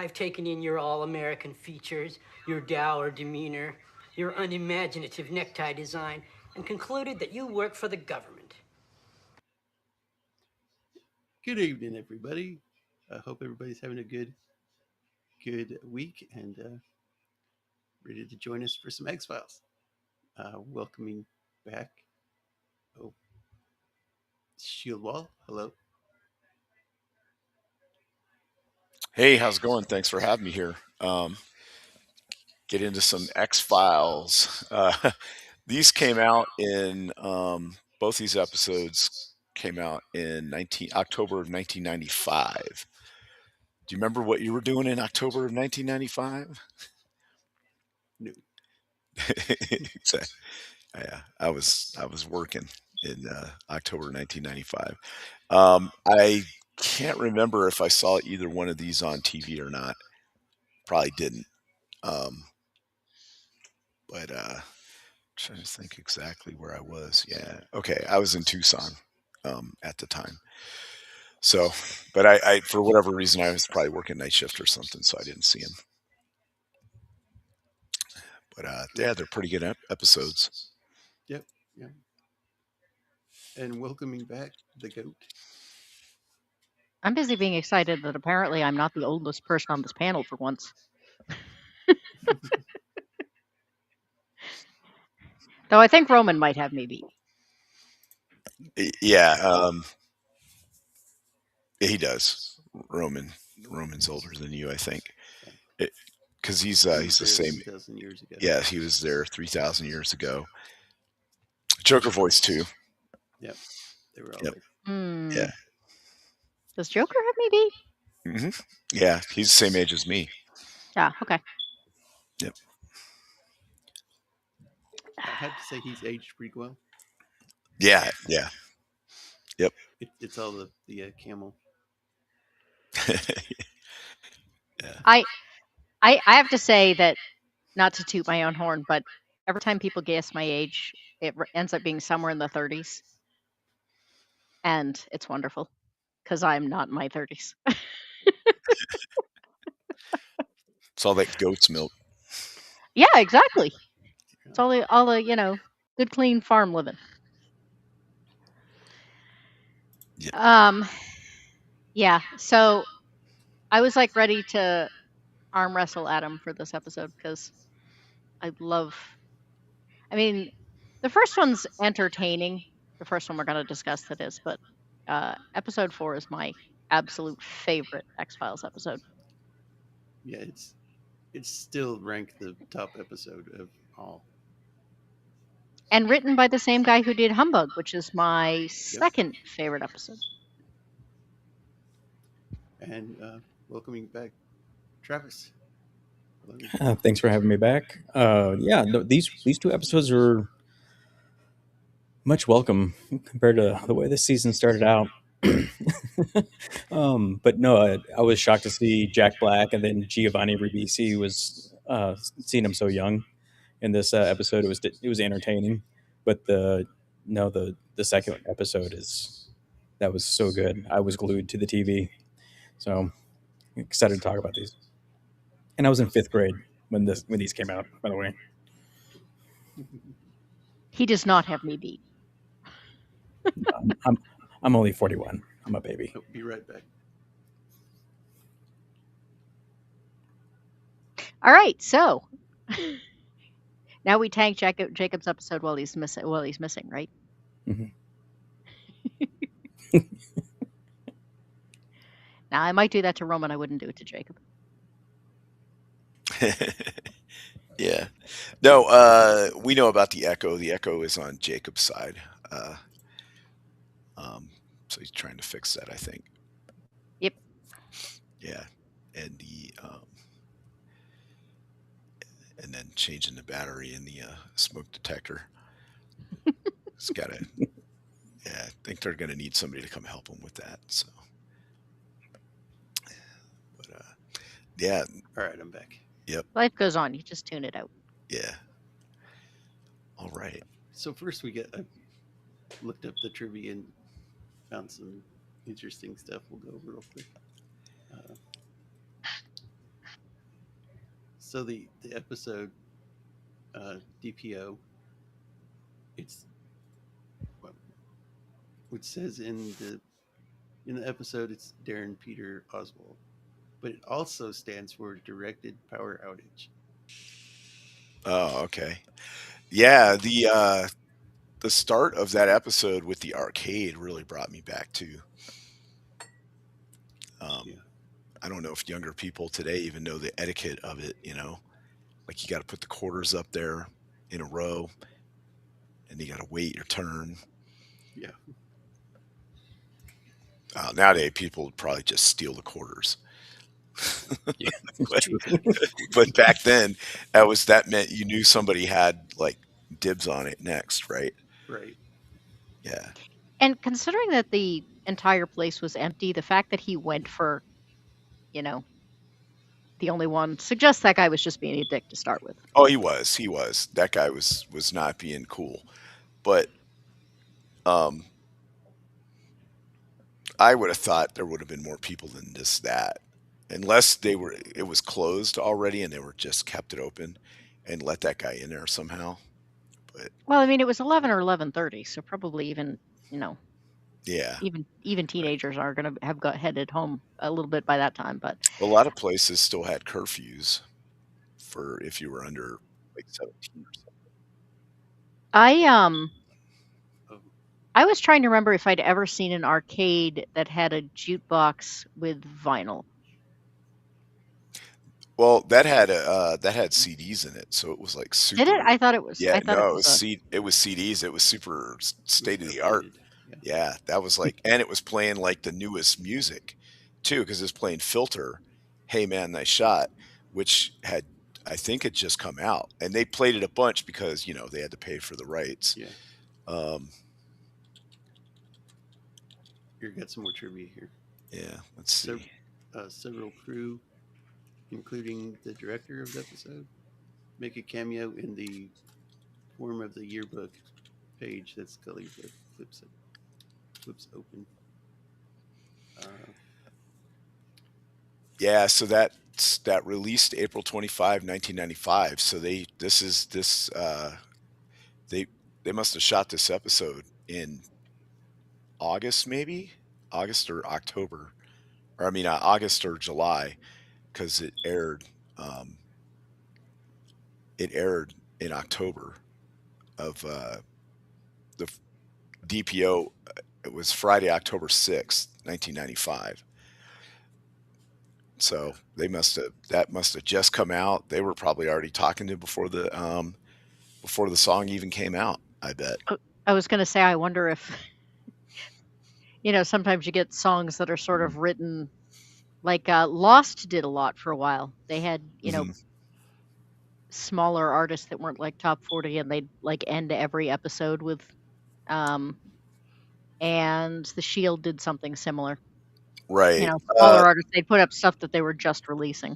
I've taken in your all-American features, your dour demeanor, your unimaginative necktie design, and concluded that you work for the government. Good evening, everybody. I hope everybody's having a good week and ready to join us for some X-Files. Welcoming back, Shieldwall. Hello. Hey, how's it going? Thanks for having me here. Get into some X-Files. These came out in both these episodes came out in October of 1995. Do you remember what you were doing in October of 1995? No. Exactly. Yeah, I was working in October 1995. I can't remember if I saw either one of these on TV or not. Probably didn't. But trying to think exactly where I was. Yeah. Okay. I was in Tucson at the time. So, but I, for whatever reason, I was probably working night shift or something, so I didn't see him. But yeah, they're pretty good episodes. Yep. Yeah. And welcoming back the goat. I'm busy being excited that apparently I'm not the oldest person on this panel for once. Though I think Roman might have me beat. Yeah, he does. Roman's older than you, I think, because he's the same. 3,000 years ago. Yeah, he was there 3,000 years ago. Joker voice too. Yep, they were all Yep. there. Yeah. Does Joker have me beat? Mm-hmm. Yeah, he's the same age as me. Yeah. Okay. Yep. I have to say he's aged pretty well. Yeah. Yeah. Yep. It's all the camel. Yeah. I have to say that, not to toot my own horn, but every time people guess my age, it ends up being somewhere in the 30s. And it's wonderful because I'm not in my 30s. It's all that goat's milk. Yeah, exactly. It's all the good, clean farm living. Yeah. Yeah. So I was like ready to arm wrestle Adam for this episode because I mean, the first one's entertaining. The first one we're going to discuss that is, but episode 4 is my absolute favorite X-Files episode. Yeah, it's still ranked the top episode of all. And written by the same guy who did Humbug, which is my second favorite episode. And welcoming back Travis. Thanks for having me back. Yeah, these two episodes are much welcome compared to the way this season started out. But no, I was shocked to see Jack Black and then Giovanni Ribisi was seeing him so young in this episode. It was entertaining, but the second episode that was so good. I was glued to the TV, so excited to talk about these. And I was in 5th grade when these came out, by the way. He does not have me beat. I'm only 41. I'm a baby. I'll be right back. All right, so now we tank Jacob's episode while he's missing, right? Mm-hmm. Now I might do that to Roman. I wouldn't do it to Jacob. Yeah. No, we know about the Echo. The Echo is on Jacob's side. So he's trying to fix that, I think. Yep. Yeah. And and then changing the battery in the smoke detector. It's gotta. Yeah, I think they're gonna need somebody to come help them with that. So. But yeah. All right, I'm back. Yep. Life goes on. You just tune it out. Yeah. All right. So first I looked up the trivia and found some interesting stuff. We'll go over real quick. So the episode D.P.O. It's well, it says in the episode it's Darren Peter Oswald, but it also stands for Directed Power Outage. Oh, okay. Yeah, the start of that episode with the arcade really brought me back to. Um, Yeah, I don't know if younger people today even know the etiquette of it. Like you got to put the quarters up there in a row, and you got to wait your turn. yeah, Nowadays, people would probably just steal the quarters. Yeah, but, true. but back then, that meant you knew somebody had like dibs on it next, right? right. Yeah. And considering that the entire place was empty, the fact that he went for, you know, the only one suggests that guy was just being a dick to start with. Oh, he was. He was. That guy was not being cool. But um, I would have thought there would have been more people than just that, unless it was closed already and they were just kept it open and let that guy in there somehow. But Well, I mean, it was 11 or 11:30, so probably even, you know, yeah, even right. teenagers are going to have got headed home a little bit by that time. But A lot of places still had curfews for if you were under like 17 or something. I Oh, I was trying to remember if I'd ever seen an arcade that had a jukebox with vinyl. Well, that had CDs in it, so it was like Did it? super. Yeah, I thought it no, was a. it was CDs. It was super it was state of the art. updated. Yeah, Yeah, that was like, and it was playing like the newest music too, because it was playing Filter, "Hey Man, Nice Shot," which had I think had just come out, and they played it a bunch because they had to pay for the rights. yeah. Um, Here, got some more trivia here. yeah, let's Sev- see. Several crew, including the director of the episode, make a cameo in the form of the yearbook page that Scully flips open. Uh, Yeah, so that released April 25, 1995. So they they must have shot this episode in August, maybe August or October, or I mean August or July, because um, it aired in October of the D.P.O. It was Friday, October 6th, 1995. So yeah, that must have just come out. They were probably already talking to before the song even came out. I bet. I was going to say, I wonder if sometimes you get songs that are sort of written like Lost did a lot for a while. They had Hmm. smaller artists that weren't like top 40, and they'd like end every episode with um and the Shield did something similar. Right. Smaller artists, they'd put up stuff that they were just releasing.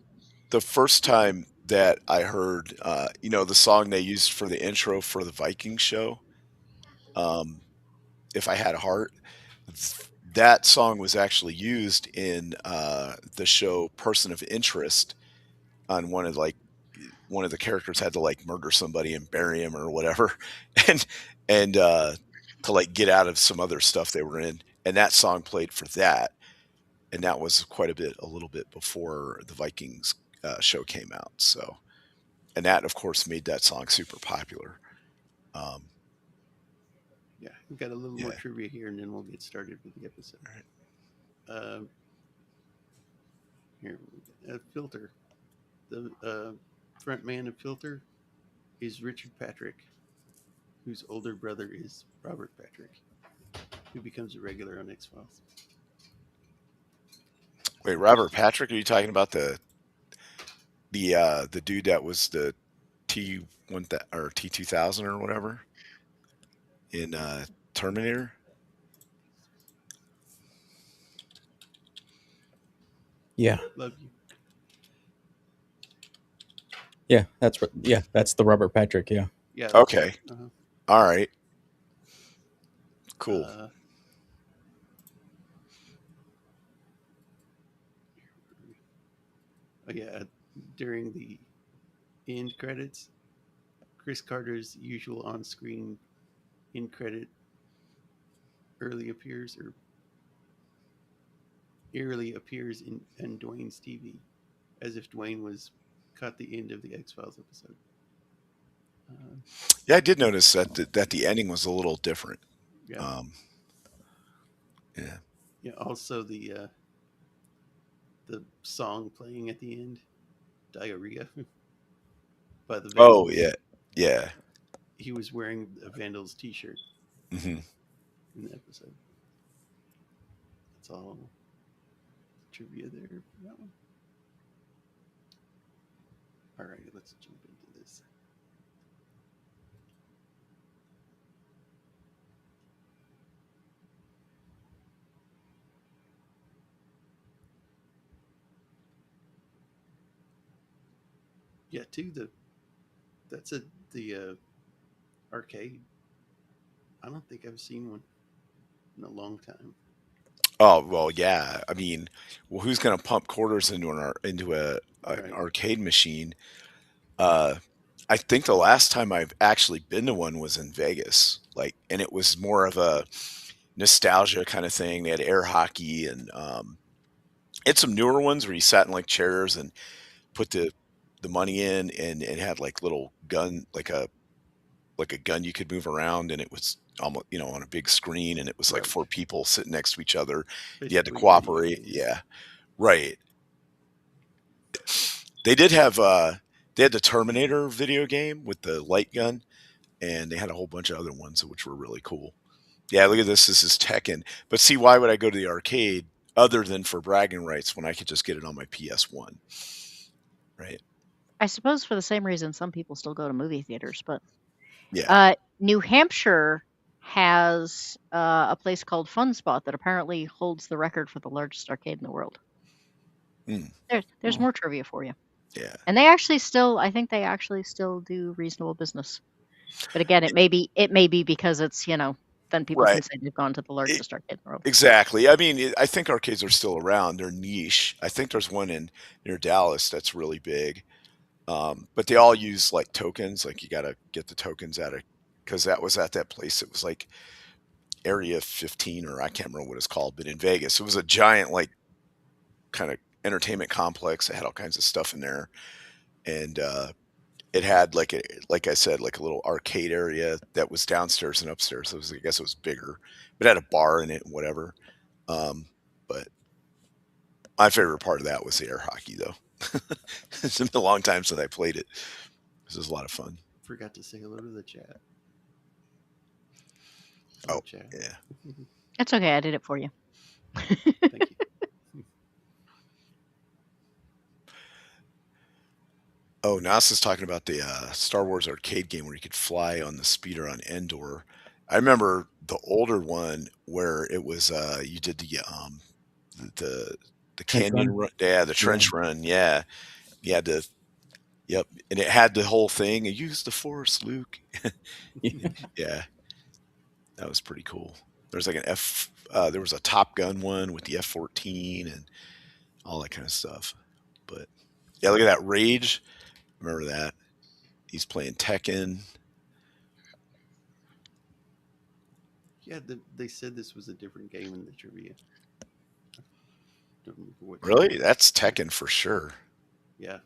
The first time that I heard, the song they used for the intro for the Viking show, um, "If I Had a Heart," that song was actually used in the show Person of Interest. On one of the characters had to like murder somebody and bury him or whatever, and and to like get out of some other stuff they were in, and that song played for that, and that was a little bit before the Vikings show came out. So, and that of course made that song super popular. Um, yeah. We've got a little more yeah. trivia here, and then we'll get started with the episode. All right. Um, Here, Filter. The front man of Filter is Richard Patrick, whose older brother is Robert Patrick, who becomes a regular on X Files. Wait, Robert Patrick? Are you talking about the dude that was the T1 or T2000 or whatever in Terminator? Yeah, Love you. that's the Robert Patrick. Yeah, Yeah, that's Okay. right. Uh-huh. All right. Cool. Uh, oh yeah, during the end credits. Chris Carter's usual on-screen end credit early appears or eerily appears in Dwayne's TV, as if Dwayne was caught the end of the X-Files episode. Yeah, I did notice that the ending was a little different. Yeah. Um, yeah. Yeah. Also, the song playing at the end, "Diarrhea" by the Oh Vandals. yeah, yeah. He was wearing a Vandals T-shirt Hmm. in the episode. That's all trivia there for that one. All right, let's jump into this. Yeah, too. That's the arcade. I don't think I've seen one in a long time. Oh well, yeah. I mean, well, who's going to pump quarters into an Right. arcade machine? Uh, I think the last time I've actually been to one was in Vegas, like, and it was more of a nostalgia kind of thing. They had air hockey and it's some newer ones where you sat in like chairs and put the money in, and it had like little gun, like a gun you could move around, and it was almost, on a big screen, and it was like Right. four people sitting next to each other. You had to Basically, video cooperate. games. Yeah, right. They did have they had the Terminator video game with the light gun, and they had a whole bunch of other ones which were really cool. Yeah, look at this. This is Tekken. But see, why would I go to the arcade other than for bragging rights when I could just get it on my PS1? Right. I suppose for the same reason some people still go to movie theaters, but Yeah. New Hampshire has a place called Fun Spot that apparently holds the record for the largest arcade in the world. Mm, There's Well, more trivia for you. yeah. And they actually still, I think they actually still do reasonable business. But again, it may be because it's, then people can Right. say they've gone to the largest arcade in the world. Exactly. I mean, I think arcades are still around. They're niche. I think there's one in near Dallas that's really big. But they all use like tokens. Like you got to get the tokens out of, because that was at that place. It was like Area 15, or I can't remember what it's called, but in Vegas, it was a giant like kind of entertainment complex. It had all kinds of stuff in there, and it had like I said, like a little arcade area that was downstairs and upstairs. So I guess it was bigger, but it had a bar in it and whatever. Um, but my favorite part of that was the air hockey, though. It's been a long time since I played it. This was a lot of fun. forgot to say hello to the chat. Oh, Chat. yeah. It's okay, I did it for you. Thank you. Oh, Nas is talking about the Star Wars arcade game where you could fly on the speeder on Endor. I remember the older one where it was you did the the Trench canyon run? run, yeah, the trench run, yeah. You had to, yep, and it had the whole thing. Use the Force, Luke. Yeah. Yeah, that was pretty cool. There's like there was a Top Gun one with the F-14 and all that kind of stuff. But yeah, look at that Rage. Remember that? He's playing Tekken. Yeah, they said this was a different game in the trivia. Don't remember what. Really? That's Tekken for sure. Yeah.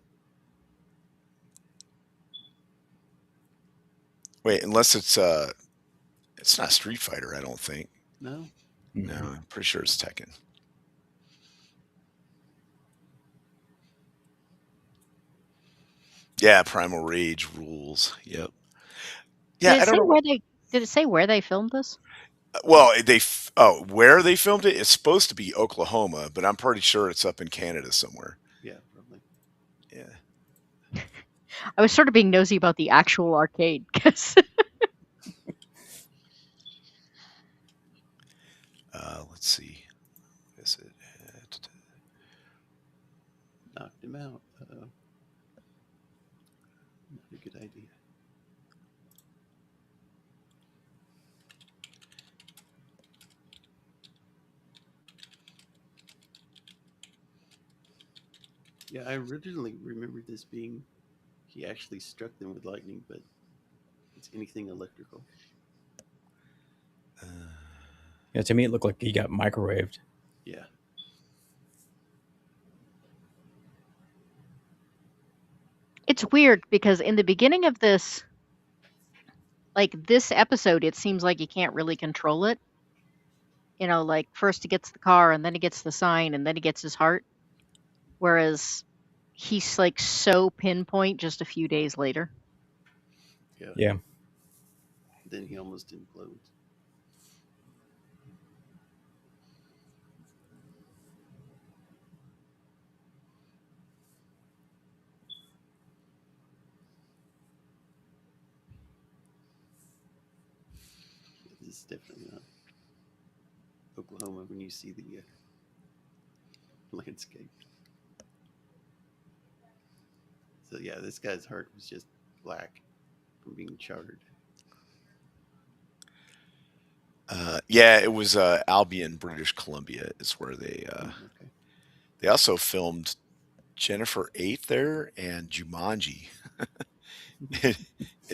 Wait, unless it's not Street Fighter, I don't think. No. No, I'm pretty sure it's Tekken. Yeah, Primal Rage rules. Yep. Yeah, Did I it don't say know. where they filmed this? Well, where they filmed it, it's supposed to be Oklahoma, but I'm pretty sure it's up in Canada somewhere. Yeah, probably. Yeah. I was sort of being nosy about the actual arcade because Let's see. Is it? Knocked him out. Not a good idea. Yeah, I originally remembered this being he actually struck them with lightning, but it's anything electrical. Yeah, to me it looked like he got microwaved. Yeah. It's weird because in the beginning of this, like this episode, it seems like he can't really control it. You know, like first he gets the car and then he gets the sign and then he gets his heart. Whereas he's like so pinpoint just a few days later. Yeah. Yeah. Then he almost implodes. This is definitely not Oklahoma when you see the landscape. So yeah, this guy's heart was just black from being charred. Yeah, it was Albion, British Columbia is where they Okay. they also filmed Jennifer 8 there and Jumanji in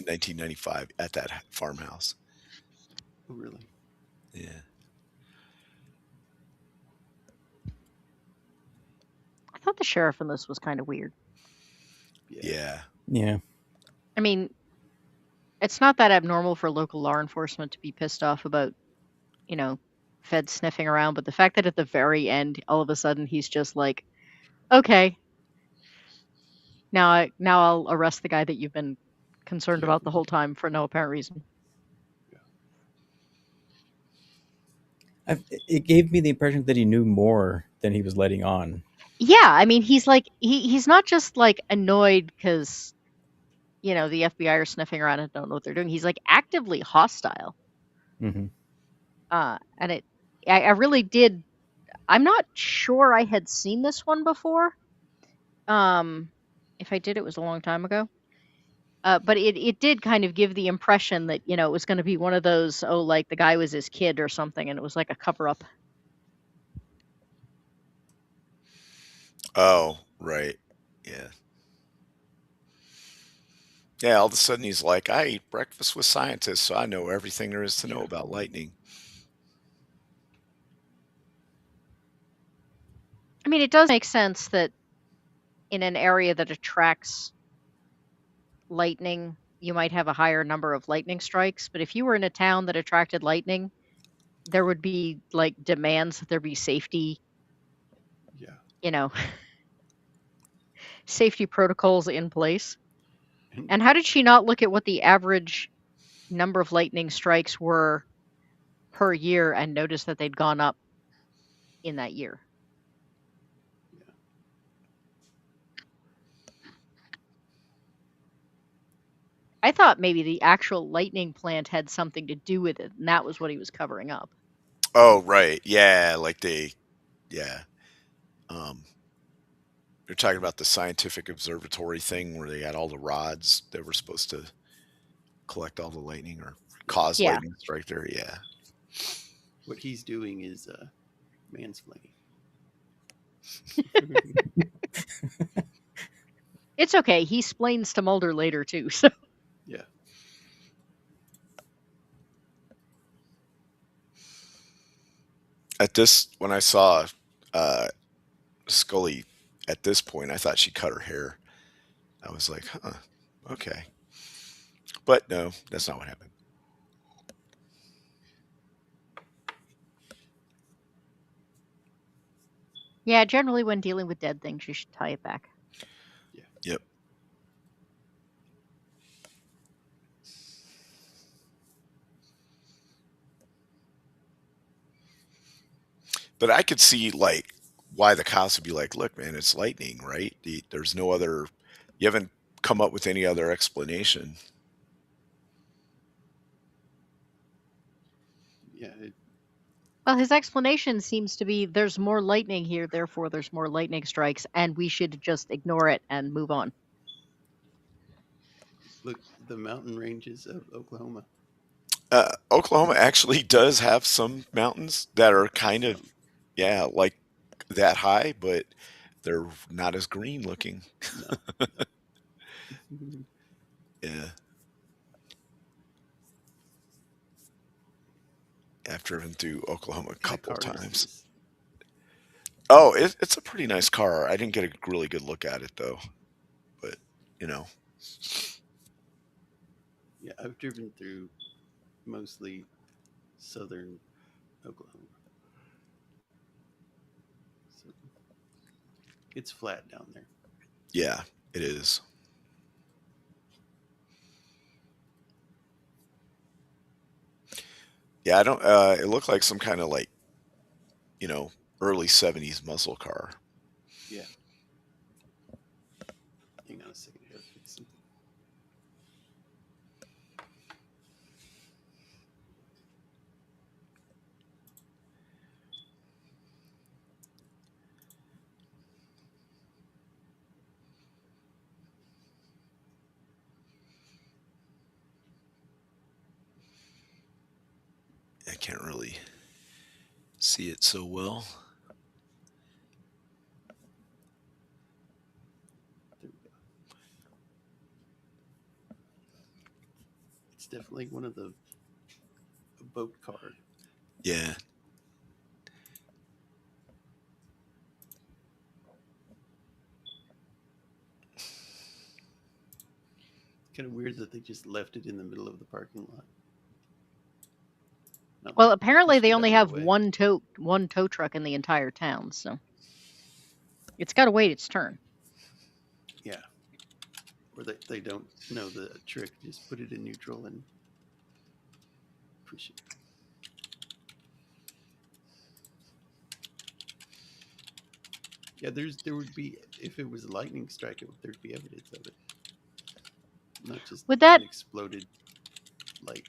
1995 at that farmhouse. Oh, really? Yeah. I thought the sheriff in this was kind of weird. Yeah. Yeah. I mean, it's not that abnormal for local law enforcement to be pissed off about, you know, feds sniffing around, but the fact that at the very end, all of a sudden he's just like, okay, now I'll arrest the guy that you've been concerned Yeah. about the whole time for no apparent reason. It gave me the impression that he knew more than he was letting on. Yeah, I mean, he's like he's not just like annoyed because, you know, the FBI are sniffing around and don't know what they're doing. He's like actively hostile. Mm-hmm. And I really did. I'm not sure I had seen this one before. If I did, it was a long time ago. But it did kind of give the impression that, you know, it was going to be one of those, oh, like the guy was his kid or something, and it was like a cover up. Oh, right. Yeah. Yeah, all of a sudden he's like, I eat breakfast with scientists, so I know everything there is to know about lightning. I mean, it does make sense that in an area that attracts lightning, you might have a higher number of lightning strikes. But if you were in a town that attracted lightning, there would be like demands that there be safety, Yeah. you know, safety protocols in place. And how did she not look at what the average number of lightning strikes were per year and notice that they'd gone up in that year? Yeah. I thought maybe the actual lightning plant had something to do with it, and that was what he was covering up. Oh, right. Yeah, like yeah. They're talking about the scientific observatory thing where they had all the rods that were supposed to collect all the lightning or cause Yeah. lightning strike there. Yeah. What he's doing is mansplaining. It's okay. He splains to Mulder later too. So Yeah. At this, when I saw Scully at this point, I thought she cut her hair. I was like, huh, okay. But no, that's not what happened. yeah, generally when dealing with dead things, you should tie it back. Yep. But I could see like why the cops would be like, look, man, it's lightning, right? There's no other, you haven't come up with any other explanation. Yeah. Well, his explanation seems to be there's more lightning here, therefore there's more lightning strikes, and we should just ignore it and move on. Look, the mountain ranges of Oklahoma. Oklahoma actually does have some mountains that are kind of, yeah, like that high, but they're not as green looking. No. Yeah. I've driven through Oklahoma a What kind of couple car is times. this? Oh, it's a pretty nice car. I didn't get a really good look at it though, but you know, Yeah, I've driven through mostly southern Oklahoma. So it's flat down there. yeah, it is. Yeah, I don't. It looked like some kind of like you know early '70s muscle car. Yeah. Hang on a second. I gotta fix something. I can't really see it so well. There we go. It's definitely one of the a boat car. Yeah, Kind of weird that they just left it in the middle of the parking lot. Not Well, like apparently pushed they it only out of have the way. one tow truck in the entire town, so it's got to wait its turn. Yeah. Or they don't know the trick. Just put it in neutral and push it. Yeah, there would be if it was a lightning strike, there'd be evidence of it, not just Would that an exploded light.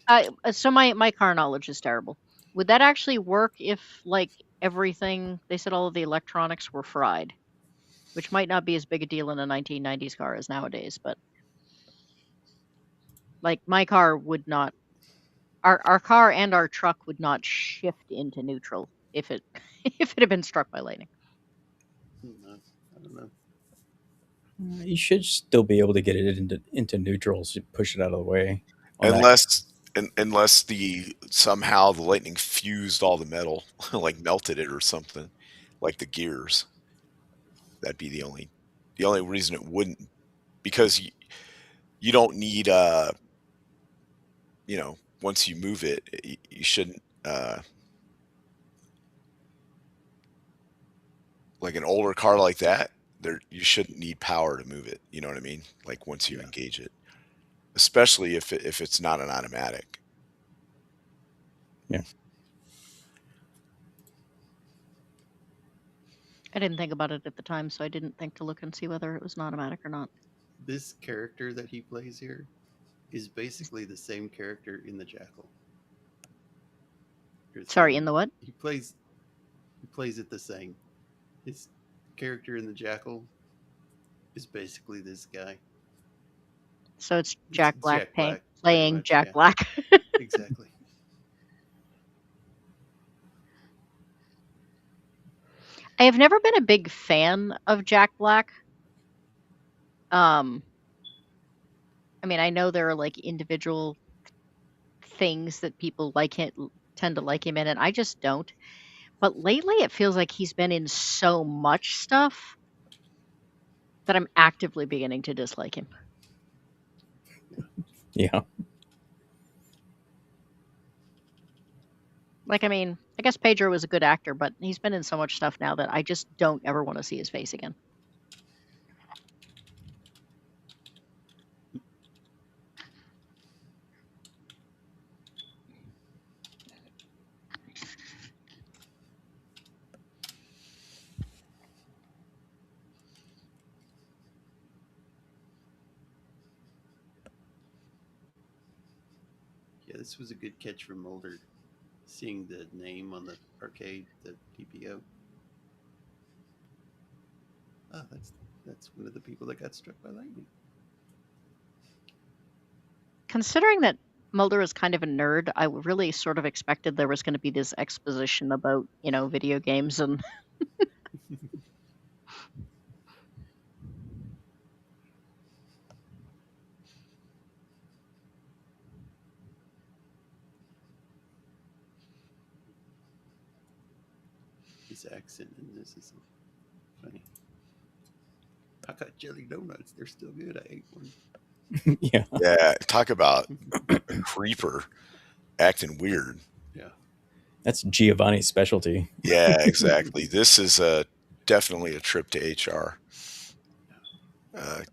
so my car knowledge is terrible. Would that actually work if like everything they said all of the electronics were fried, which might not be as big a deal in a 1990s car as nowadays, but like my car would not our car and our truck would not shift into neutral if it if it had been struck by lightning. I don't know. You should still be able to get it into neutrals. You push it out of the way. On that, unless the somehow the lightning fused all the metal, like melted it or something, like the gears. That'd be the only reason it wouldn't because you don't need you know once you move it you shouldn't like an older car like that there you shouldn't need power to move it, you know what I mean, like once you Yeah, engage it, especially if it's not an automatic. yeah. I didn't think about it at the time, so I didn't think to look and see whether it was an automatic or not. this character that he plays here is basically the same character in the Jackal. Sorry, in the what? He plays it the same. His character in the Jackal is basically this guy. So it's It's Jack Black Jack Black, pretty playing much, Jack yeah. Black. Exactly. I have never been a big fan of Jack Black. I mean, I know there are like individual things that people tend to like him in, and I just don't. But lately, it feels like he's been in so much stuff that I'm actively beginning to dislike him. Yeah. Like, I mean, I guess Pedro was a good actor, but he's been in so much stuff now that I just don't ever want to see his face again. Yeah, this was a good catch from Mulder, seeing the name on the arcade, the D.P.O. Oh, that's one of the people that got struck by lightning. Considering that Mulder is kind of a nerd, I really sort of expected there was going to be this exposition about, video games and his accent in this is funny. I got jelly donuts. They're still good. I ate one. Yeah. Yeah, talk about a creeper acting weird. Yeah. That's Giovanni's specialty. Yeah, exactly. This is definitely a trip to HR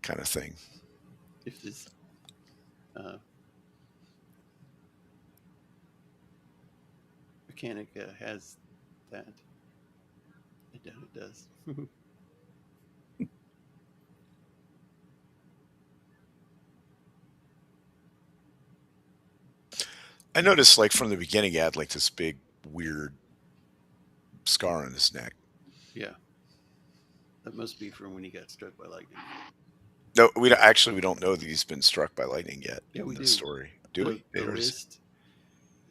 kind of thing. If this mechanic has that, I doubt it does. I noticed, like from the beginning, he had like this big weird scar on his neck. Yeah. That must be from when he got struck by lightning. No, we don't, actually we don't know that he's been struck by lightning yet in we the do. story. Do we? The list.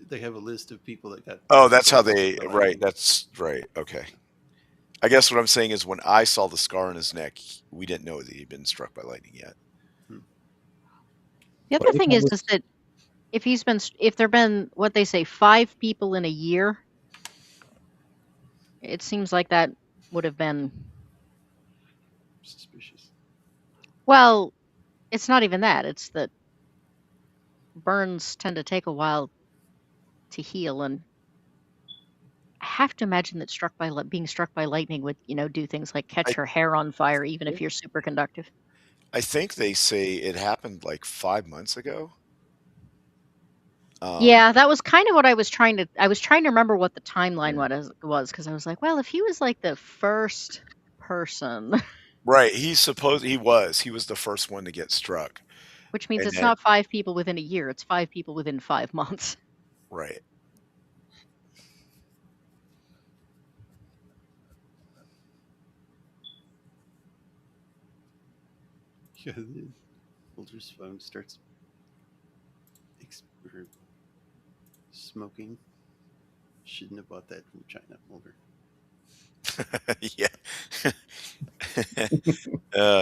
They have a list of people that got. Oh, that's how they. Right. That's right. Okay. I guess what I'm saying is when I saw the scar on his neck, we didn't know that he'd been struck by lightning yet. The other thing is that if there've been what they say 5 people in a year, it seems like that would have been suspicious. Well, it's not even that. It's that burns tend to take a while to heal, and I have to imagine that being struck by lightning would, do things like catch her hair on fire, even if you're super conductive. I think they say it happened like 5 months ago. Yeah, that was kind of what I was trying to remember what the timeline was, because I was like, well, if he was like the first person, right? He was the first one to get struck, which means it's not 5 people within a year; it's 5 people within 5 months. Right. Yeah, Mulder's phone starts smoking. Shouldn't have bought that from China, Mulder. Yeah.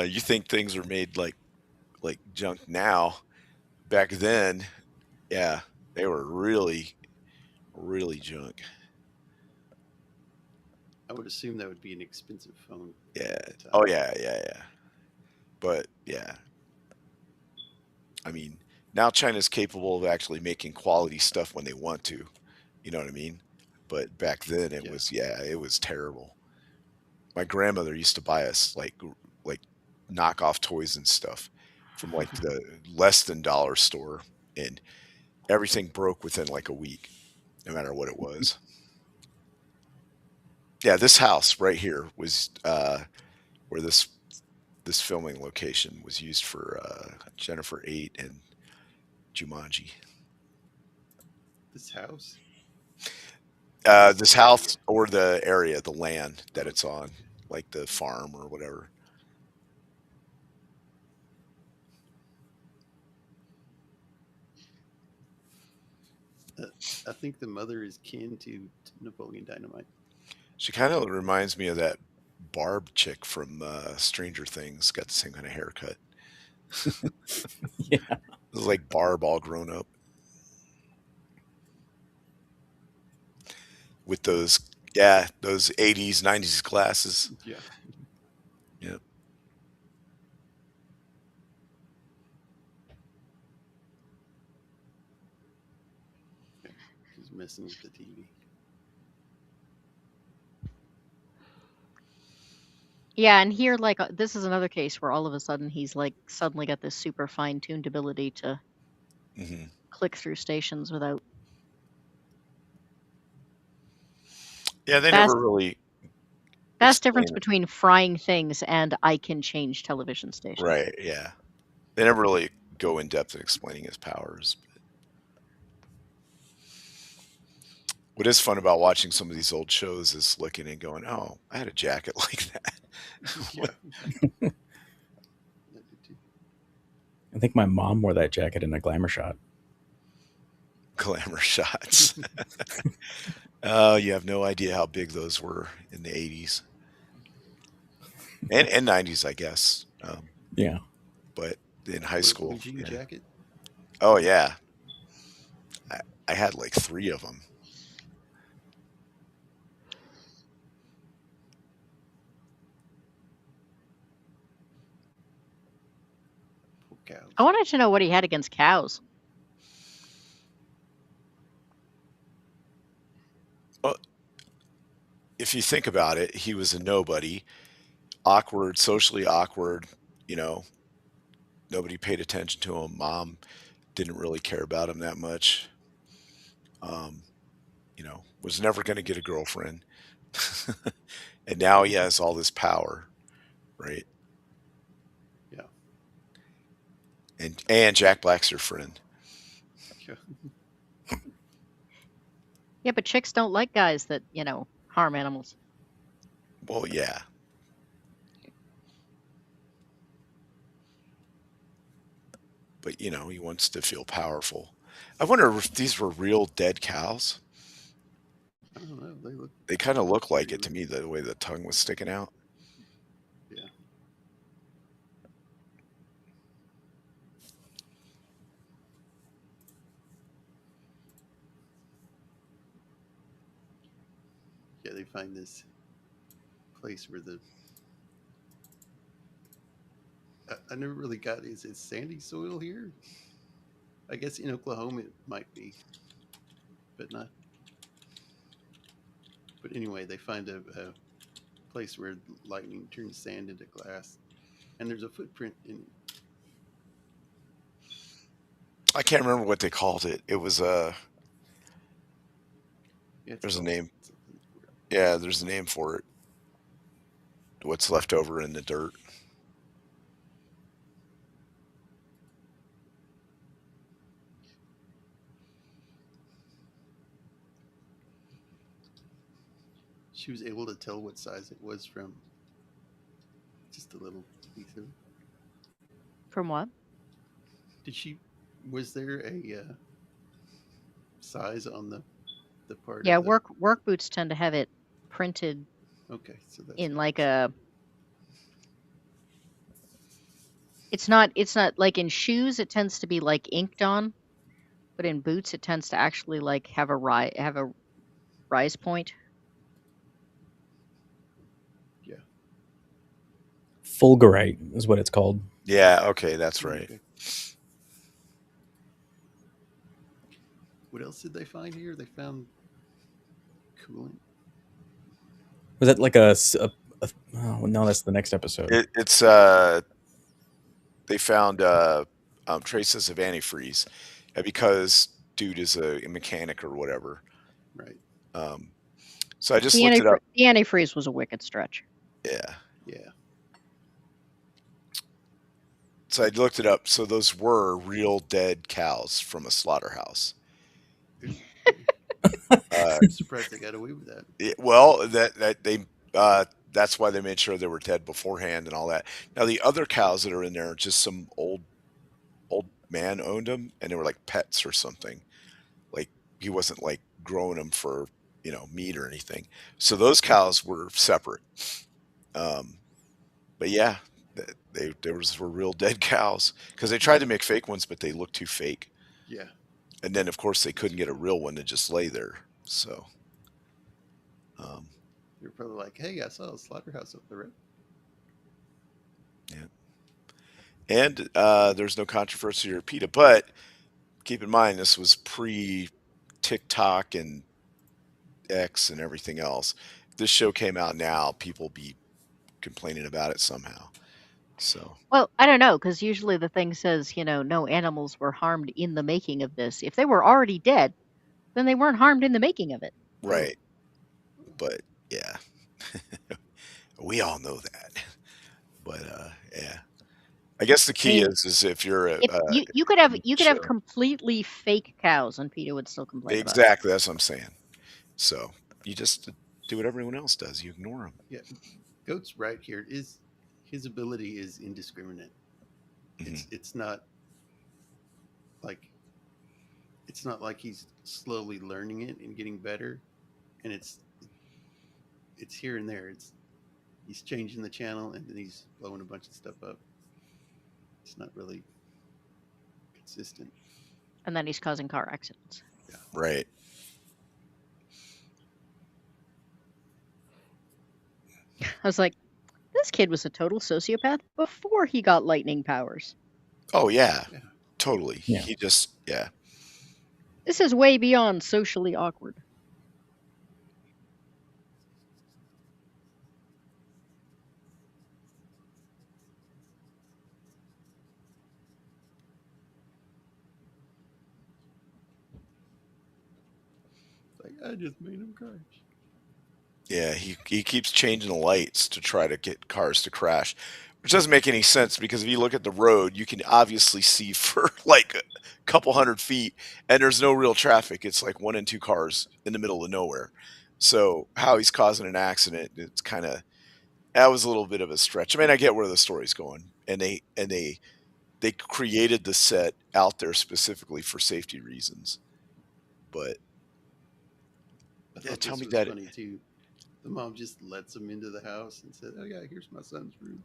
You think things are made like junk now? Back then, yeah, they were really, really junk. I would assume that would be an expensive phone. Yeah. Oh yeah. But yeah, I mean, now China's capable of actually making quality stuff when they want to. You know what I mean? But back then it was terrible. My grandmother used to buy us like knockoff toys and stuff from like the less than dollar store, and everything broke within like a week, no matter what it was. Yeah, this house right here was where this filming location was used for Jennifer 8 and Jumanji. This house? This house or the area, the land that it's on, like the farm or whatever. I think the mother is kin to Napoleon Dynamite. She kind of reminds me of that Barb chick from Stranger Things. Got the same kind of haircut. Yeah. It was like Barb all grown up. With those 80s, 90s glasses. Yeah. Yep. She's messing with the TV. Yeah, and here, this is another case where all of a sudden he's suddenly got this super fine-tuned ability to click through stations without. Yeah, they never really. Vast difference between frying things and I can change television stations. Right. Yeah, they never really go in depth in explaining his powers. But what is fun about watching some of these old shows is looking and going, "Oh, I had a jacket like that." Yeah. I think my mom wore that jacket in a Glamour shot. Glamour shots. Oh, you have no idea how big those were in the 80s and 90s, I guess. Yeah. But in high school. Jacket? Oh, yeah. I had like 3 of them. cows. I wanted to know what he had against cows. Well, if you think about it, he was a nobody, awkward, socially awkward. You know, nobody paid attention to him. Mom didn't really care about him that much. Um, was never going to get a girlfriend. And now he has all this power, right? Yeah. And Jack Black's your friend. Yeah. Yeah, but chicks don't like guys that, harm animals. Well, yeah. But he wants to feel powerful. I wonder if these were real dead cows. I don't know. They kind of look like it to me, the way the tongue was sticking out. Yeah. Yeah, they find this place where I never really got, is it sandy soil here? I guess in Oklahoma it might be, but not. But anyway, they find a place where lightning turns sand into glass, and there's a footprint in it. I can't remember what they called it. It was Yeah, there's a called name. something. Yeah, there's a name for it. What's left over in the dirt. She was able to tell what size it was from just a little piece of it. From what? Was there a size on the part Yeah, of the? work boots tend to have it printed Okay, so that's in what like it was. it's not like in shoes it tends to be like inked on, but in boots it tends to actually like have a rise point. Yeah. Fulgurite is what it's called. Yeah, okay, that's right. Okay. What else did they find here? They found coolant. Was that like oh, no, that's the next episode. It's they found traces of antifreeze because dude is a mechanic or whatever. Right. So I just looked it up. The antifreeze was a wicked stretch. Yeah. Yeah. So I looked it up. So those were real dead cows from a slaughterhouse. I'm surprised they got away with that. Well, that's why they made sure they were dead beforehand and all that. Now the other cows that are in there, just some old man owned them, and they were like pets or something. Like he wasn't like growing them for meat or anything. So those cows were separate. But yeah, they were real dead cows because they tried to make fake ones, but they looked too fake. Yeah. And then of course they couldn't get a real one to just lay there. So They're probably like, "Hey, I saw a slaughterhouse up the road." yeah. And there's no controversy or PETA, but keep in mind this was pre TikTok and X and everything else. If this show came out now, people be complaining about it somehow. So Well, I don't know, because usually the thing says, no animals were harmed in the making of this. If they were already dead, then they weren't harmed in the making of it. right, but yeah, we all know that. But yeah, I guess the key is if you're You could have sure. completely fake cows, and PETA would still complain about it. Exactly, that's what I'm saying. So you just do what everyone else does. You ignore them. Yeah. Goat's right here. His ability is indiscriminate. It's not like he's slowly learning it and getting better, and it's here and there. He's changing the channel and then he's blowing a bunch of stuff up. It's not really consistent. And then he's causing car accidents. Yeah. Right. I was like, this kid was a total sociopath before he got lightning powers. Oh yeah, Yeah. totally. Yeah. He just This is way beyond socially awkward. Like, I just made him crash. Yeah, he keeps changing the lights to try to get cars to crash, which doesn't make any sense because if you look at the road, you can obviously see for like a couple hundred feet, and there's no real traffic. It's like one and two cars in the middle of nowhere. So how he's causing an accident, it's kind of that was a little bit of a stretch. I mean, I get where the story's going, and they created the set out there specifically for safety reasons, but I yeah, thought tell this me was that. funny too. The mom just lets him into the house and said, "Oh yeah, here's my son's room."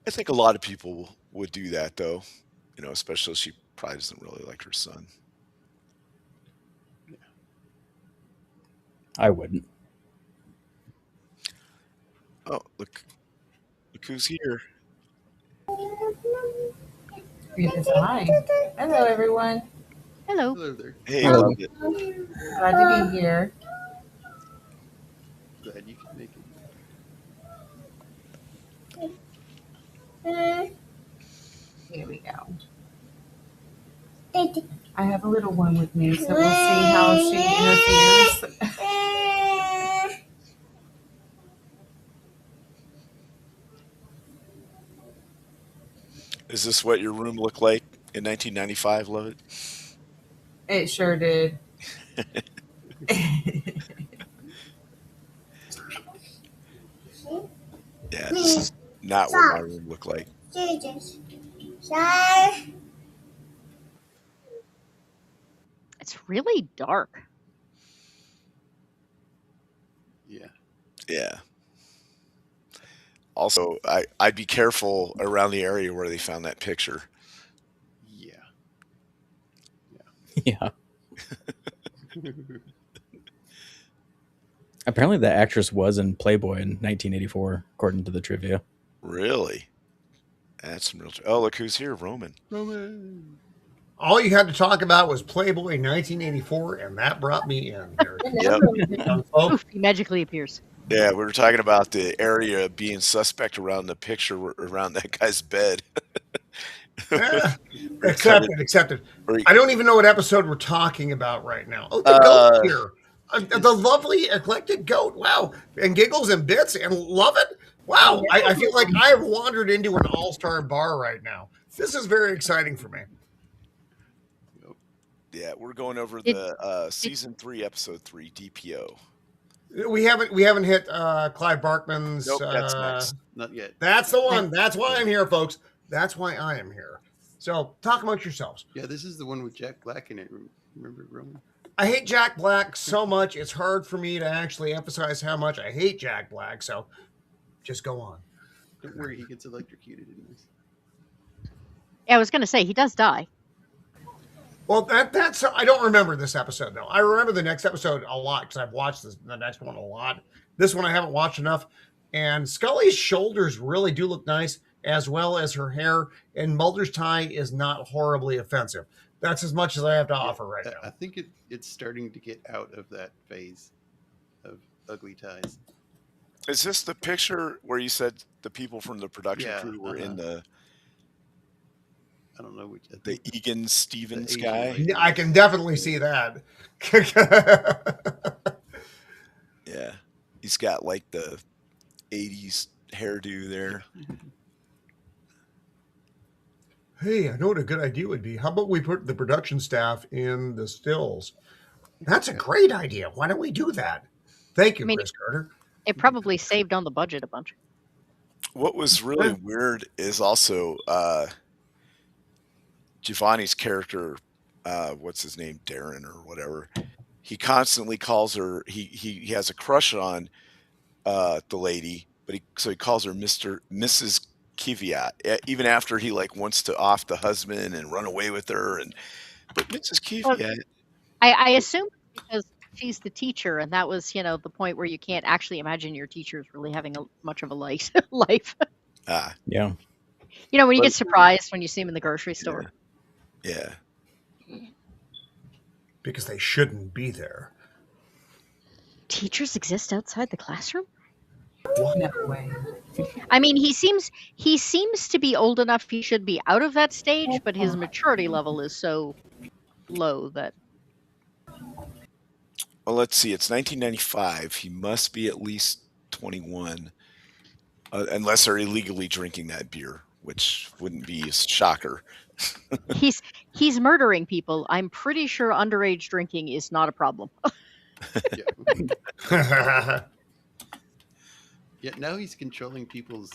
I think a lot of people would do that though, especially she probably doesn't really like her son. I wouldn't. Oh, look who's here. Yes, hi. Hello, everyone. Hello. Hello there. Hey, Hello. love it. Glad to be here. Glad you could make it. Here we go. I have a little one with me, so we'll see how she interferes. Is this what your room looked like in 1995, Lovett? It sure did. Yeah, this is not what my room looked like. It's really dark. Yeah. Yeah. Also, I'd be careful around the area where they found that picture. Yeah. Yeah. Apparently, the actress was in Playboy in 1984, according to the trivia. Really? That's some real. Oh, look who's here, Roman. Roman. All you had to talk about was Playboy 1984, and that brought me in here. Yep. Young folk. Oof, he magically appears. Yeah, we were talking about the area being suspect around the picture around that guy's bed. Accepted. Or he- I don't even know what episode we're talking about right now. Oh, the goat here. The lovely Eclectic Goat. Wow. And Giggles and Bits and Lovett. Wow. I feel like I have wandered into an all-star bar right now. This is very exciting for me. Yeah, we're going over the season 3, episode 3, D.P.O. We haven't hit Clyde Barkman's. Nope, that's next. Not yet. That's the one. That's why I'm here, folks. That's why I am here. So talk amongst yourselves. Yeah, this is the one with Jack Black in it. Remember, Roman? I hate Jack Black so much. It's hard for me to actually emphasize how much I hate Jack Black. So just go on. Don't worry, he gets electrocuted in this. Yeah, I was going to say, he does die. Well, that's I don't remember this episode though. I remember the next episode a lot because I've watched the next one a lot. This one I haven't watched enough. And Scully's shoulders really do look nice, as well as her hair. And Mulder's tie is not horribly offensive. That's as much as I have to offer right now. I think it's starting to get out of that phase of ugly ties. Is this the picture where you said the people from the production Yeah, crew were in the I don't know which. the Egan Stevens Asian guy? lady. I can definitely see that. Yeah, he's got like the 80s hairdo there. Hey, I know what a good idea would be. How about we put the production staff in the stills? That's a great idea. Why don't we do that? Thank you, Chris Carter. It probably saved on the budget a bunch. What was really weird is also Giovanni's character, what's his name, Darren or whatever. He constantly calls her. He has a crush on the lady, but he calls her Mrs. Kvyat, even after he like wants to off the husband and run away with her. But Mrs. Kvyat. I assume because she's the teacher, and that was, the point where you can't actually imagine your teachers really having much of a life. Yeah. When you But- get surprised when you see them in the grocery store. Yeah. Because they shouldn't be there. Teachers exist outside the classroom? No way. I mean, he seems to be old enough he should be out of that stage, but his maturity level is so low that Well, let's see. It's 1995. He must be at least 21, unless they're illegally drinking that beer, which wouldn't be a shocker. he's murdering people. I'm pretty sure underage drinking is not a problem. Yeah. Yeah, now he's controlling people's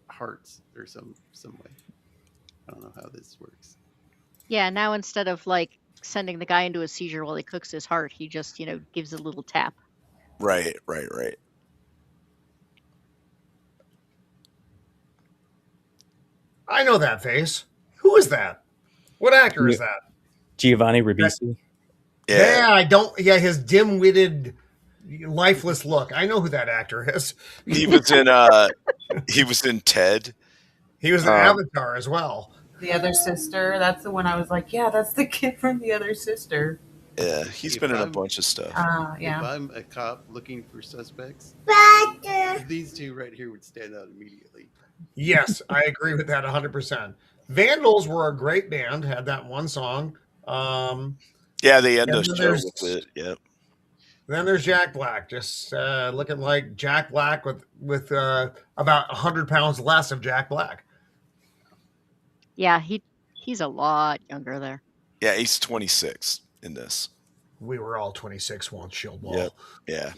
hearts or some way. I don't know how this works. Yeah, now instead of like sending the guy into a seizure while he cooks his heart, he just, gives a little tap. Right. I know that face. Who is that? What actor is that? Giovanni Ribisi. Yeah, I don't. Yeah, his dim-witted, lifeless look. I know who that actor is. He was in Ted. He was in Avatar as well. The Other Sister. That's the one I was like, yeah, that's the kid from The Other Sister. Yeah, he's been in a bunch of stuff. Yeah. If I'm a cop looking for suspects, these two right here would stand out immediately. Yes, I agree with that 100%. Vandals were a great band. Had that one song. Yeah, they end and the then show there's- with it. Yep. Then there's Jack Black, just looking like Jack Black with about 100 pounds less of Jack Black. Yeah, he's a lot younger there. Yeah, he's 26 in this. We were all 26 once, Shieldwall. Yep. Yeah.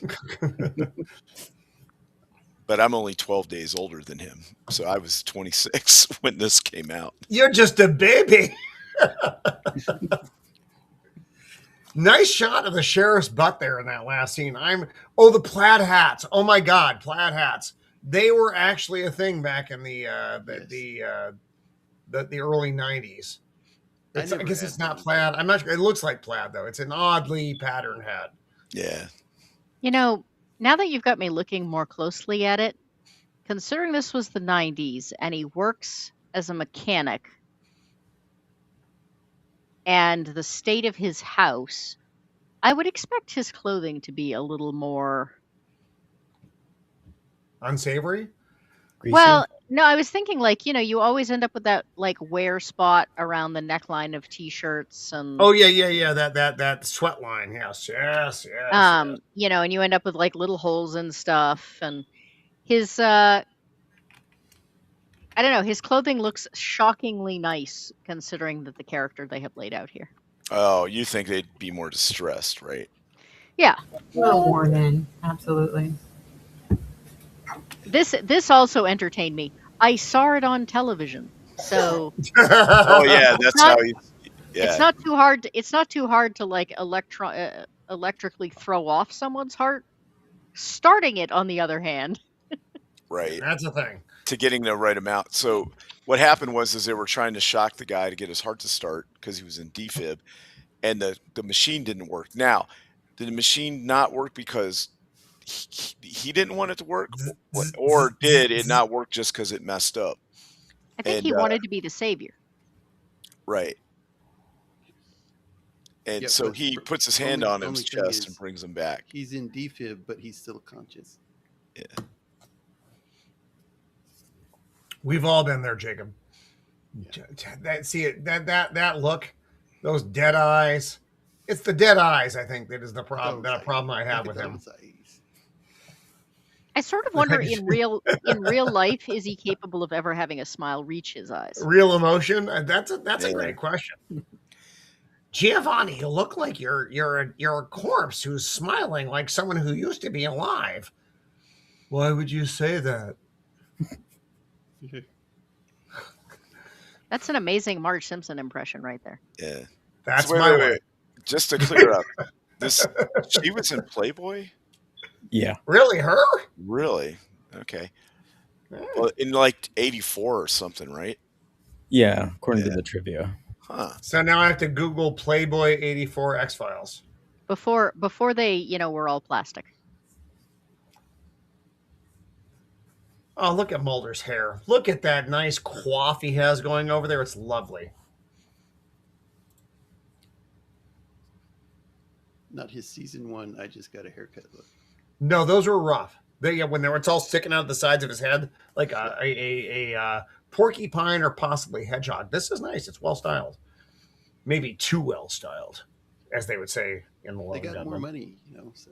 But I'm only 12 days older than him. So I was 26 when this came out. You're just a baby. Nice shot of the sheriff's butt there in that last scene. The plaid hats. Oh my God, plaid hats. They were actually a thing back in the early 90s. I guess it's not plaid. I'm not sure. It looks like plaid though. It's an oddly patterned hat. Yeah. Now that you've got me looking more closely at it, considering this was the 90s and he works as a mechanic and the state of his house, I would expect his clothing to be a little more Unsavory? Greasy. Well, no, I was thinking like, you always end up with that like wear spot around the neckline of t-shirts and Oh yeah. That sweat line. Yes. Yes. and you end up with like little holes and stuff, and his I don't know, his clothing looks shockingly nice considering that the character they have laid out here. Oh, you think they'd be more distressed, right? Yeah. A little worn in. Absolutely. This also entertained me. I saw it on television. So Oh yeah, that's how he. Yeah. it's not too hard. It's not too hard to like electrically throw off someone's heart. Starting it, on the other hand, Right. That's a thing. To getting the right amount. So what happened was they were trying to shock the guy to get his heart to start because he was in defib, and the machine didn't work. Now, did the machine not work because he didn't want it to work, or did it not work just because it messed up? I think he wanted to be the savior. Right. And Yeah, so but he puts his hand on his only thing chest is and brings him back. He's in defib, but he's still conscious. Yeah. We've all been there, Jacob. That look, those dead eyes. It's the dead eyes, I think, that is the problem. That a problem I have with him. I sort of wonder in real life, is he capable of ever having a smile reach his eyes? Real emotion. That's a great question. Giovanni, you look like you're a corpse who's smiling like someone who used to be alive. Why would you say that? That's an amazing Marge Simpson impression right there. Yeah. That's So my wait. way. Just to clear up, she was in Playboy? Yeah. Really, her? Really? Okay. Well, in like 84 or something, right? Yeah, according to the trivia. Huh. So now I have to Google Playboy 84 X-Files. before they, were all plastic. Oh, look at Mulder's hair. Look at that nice coif he has going over there. It's lovely. Not his season 1. I just got a haircut look. No, those were rough. It's all sticking out of the sides of his head like a porcupine or possibly hedgehog. This is nice. It's well styled. Maybe too well styled, as they would say in the They got more money, so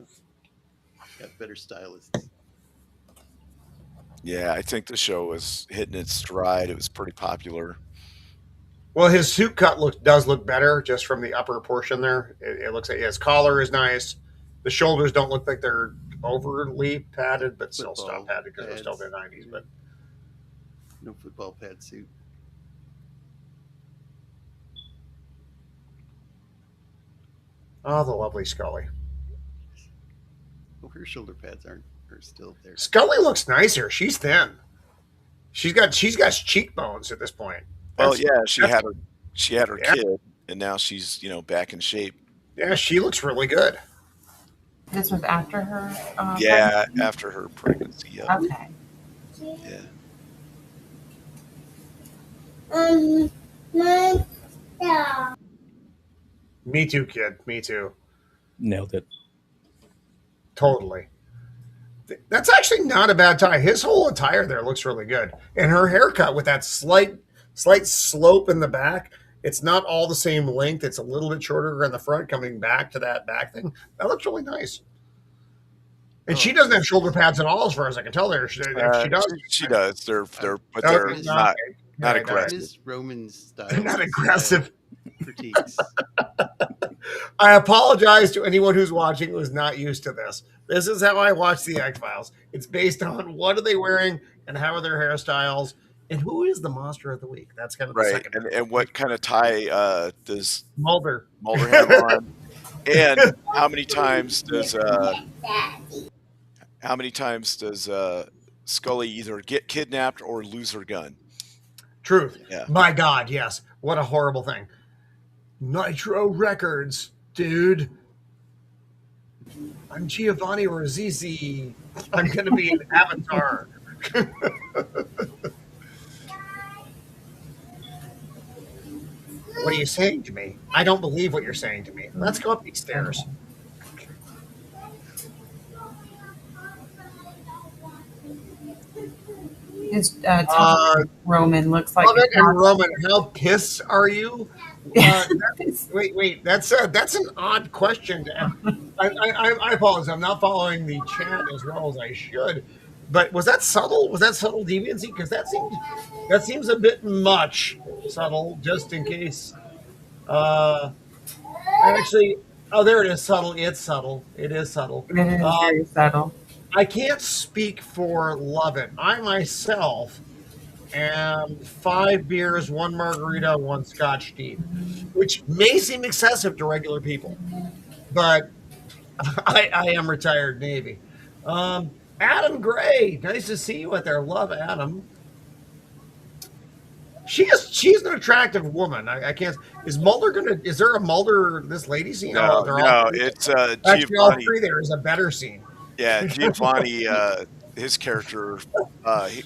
got better stylists. Yeah, I think the show was hitting its stride. It was pretty popular. Well, his suit cut does look better just from the upper portion there. It looks like his collar is nice. The shoulders don't look like they're overly padded, but still stop padded because they're still the 90s. But no football pad suit. Oh, the lovely Scully. Well, her shoulder pads are still there. Scully looks nicer. She's thin. She's got cheekbones at this point. Well, yeah, she had her kid, and now she's back in shape. Yeah, she looks really good. This was after her. Pregnancy? After her pregnancy. Yeah. Okay. Yeah. Me too, kid. Me too. Nailed it. Totally. That's actually not a bad tie. His whole attire there looks really good. And her haircut with that slight slope in the back, it's not all the same length. It's a little bit shorter in the front coming back to that back thing. That looks really nice. And she doesn't have shoulder pads at all, as far as I can tell there. She does. She does. They're not aggressive. Is Roman style. Not aggressive. Critiques. I apologize to anyone who's watching who is not used to this. This is how I watch the X-Files. It's based on what are they wearing and how are their hairstyles and who is the monster of the week. That's kind of the second. And what kind of tie does Mulder have on? And how many times does Scully either get kidnapped or lose her gun? Truth. Yeah. My God, yes. What a horrible thing. Nitro Records, dude. I'm Giovanni Rosisi. I'm going to be an avatar. What are you saying to me? I don't believe what you're saying to me. Let's go up these stairs. His Roman looks like Lovett and Roman. How pissed are you? Wait. That's an odd question to ask. I apologize. I'm not following the chat as well as I should. But was that subtle? Was that subtle deviancy? Because that seems a bit much subtle. Just in case. Actually, there it is. Subtle. It's subtle. It is subtle. It is very subtle. I can't speak for Lovett. I myself am 5 beers, 1 margarita, 1 scotch deep, which may seem excessive to regular people, but I am retired Navy. Adam Gray, nice to see you out there. Love Adam. She's an attractive woman. I can't. Is there a Mulder this lady scene? No, it's actually all three. There is a better scene. Yeah, Giovanni, his character,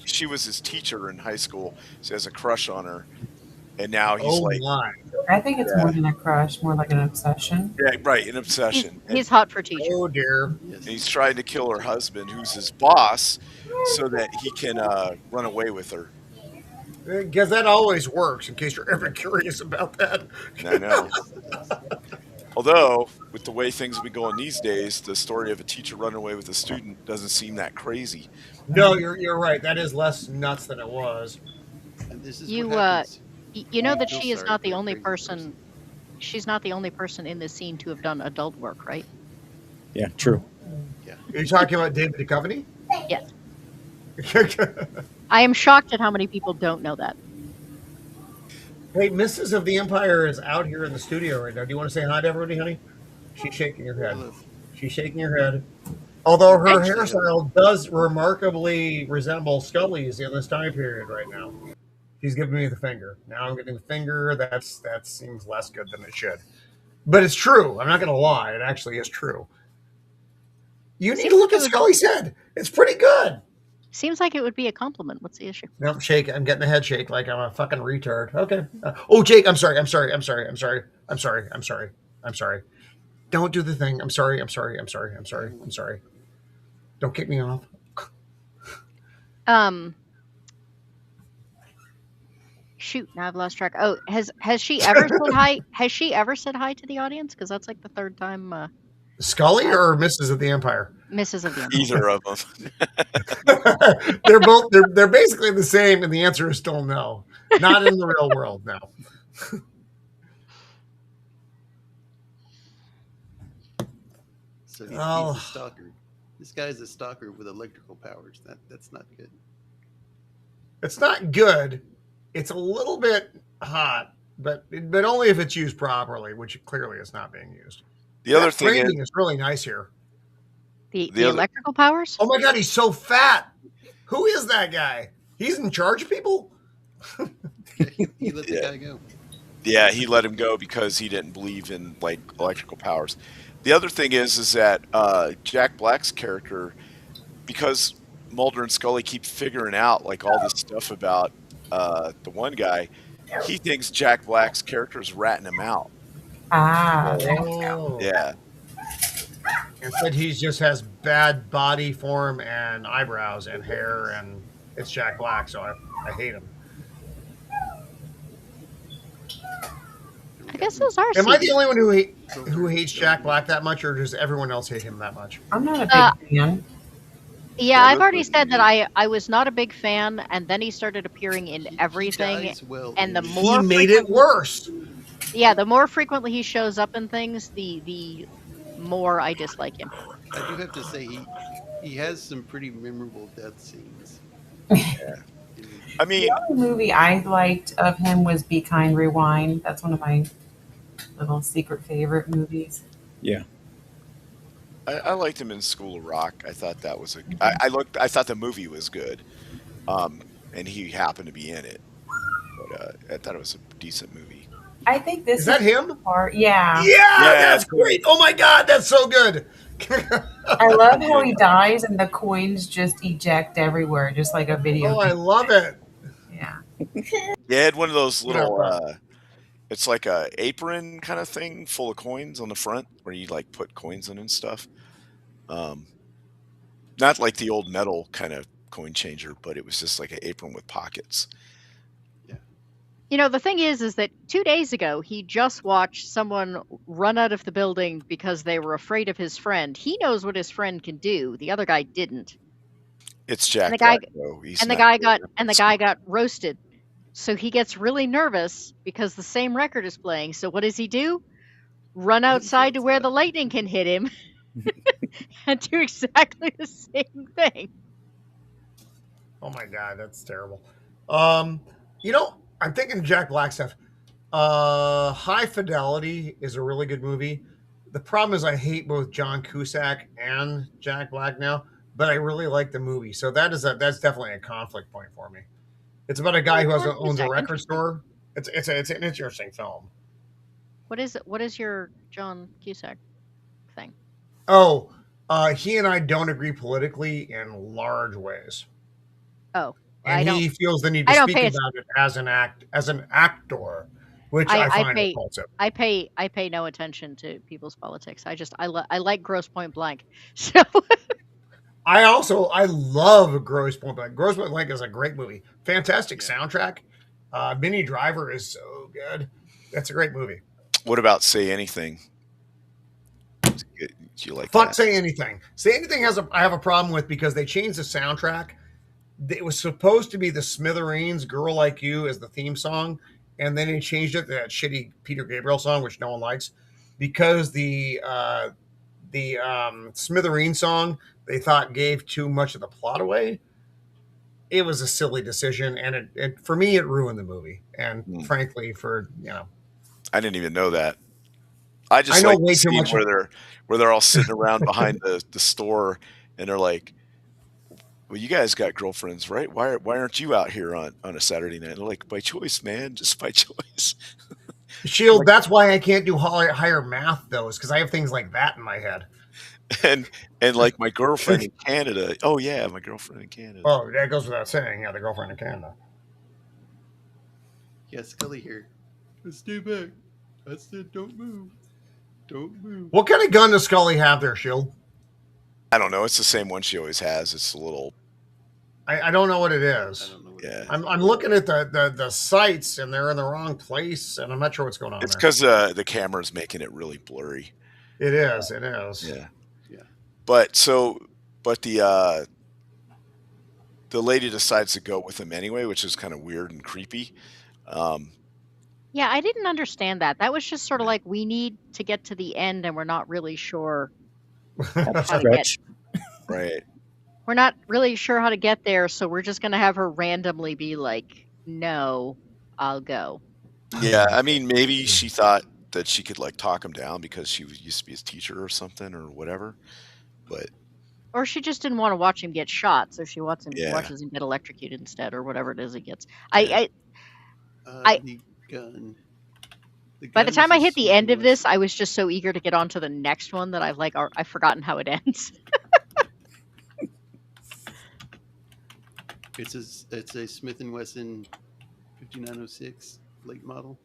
she was his teacher in high school. So he has a crush on her, and now he's my. I think it's more than a crush, more like an obsession. Yeah, right, an obsession. He's hot for teacher. Oh dear. And he's trying to kill her husband, who's his boss, so that he can run away with her. Because that always works, in case you're ever curious about that. I know. Although, with the way things have been going these days, the story of a teacher running away with a student doesn't seem that crazy. No, you're right. That is less nuts than it was. And this is You know that she is not the only person. She's not the only person in this scene to have done adult work, right? Yeah, true. Yeah. Are you talking about David Duchovny? Yes. I am shocked at how many people don't know that. Hey, Mrs. of the Empire is out here in the studio right now. Do you want to say hi to everybody, honey? She's shaking her head. She's shaking her head. Although her hairstyle does remarkably resemble Scully's in this time period right now. She's giving me the finger. Now I'm getting the finger. That seems less good than it should. But it's true. I'm not going to lie. It actually is true. You need Seems to look like at it would- Scully's head. It's pretty good. Seems like it would be a compliment. What's the issue? No, shake. I'm getting a head shake like I'm a fucking retard. Okay. Oh, Jake, I'm sorry. I'm sorry. I'm sorry. I'm sorry. I'm sorry. I'm sorry. I'm sorry. Don't do the thing. I'm sorry. I'm sorry. I'm sorry. I'm sorry. I'm sorry. Don't kick me off. Shoot, now I've lost track. Oh, has she ever said hi? Has she ever said hi to the audience? Because that's like the third time. Scully or Mrs. of the Empire? Mrs. of the Empire. Either of them. They're both. They're basically the same, and the answer is still no. Not in the real world. No. So he's Oh. a stalker. This guy's a stalker with electrical powers. That's not good. It's not good. It's a little bit hot, but only if it's used properly, which clearly is not being used. The other That thing framing is really nice here. The The other- electrical powers? Oh my god, he's so fat. Who is that guy? He's in charge of people? He let the Yeah. guy go. Yeah, he let him go because he didn't believe in like electrical powers. The other thing is that Jack Black's character, because Mulder and Scully keep figuring out like all this stuff about the one guy, he thinks Jack Black's character is ratting him out. Ah, Oh. Yeah, Instead, he just has bad body form and eyebrows and hair, and it's Jack Black, so I hate him. I guess those are. Am I the secrets. only one who hates Jack Black that much, or does everyone else hate him that much? I'm not a big fan. Yeah, I've already Look, said that I was not a big fan, and then he started appearing in everything. He dies well and the in more He made it worse. Yeah, the more frequently he shows up in things, the more I dislike him. I do have to say he has some pretty memorable death scenes. I mean, The only movie I liked of him was Be Kind, Rewind. That's one of my little secret favorite movies. Yeah. I liked him in School of Rock. I thought that was I thought the movie was good, and he happened to be in it. But I thought it was a decent movie. I think this Is that him? the part. Yeah. Yeah, that's great. Oh my god, that's so good. I love how he dies and the coins just eject everywhere, just like a video. Oh, I love it. Yeah. They had one of those little. Yeah. It's like a apron kind of thing full of coins on the front where you like put coins in and stuff. Not like the old metal kind of coin changer, but it was just like an apron with pockets. You know, the thing is that 2 days ago he just watched someone run out of the building because they were afraid of his friend. He knows what his friend can do. The other guy didn't. It's Jack And the guy- Black, though. He's And the not guy got roasted. So he gets really nervous because the same record is playing. So what does he do? Run outside to where the lightning can hit him and do exactly the same thing. Oh my god, that's terrible. You know, I'm thinking Jack Black stuff. High Fidelity is a really good movie. The problem is I hate both John Cusack and Jack Black now, but I really like the movie. So that's definitely a conflict point for me. It's about a guy who owns a Cusack, record store. It's an interesting film. What is your John Cusack thing? Oh, he and I don't agree politically in large ways. Oh, And he feels the need to I don't speak pay about it as an actor, which I find repulsive. I pay no attention to people's politics. I like Grosse Point Blank. So I love Grosse Point Blank. Grosse Point Blank is a great movie. Fantastic soundtrack. Minnie Driver is so good. That's a great movie. What about Say Anything? Do you like Fuck that? Say Anything. Say Anything I have a problem with because they changed the soundtrack. It was supposed to be the Smithereens "Girl Like You" as the theme song, and then they changed it to that shitty Peter Gabriel song, which no one likes, because the Smithereen song they thought gave too much of the plot away. It was a silly decision, and it for me it ruined the movie. And frankly, I didn't even know that. I just I know like way the too scene much. where they're all sitting around behind the store and they're like, "Well, you guys got girlfriends, right? Why aren't you out here on a Saturday night?" They're like, "By choice, man, just by choice." Shield, Like- that's why I can't do higher math, though, is because I have things like that in my head. and like my girlfriend in Canada. Oh yeah, my girlfriend in Canada. Oh, that goes without saying. Yeah, the girlfriend in Canada. Yeah, Scully here. Stay back. I said don't move. Don't move. What kind of gun does Scully have there, Shield? I don't know. It's the same one she always has. It's a little. I don't know what it I is. don't know what Yeah. it is. I'm looking at the sights, and they're in the wrong place, and I'm not sure what's going on It's there. because the camera's making it really blurry. It is. It is. Yeah. Yeah. But the lady decides to go with him anyway, which is kind of weird and creepy. Yeah, I didn't understand that. That was just sort of like, we need to get to the end, and we're not really sure how to get. Stretch. Right. We're not really sure how to get there, so we're just gonna have her randomly be like, "No, I'll go." Yeah. I mean, maybe she thought that she could like talk him down because she used to be his teacher or something or whatever. But Or she just didn't want to watch him get shot, so she watches Yeah. him get electrocuted instead, or whatever it is he gets. Yeah. The gun. By the gun time is I a hit the end Smith of & this, Wesson. I was just so eager to get on to the next one that I've forgotten how it ends. It's a Smith & Wesson 5906 late model.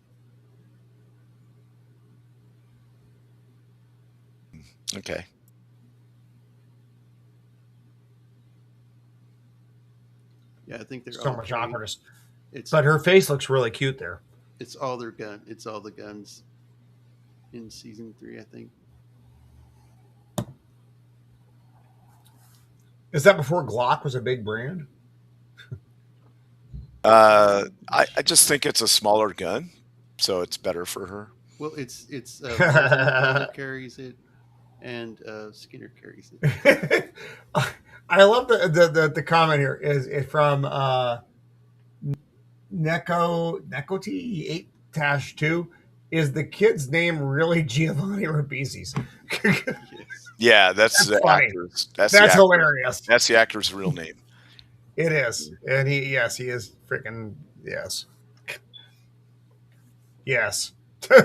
Okay. Yeah, I think they're So all much three. awkwardness. It's But her face looks really cute there. it's all their gun. It's all the guns in season 3, I think. Is that before Glock was a big brand? I just think it's a smaller gun, so it's better for her. Well, it's Mulder carries it, and Skinner carries it. I love the comment here is from Nekoti 8-2. Is the kid's name really Giovanni Ribisi's? Yes. Yeah, that's That's the funny. actor's. That's the actor's, hilarious. That's the actor's real name. It is, and he is freaking yes. Yes. Yeah,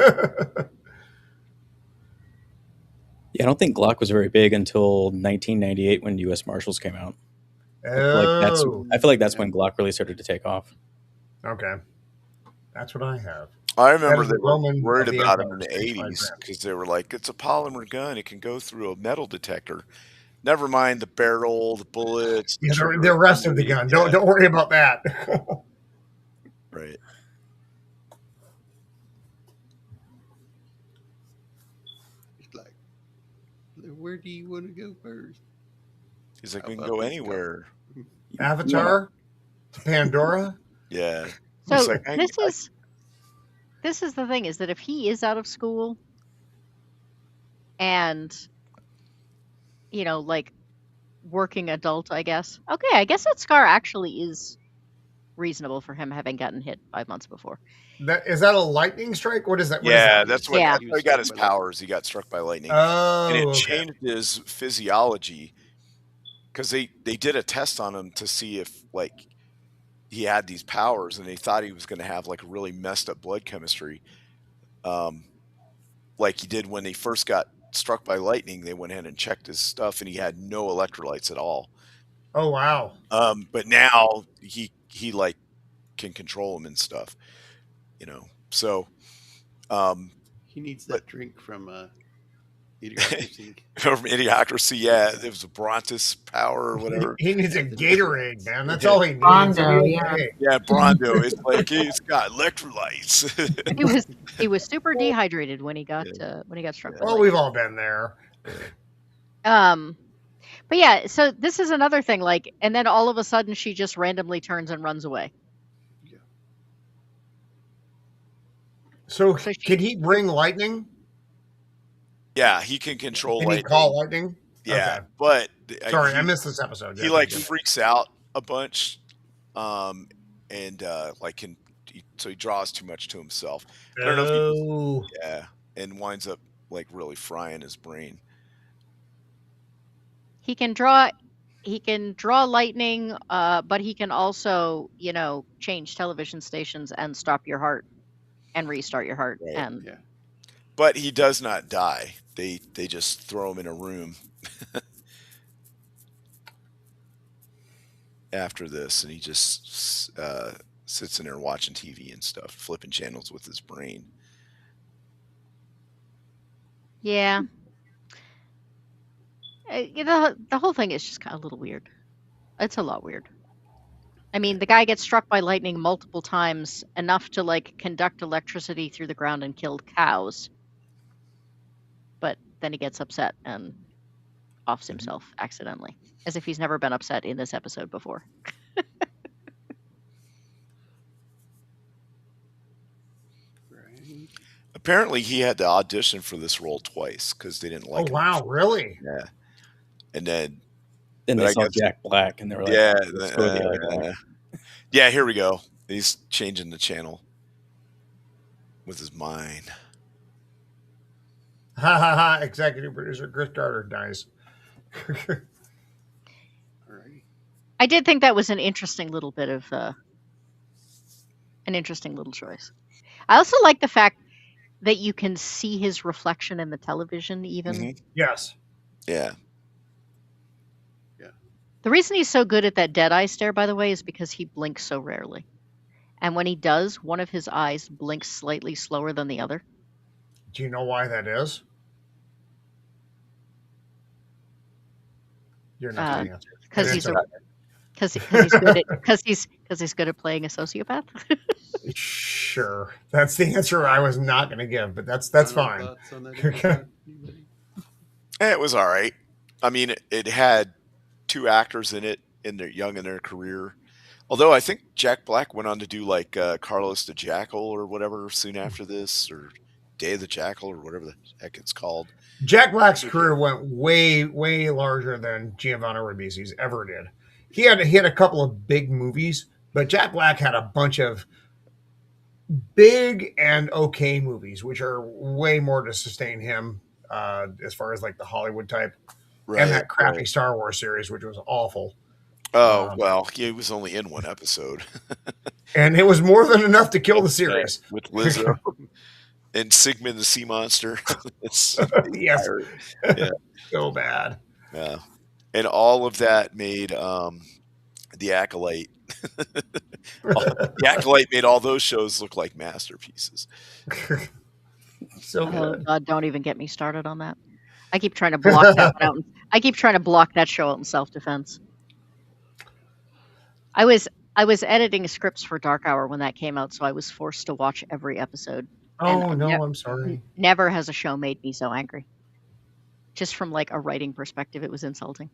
I don't think Glock was very big until 1998 when U.S. Marshals came out. I feel like that's when Glock really started to take off. Okay. That's what I have. I remember That is they the were Roman worried of the about him Empire, in the Space Flight 80s Grant. because they were like, it's a polymer gun. It can go through a metal detector. Never mind the barrel, the bullets, Yeah, trigger the rest of the assembly. gun. Yeah, Don't worry about that. right. It's like, where do you want to go first? He's like, How we can about go this anywhere. Avatar to Pandora. Yeah. So He's like, this is the thing, is that if he is out of school and, you know, like working adult, I guess. Okay, I guess that scar actually is reasonable for him having gotten hit 5 months before. Is that a lightning strike? What is that? What is yeah, that? that's what Yeah. that's how he got his powers. He got struck by lightning. Oh, And it okay. changed his physiology because they did a test on him to see if like he had these powers, and they thought he was going to have like a really messed up blood chemistry, like he did when he first got struck by lightning. They went in and checked his stuff, and he had no electrolytes at all. Oh, wow. But now he like can control them and stuff, you know. So He needs that drink from Idiocracy. from Idiocracy, yeah, it was a Brontus power or whatever. He needs a Gatorade, man. That's Yeah. all he needs. Rondo, yeah. Yeah, Brondo. It's like he's got electrolytes. He was super dehydrated when he got struck. by Well, lightning. we've all been there. But yeah, so this is another thing, like, and then all of a sudden she just randomly turns and runs away. So So she- can he bring lightning? Yeah, he can control Can he lightning. call lightning? Yeah, Okay. but Sorry, he, I missed this episode. he like freaks out a bunch, and like so he draws too much to himself. I don't know if he, Oh, yeah, and winds up like really frying his brain. He can draw lightning, but he can also, you know, change television stations and stop your heart. and restart your heart. Right. And Yeah. But he does not die. They just throw him in a room after this, and he just sits in there watching TV and stuff, flipping channels with his brain. yeah, the whole thing is just kind of a little weird. It's a lot weird. I mean, the guy gets struck by lightning multiple times, enough to like conduct electricity through the ground and kill cows. But then he gets upset and offs himself accidentally, as if he's never been upset in this episode before. Right. Apparently, he had to audition for this role twice because they didn't like Oh him. wow, really? Yeah. And then, Then But they I saw guess- Jack Black, and they were like, yeah, let's go with the other guy. yeah, here we go. He's changing the channel with his mind. Ha ha ha! Executive producer Chris Carter dies. All right. I did think that was an interesting little bit of an interesting little choice. I also like the fact that you can see his reflection in the television even. Mhm. Yes. Yeah. The reason he's so good at that dead eye stare, by the way, is because he blinks so rarely. And when he does, one of his eyes blinks slightly slower than the other. Do you know why that is? You're not going to answer. Because he's good at playing a sociopath. Sure. That's the answer I was not going to give, but that's Final fine. thoughts on that episode? Anybody? It was all right. I mean, it had two actors in it in their young in their career. Although I think Jack Black went on to do like Carlos the Jackal or whatever soon after this, or Day of the Jackal or whatever the heck it's called. Jack Black's career went way, way larger than Giovanni Ribisi's ever did. He had a couple of big movies, but Jack Black had a bunch of big and okay movies, which are way more to sustain him as far as like the Hollywood type. Right. And that crappy Star Wars series, which was awful. Oh, well, he was only in one episode. And it was more than enough to kill the series. With Lizzo and Sigmund the Sea Monster. It's Yes. Yeah. So bad. Yeah. And all of that made The Acolyte. The Acolyte made all those shows look like masterpieces. So Oh good. God, don't even get me started on that. I keep trying to block that one out. I keep trying to block that show out in self-defense. I was editing scripts for Dark Hour when that came out, so I was forced to watch every episode. Oh, And no, nev- I'm sorry. Never has a show made me so angry. Just from like a writing perspective, it was insulting.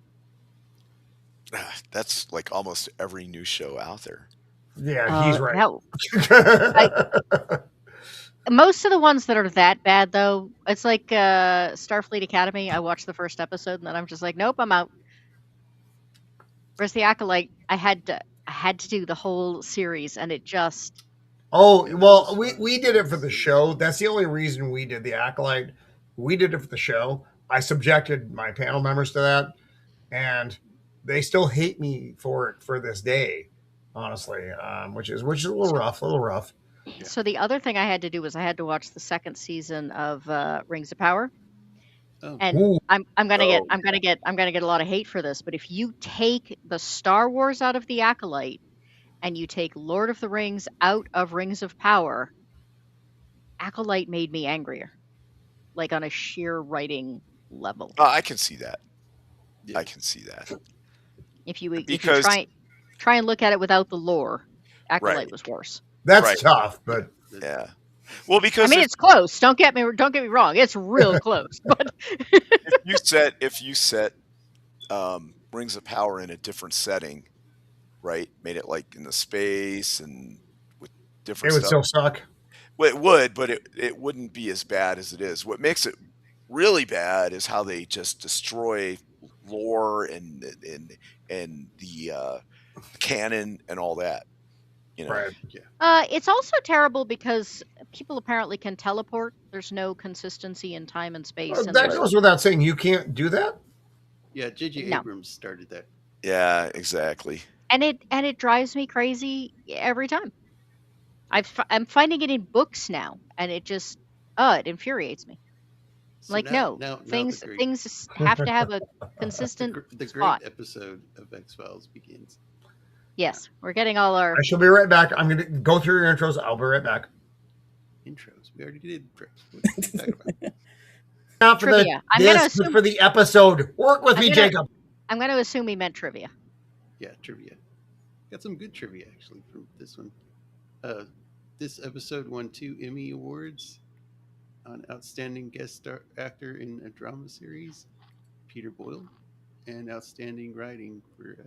That's like almost every new show out there. Yeah, he's right. Most of the ones that are that bad, though, it's like Starfleet Academy. I watched the first episode, and then I'm just like, nope, I'm out. Whereas The Acolyte, I had to do the whole series, and it just... Oh, well, we did it for the show. That's the only reason we did The Acolyte. We did it for the show. I subjected my panel members to that, and they still hate me for it for this day, honestly, which is a little rough. So the other thing I had to do was I had to watch the second season of Rings of Power. Oh. And Ooh. I'm gonna get a lot of hate for this, but if you take the Star Wars out of The Acolyte and you take Lord of the Rings out of Rings of Power, Acolyte made me angrier, like on a sheer writing level. I can see that. Yeah. I can see that. If you Because- try and look at it without the lore, Acolyte Right. was worse. That's Right. tough, but Yeah. Well, because I mean, it's close. Don't get me wrong. It's real close. But if you set Rings of Power in a different setting, right? Made it like in the space and with it different would stuff. still suck. Well, it would, but it wouldn't be as bad as it is. What makes it really bad is how they just destroy lore and the canon and all that. You know, Right. it's also terrible because people apparently can teleport. There's no consistency in time and space. Well, and that there's- goes without saying. You can't do that. Yeah, J.J. No. Abrams started that. Yeah, exactly. and it drives me crazy every time. I'm finding it in books now, and it just it infuriates me. So Like, now things the great, things have to have a consistent the spot. great episode of X-Files begins. Yes, we're getting all our I shall be right back. I'm going to go through your intros. I'll be right back. Intros. We already did intros. What are you talking about? Not for trivia. I'm this, gonna but assume for the episode. Work with me, Jacob. I'm gonna assume he meant trivia. Yeah, trivia. Got some good trivia actually from this one. This episode won 2 Emmy Awards on Outstanding Guest Star Actor in a Drama Series, Peter Boyle, and Outstanding Writing for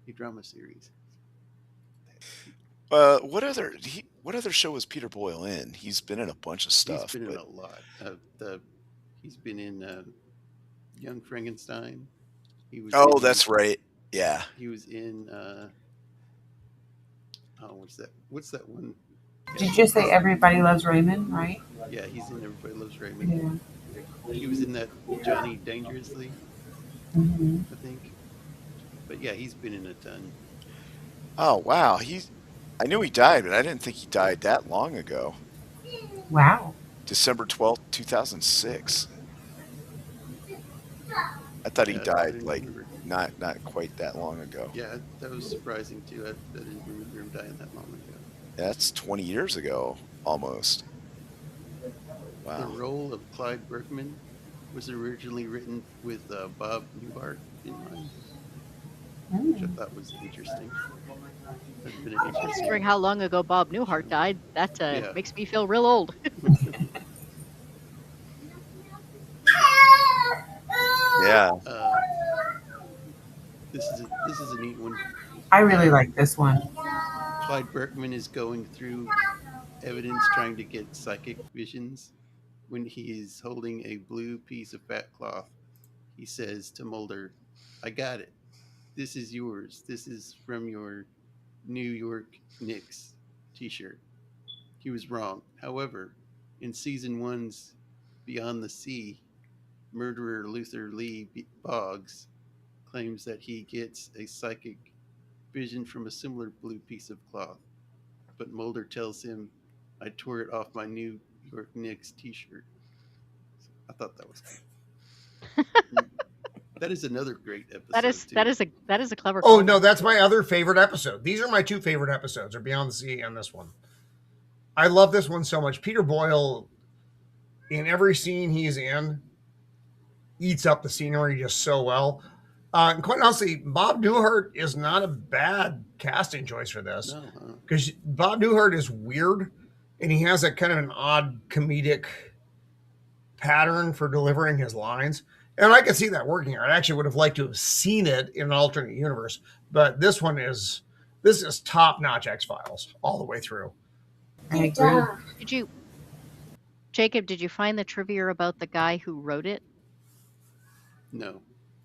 a Drama Series. What other show was Peter Boyle in? He's been in a bunch of stuff. He's been in a lot. He's been in Young Frankenstein. He was. Oh, that's right. Yeah. He was in. What's that one? Did you just say Everybody Loves Raymond, right? Yeah, he's in Everybody Loves Raymond. Yeah. He was in that Johnny Dangerously, I think. But yeah, he's been in a ton. Oh wow, I knew he died, but I didn't think he died that long ago. Wow. December 12th, 2006. I thought he died like not quite that long ago. Yeah, that was surprising too. I didn't remember him dying that long ago. That's 20 years ago, almost. Wow. The role of Clyde Bruckman was originally written with Bob Newhart in mind, which I thought was interesting. Considering how long ago Bob Newhart died, that makes me feel real old. Yeah. This is a neat one. I really like this one. Clyde Bruckman is going through evidence trying to get psychic visions. When he is holding a blue piece of fat cloth, he says to Mulder, "I got it. This is yours. This is from your New York Knicks t-shirt." He was wrong. However, in season 1's Beyond the Sea, murderer Luther Lee Boggs claims that he gets a psychic vision from a similar blue piece of cloth. But Mulder tells him, "I tore it off my New York Knicks t-shirt." So I thought that was cool. That is another great episode. That is a clever. Oh no, that's my other favorite episode. These are my 2 favorite episodes: are Beyond the Sea and this one. I love this one so much. Peter Boyle, in every scene he's in, eats up the scenery just so well. And quite honestly, Bob Newhart is not a bad casting choice for this, because Bob Newhart is weird, and he has a kind of an odd comedic pattern for delivering his lines. And I could see that working. I actually would have liked to have seen it in an alternate universe, but this is top-notch X-Files all the way through. I agree. Jacob, did you find the trivia about the guy who wrote it? No.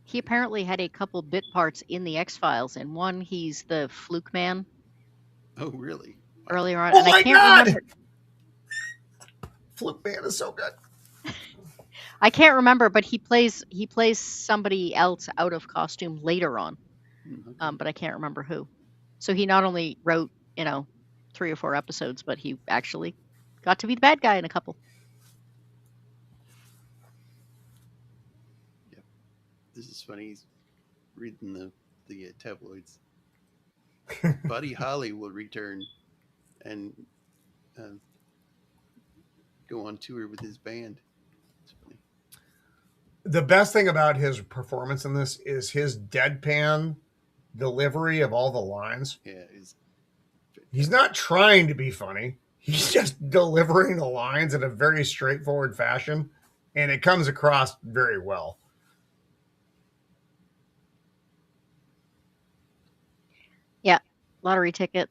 He apparently had a couple bit parts in the X-Files. In one, he's the fluke man. Oh, really? Earlier on. Oh, and my I can't God! remember. Fluke man is so good. I can't remember, but he plays somebody else out of costume later on. Okay. But I can't remember who. So he not only wrote, 3 or 4 episodes, but he actually got to be the bad guy in a couple. Yeah. This is funny. He's reading the tabloids. Buddy Holly will return and go on tour with his band. It's funny. The best thing about his performance in this is his deadpan delivery of all the lines. Yeah, he's not trying to be funny. He's just delivering the lines in a very straightforward fashion, and it comes across very well. Yeah, lottery ticket.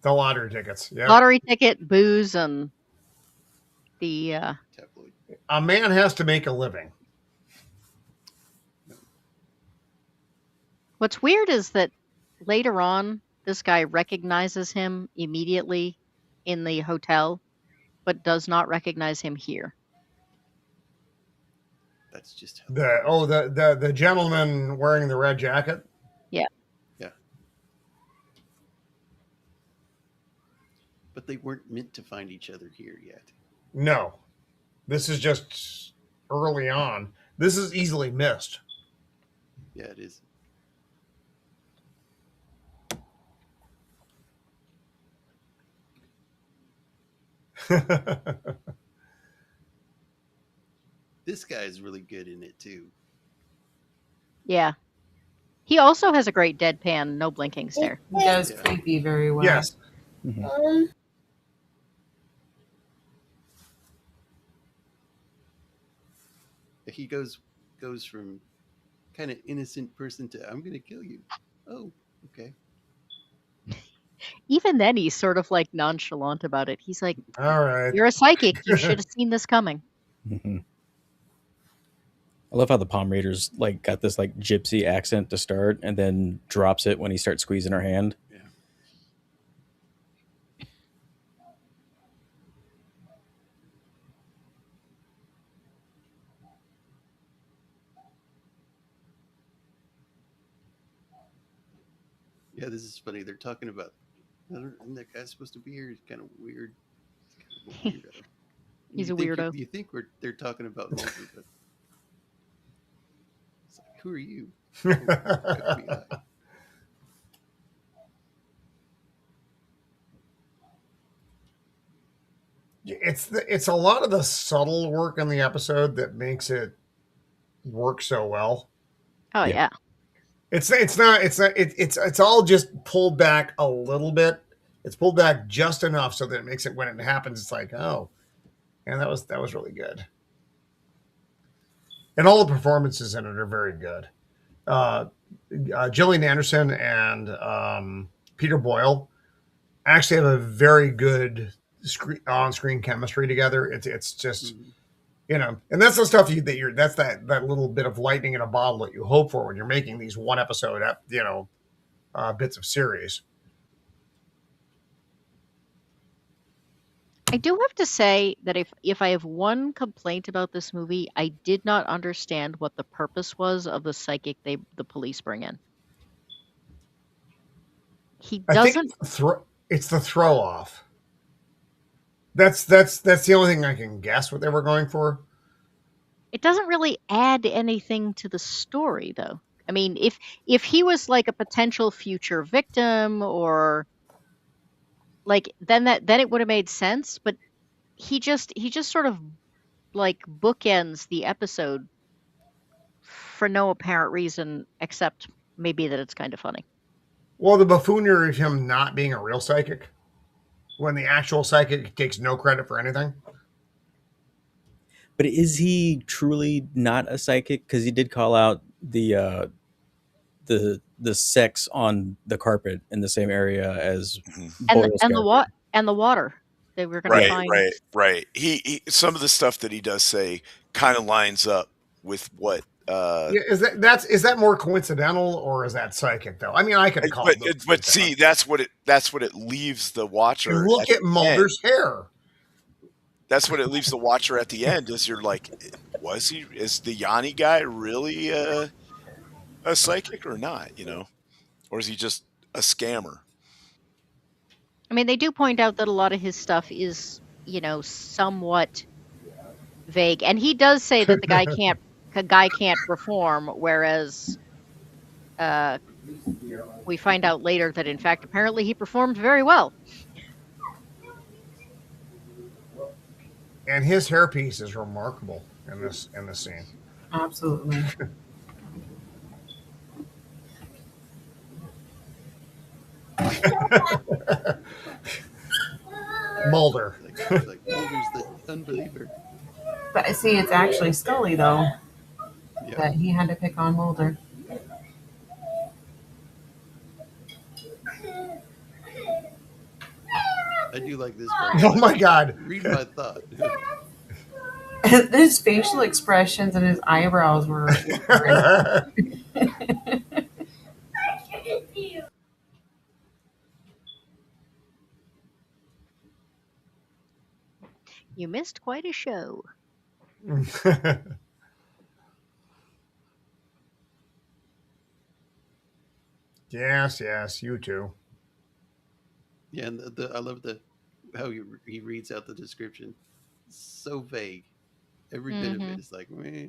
The lottery tickets. Yeah. Lottery ticket, booze, and the tabloid. A man has to make a living. What's weird is that later on, this guy recognizes him immediately in the hotel, but does not recognize him here. That's just how the gentleman wearing the red jacket. Yeah. Yeah. But But they weren't meant to find each other here yet. No, this is just early on. This is easily missed. Yeah, it is. This guy is really good in it too. Yeah. He also has a great deadpan, no blinking stare. He does Yeah. creepy very well. Yes. He goes from kind of innocent person to I'm gonna kill you. Oh, okay. Even then, he's sort of like nonchalant about it. He's like, All right. "You're a psychic. You should have seen this coming." Mhm. I love how the palm reader's like got this like gypsy accent to start, and then drops it when he starts squeezing her hand. Yeah. Yeah, this is funny. They're talking about, isn't that guy supposed to be here? He's kind of weird. He's kind of a weirdo. He's You a think weirdo. You think they're talking about Mulder, but it's like, who are you? FBI. It's a lot of the subtle work in the episode that makes it work so well. Oh Yeah. yeah. It's all just pulled back a little bit. It's pulled back just enough so that it makes it when it happens, it's like, oh, and that was really good. And all the performances in it are very good. Gillian Anderson and Peter Boyle actually have a very good on-screen chemistry together. It's just and that's the stuff that's that little bit of lightning in a bottle that you hope for when you're making these one episode bits of series. I do have to say that if I have one complaint about this movie, I did not understand what the purpose was of the psychic the police bring in. He doesn't. I think it's the throw off. That's the only thing I can guess what they were going for. It doesn't really add anything to the story, though. I mean, if he was like a potential future victim, or like then it would have made sense. But he just sort of like bookends the episode for no apparent reason, except maybe that it's kind of funny. Well, the buffoonery of him not being a real psychic, when the actual psychic takes no credit for anything. But is he truly not a psychic? Because he did call out the sex on the carpet in the same area as Boyle's character. And the water they were going to find. Right. He some of the stuff that he does say kind of lines up with what. Is that more coincidental or is that psychic though? I mean, I could call it. But see, that's what it leaves the watcher. And look at Mulder's hair. That's what it leaves the watcher at the end. Is you're like, is the Yanni guy really a psychic or not? Or is he just a scammer? I mean, they do point out that a lot of his stuff is, somewhat vague, and he does say that the guy can't perform, whereas we find out later that in fact apparently he performed very well. And his hairpiece is remarkable in this scene. Absolutely. Mulder. Like Mulder's the unbeliever. But see, it's actually Scully though Yeah. that he had to pick on Mulder. I do like this Oh part. my God. Read my thought. His facial expressions and his eyebrows were. You missed quite a show. Yes, you too. Yeah, and I love the how he reads out the description. So vague. Every bit of it is like, meh.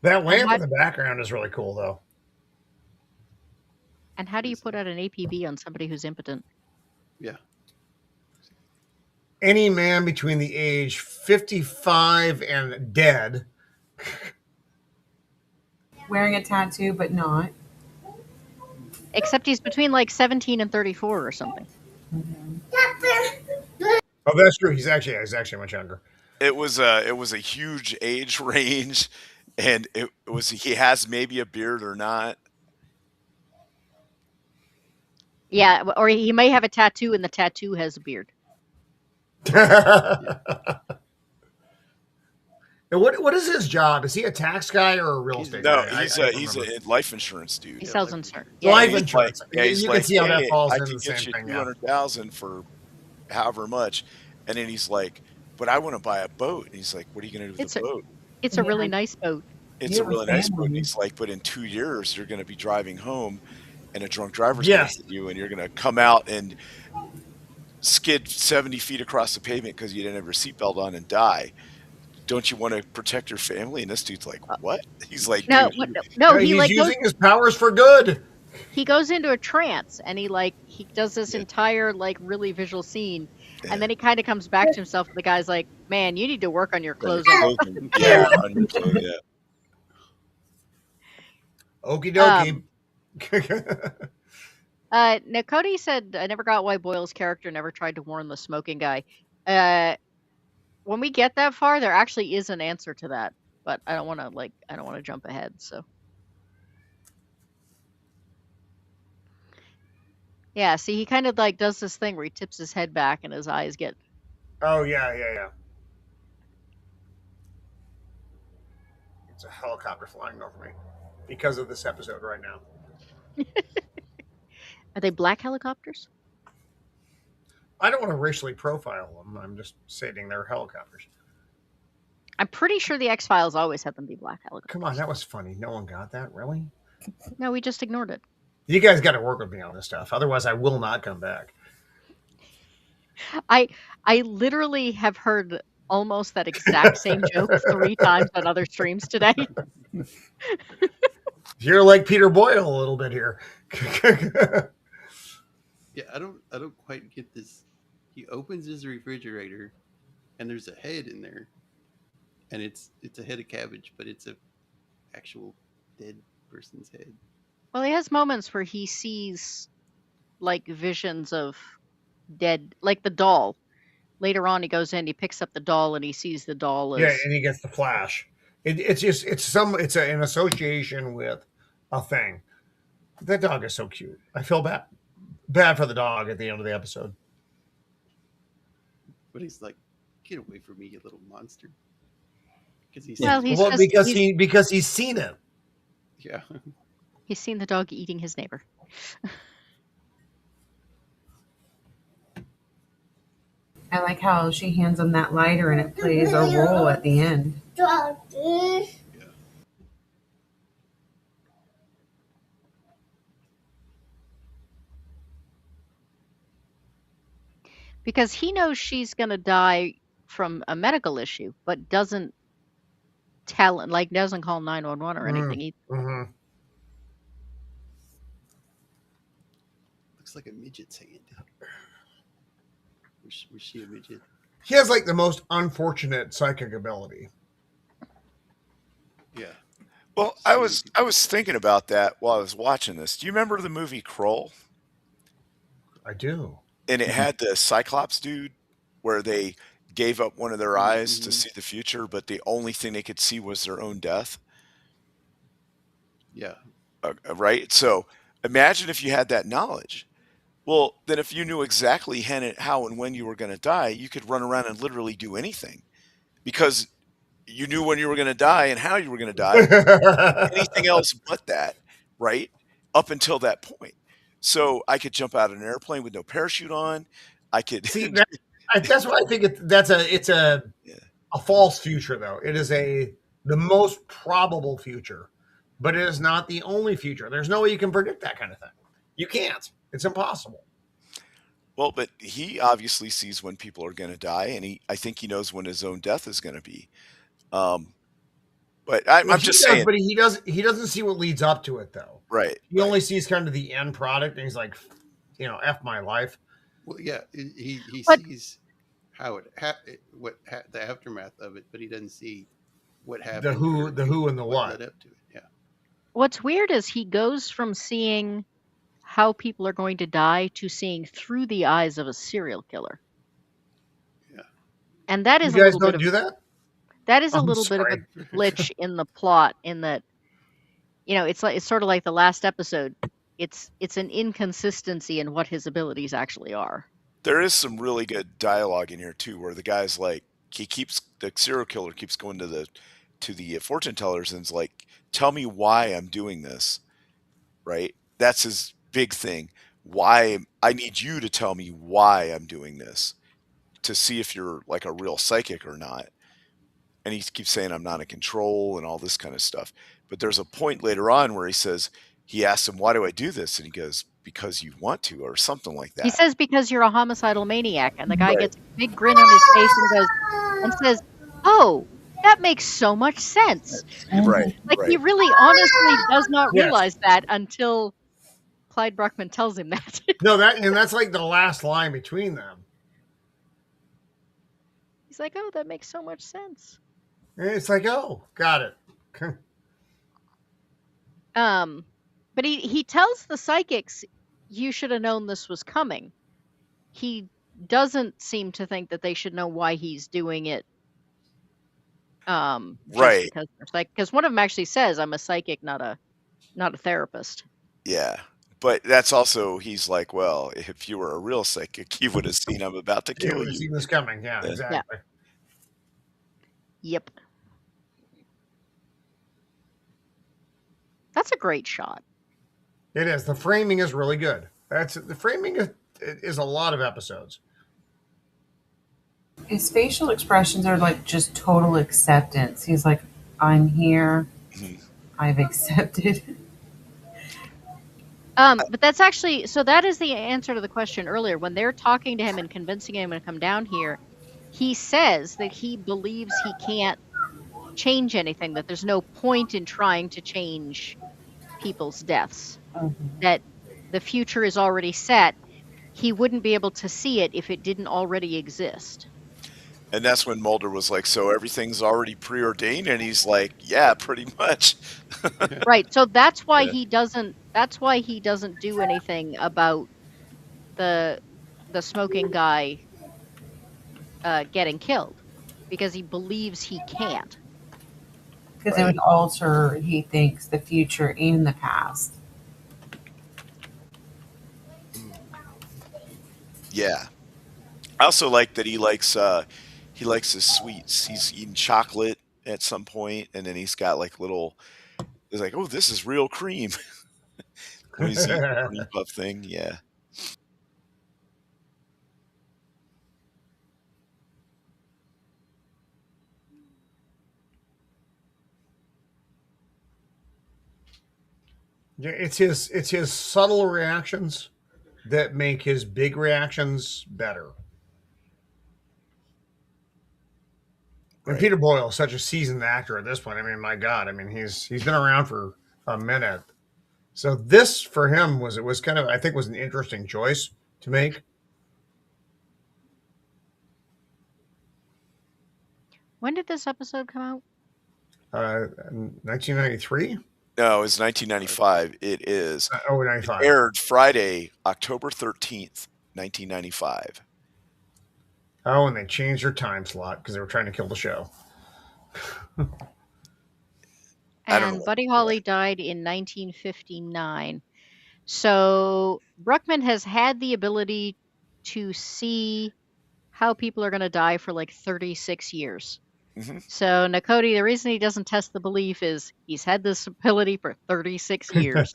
That lamp in the background is really cool, though. And how do you put out an APB on somebody who's impotent? Yeah. Any man between the age 55 and dead. Wearing a tattoo, but not. Except he's between like 17 and 34 or something. Oh, that's true. He's actually much younger. It was a huge age range, and it was he has maybe a beard or not. Yeah, or he may have a tattoo and the tattoo has a beard. And what is his job? Is he a tax guy or a real estate guy? No, he's a life insurance dude. He sells insurance. Life insurance. He's you like, can see how that hey, falls I into can the get same you thing. 200,000 for however much, and then he's like, "But I want to buy a boat." And he's like, "What are you going to do with the boat?" It's a really nice boat. It's a really nice boat. And he's like, "But in 2 years, you're going to be driving home, and a drunk driver's going to hit you, and you're going to come out and skid 70 feet across the pavement because you didn't have your seatbelt on and die. Don't you want to protect your family?" And this dude's like, "What?" He's like, no, he's like using his powers for good. He goes into a trance and he does this entire like really visual scene, and then he kind of comes back to himself. And the guy's like, "Man, you need to work on your clothes." on your clothes, yeah. Okie dokie. Now Cody said, "I never got why Boyle's character never tried to warn the smoking guy." When we get that far, there actually is an answer to that, but I don't want to jump ahead. So, yeah, see, he kind of like does this thing where he tips his head back and his eyes get. Oh yeah. It's a helicopter flying over me because of this episode right now. Are they black helicopters? I don't want to racially profile them. I'm just stating they're helicopters. I'm pretty sure the X-Files always had them be black helicopters. Come on, that was funny. No one got that, really? No, we just ignored it. You guys got to work with me on this stuff. Otherwise, I will not come back. I literally have heard almost that exact same joke 3 times on other streams today. You're like Peter Boyle a little bit here. Yeah, I don't quite get this. He opens his refrigerator, and there's a head in there, and it's a head of cabbage, but it's a actual dead person's head. Well, he has moments where he sees like visions of dead, like the doll. Later on, he goes in, he picks up the doll, and he sees the doll. Yeah, and he gets the flash. It's an association with a thing. That dog is so cute. I feel bad for the dog at the end of the episode. But he's like, "Get away from me, you little monster!" Because because he's seen it. Yeah, he's seen the dog eating his neighbor. I like how she hands him that lighter and it plays a role at the end. Because he knows she's going to die from a medical issue, but doesn't call 911 or anything either. Mm-hmm. looks like a midget's hand. Was she a midget? He has like the most unfortunate psychic ability. Yeah. Well, I was thinking about that while I was watching this. Do you remember the movie Kroll? I do. And it had the Cyclops dude where they gave up one of their eyes to see the future, but the only thing they could see was their own death. Yeah. Right? So imagine if you had that knowledge. Well, then if you knew exactly how and when you were going to die, you could run around and literally do anything because you knew when you were going to die and how you were going to die. Anything else but that, right? Up until that point. So I could jump out of an airplane with no parachute on. I could see that's what I think. It's a false future, though. It is the most probable future, but it is not the only future. There's no way you can predict that kind of thing. You can't. It's impossible. Well, but he obviously sees when people are going to die, and I think he knows when his own death is going to be. But I'm Well, just he does, saying, but he doesn't see what leads up to it though. right? He only sees kind of the end product, and he's like, F my life. Well, yeah, he But- sees how the aftermath of it, but he doesn't see what happened. The who and the what. led up to it. Yeah. What's weird is he goes from seeing how people are going to die to seeing through the eyes of a serial killer. Yeah. And that is You a guys little don't bit do of that? that is a I'm little bit of sorry. a glitch in the plot, in that, it's sort of like the last episode. It's an inconsistency in what his abilities actually are. There is some really good dialogue in here too, where the guy's like, the serial killer keeps going to the fortune tellers and is like, "Tell me why I'm doing this." Right? That's his big thing. Why I need you to tell me why I'm doing this to see if you're like a real psychic or not. And he keeps saying I'm not in control and all this kind of stuff. But there's a point later on where he asks him, "Why do I do this?" And he goes, "Because you want to," or something like that. He says, "Because you're a homicidal maniac," and the guy Right. gets a big grin on his face and says, "Oh, that makes so much sense." Right. Like, right. he really honestly does not Yes. realize that until Clyde Bruckman tells him that. No, that's like the last line between them. He's like, "Oh, that makes so much sense." And it's like, oh, got it. But he tells the psychics, "You should have known this was coming." He doesn't seem to think that they should know why he's doing it. Just Right. because they're psychic. Because one of them actually says, "I'm a psychic, not a therapist." Yeah. But that's also, he's like, well, if you were a real psychic, you would have seen I'm about to You kill would have you. seen this coming. Yeah, Yeah. exactly. Yep. That's a great shot. It is. The framing is really good. The framing is a lot of episodes. His facial expressions are like just total acceptance. He's like, I'm here. Mhm. I've accepted. But that's actually, so that is the answer to the question earlier. When they're talking to him and convincing him to come down here, he says that he believes he can't change anything, that there's no point in trying to change people's deaths, that the future is already set. He wouldn't be able to see it if it didn't already exist. And that's when Mulder was like, so everything's already preordained? And he's like, yeah, pretty much. Right. So that's why Yeah. he doesn't do anything about the smoking guy getting killed, because he believes he can't. Because it would alter, he thinks, the future and the past. Yeah. I also like that he likes his sweets. He's eating chocolate at some point, and then he's got like he's like, oh, this is real cream. When he's eating the cream puff thing. Yeah. Yeah, it's his subtle reactions that make his big reactions better. And Right. Peter Boyle is such a seasoned actor at this point. I mean, my God, I mean, he's been around for a minute. So this for him was kind of, I think, was an interesting choice to make. When did this episode come out? 1993. No, it's 1995. It is. Oh, 95. It aired Friday, October 13th, 1995. Oh, and they changed their time slot because they were trying to kill the show. I don't And know. Buddy Holly died in 1959. So Bruckman has had the ability to see how people are going to die for like 36 years. Mhm. So Nakoti, the reason he doesn't test the belief is he's had this ability for 36 years.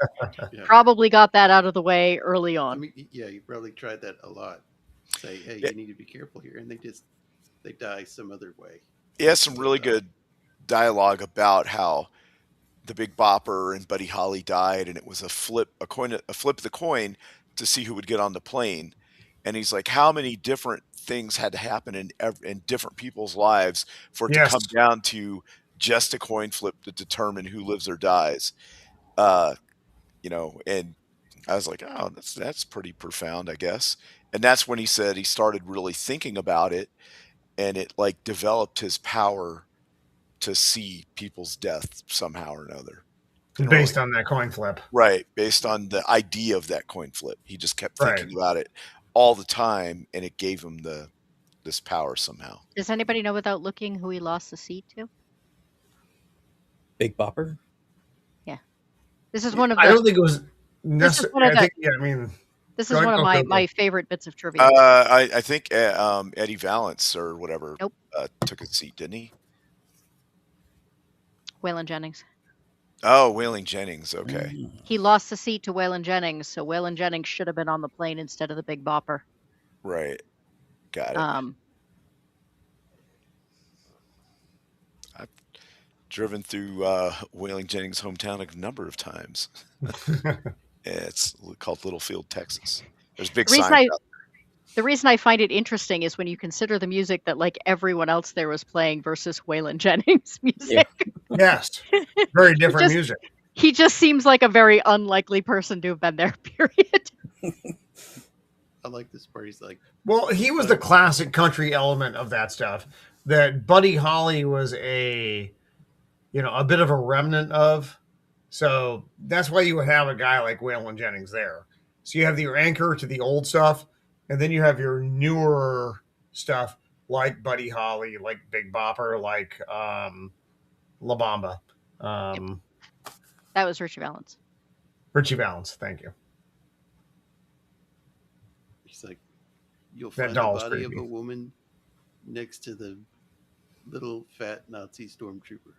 Yeah. Probably got that out of the way early I on. mean, yeah, you probably tried that a lot. Say, hey, Yeah. you need to be careful here, and they die some other way. He has some really good dialogue about how the Big Bopper and Buddy Holly died, and it was a flip of the coin to see who would get on the plane. And he's like, how many different things had to happen in different people's lives for it to Yes. come down to just a coin flip to determine who lives or dies? And I was like, oh, that's pretty profound, I guess. And that's when he said he started really thinking about it, and it like developed his power to see people's death somehow or another. Based on that coin flip. Right, based on the idea of that coin flip. He just kept thinking about it all the time, and it gave him this power somehow. Does anybody know without looking who he lost the seat to? Big Bopper. Yeah, this is one of the. I don't think it was This is one necessary. of I think, yeah, I mean, This Go is ahead, one of go. my favorite bits of trivia. I think Eddie Valance or whatever Nope. Took a seat, didn't he? Waylon Jennings. Oh, Waylon Jennings. Okay. He lost the seat to Waylon Jennings, so Waylon Jennings should have been on the plane instead of the Big Bopper. Right. Got it. I've driven through Waylon Jennings' hometown a number of times. It's called Littlefield, Texas. There's big signs out there. The reason I find it interesting is when you consider the music that like everyone else there was playing versus Waylon Jennings' music. Yeah. Yes. Very different music. He just seems like a very unlikely person to have been there, period. I like this part. He's like, well, he was the classic country element of that stuff that Buddy Holly was a bit of a remnant of. So that's why you would have a guy like Waylon Jennings there. So you have your anchor to the old stuff, and then you have your newer stuff like Buddy Holly, like Big Bopper, like La Bamba. Yep. That was Richie Valens. Richie Valens, thank you. He's like, you'll find the body of a woman next to the little fat Nazi stormtrooper.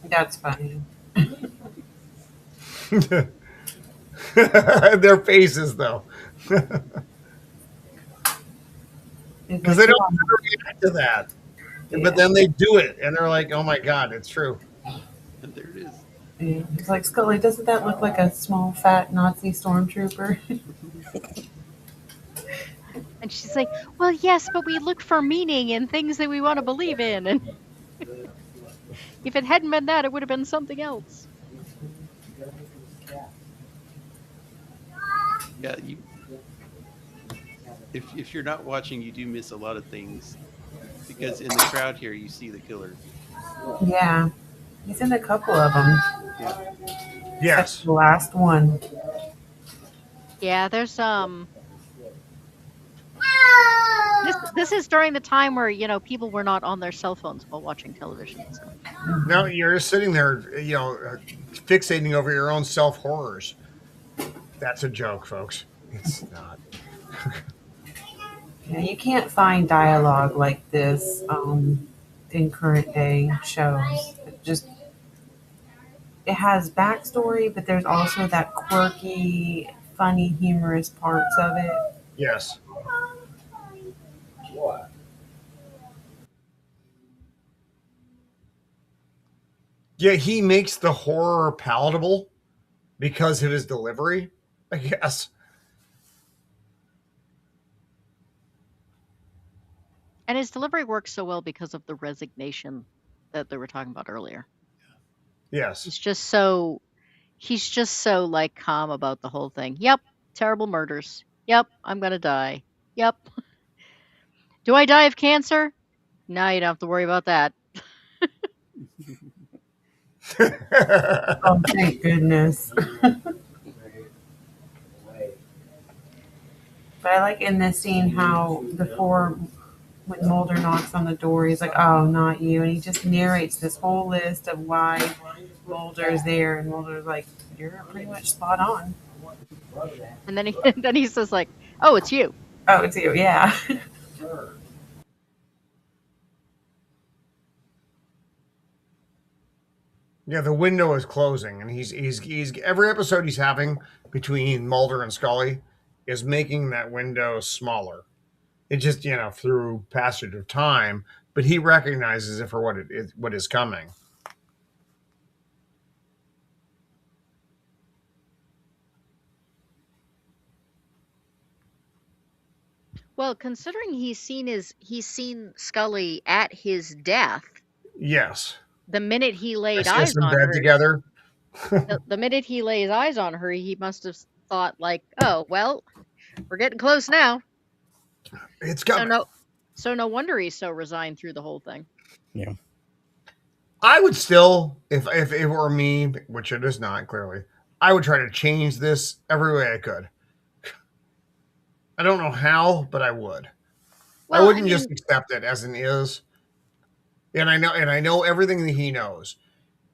That's funny. Their faces, though. Because they don't react to that. Yeah. But then they do it, and they're like, oh my God, it's true. And there it is. Yeah. It's like, Scully, doesn't that look like a small, fat Nazi stormtrooper? And she's like, well, yes, but we look for meaning and things that we want to believe in. And if it hadn't been that, it would have been something else. Yeah, if you're not watching, you do miss a lot of things. Because in the crowd here, you see the killer. Yeah. He's in a couple of them. Yeah. Yes. The last one. Yeah, there's This is during the time where people were not on their cell phones while watching television. So. No, you're sitting there, fixating over your own self horrors. That's a joke, folks. It's not. Yeah, you can't find dialogue like this in current day shows. It has backstory, but there's also that quirky, funny, humorous parts of it. Yes. Yeah, he makes the horror palatable because of his delivery, I guess. And his delivery works so well because of the resignation that they were talking about earlier. Yes. He's just so like calm about the whole thing. Yep, terrible murders. Yep, I'm gonna die. Yep. Do I die of cancer? No, you don't have to worry about that. Oh, thank goodness. But I like in this scene how when Mulder knocks on the door, he's like, oh, not you. And he just narrates this whole list of why Mulder's there. And Mulder's like, you're pretty much spot on. And then he says like, oh, it's you. Oh, it's you, yeah. Yeah, the window is closing, and he's every episode he's having between Mulder and Scully is making that window smaller. It just through passage of time, but he recognizes it for what is coming. Well, considering he's seen Scully at his death, Yes. the minute he laid I see us eyes in on bed her, together. the minute he lays eyes on her, he must have thought like, "Oh, well, we're getting close now." It's So coming. no wonder he's so resigned through the whole thing. Yeah. I would still, if it were me, which it is not clearly, I would try to change this every way I could. I don't know how, but I would. Well, I wouldn't just accept it as it is. And I know everything that he knows.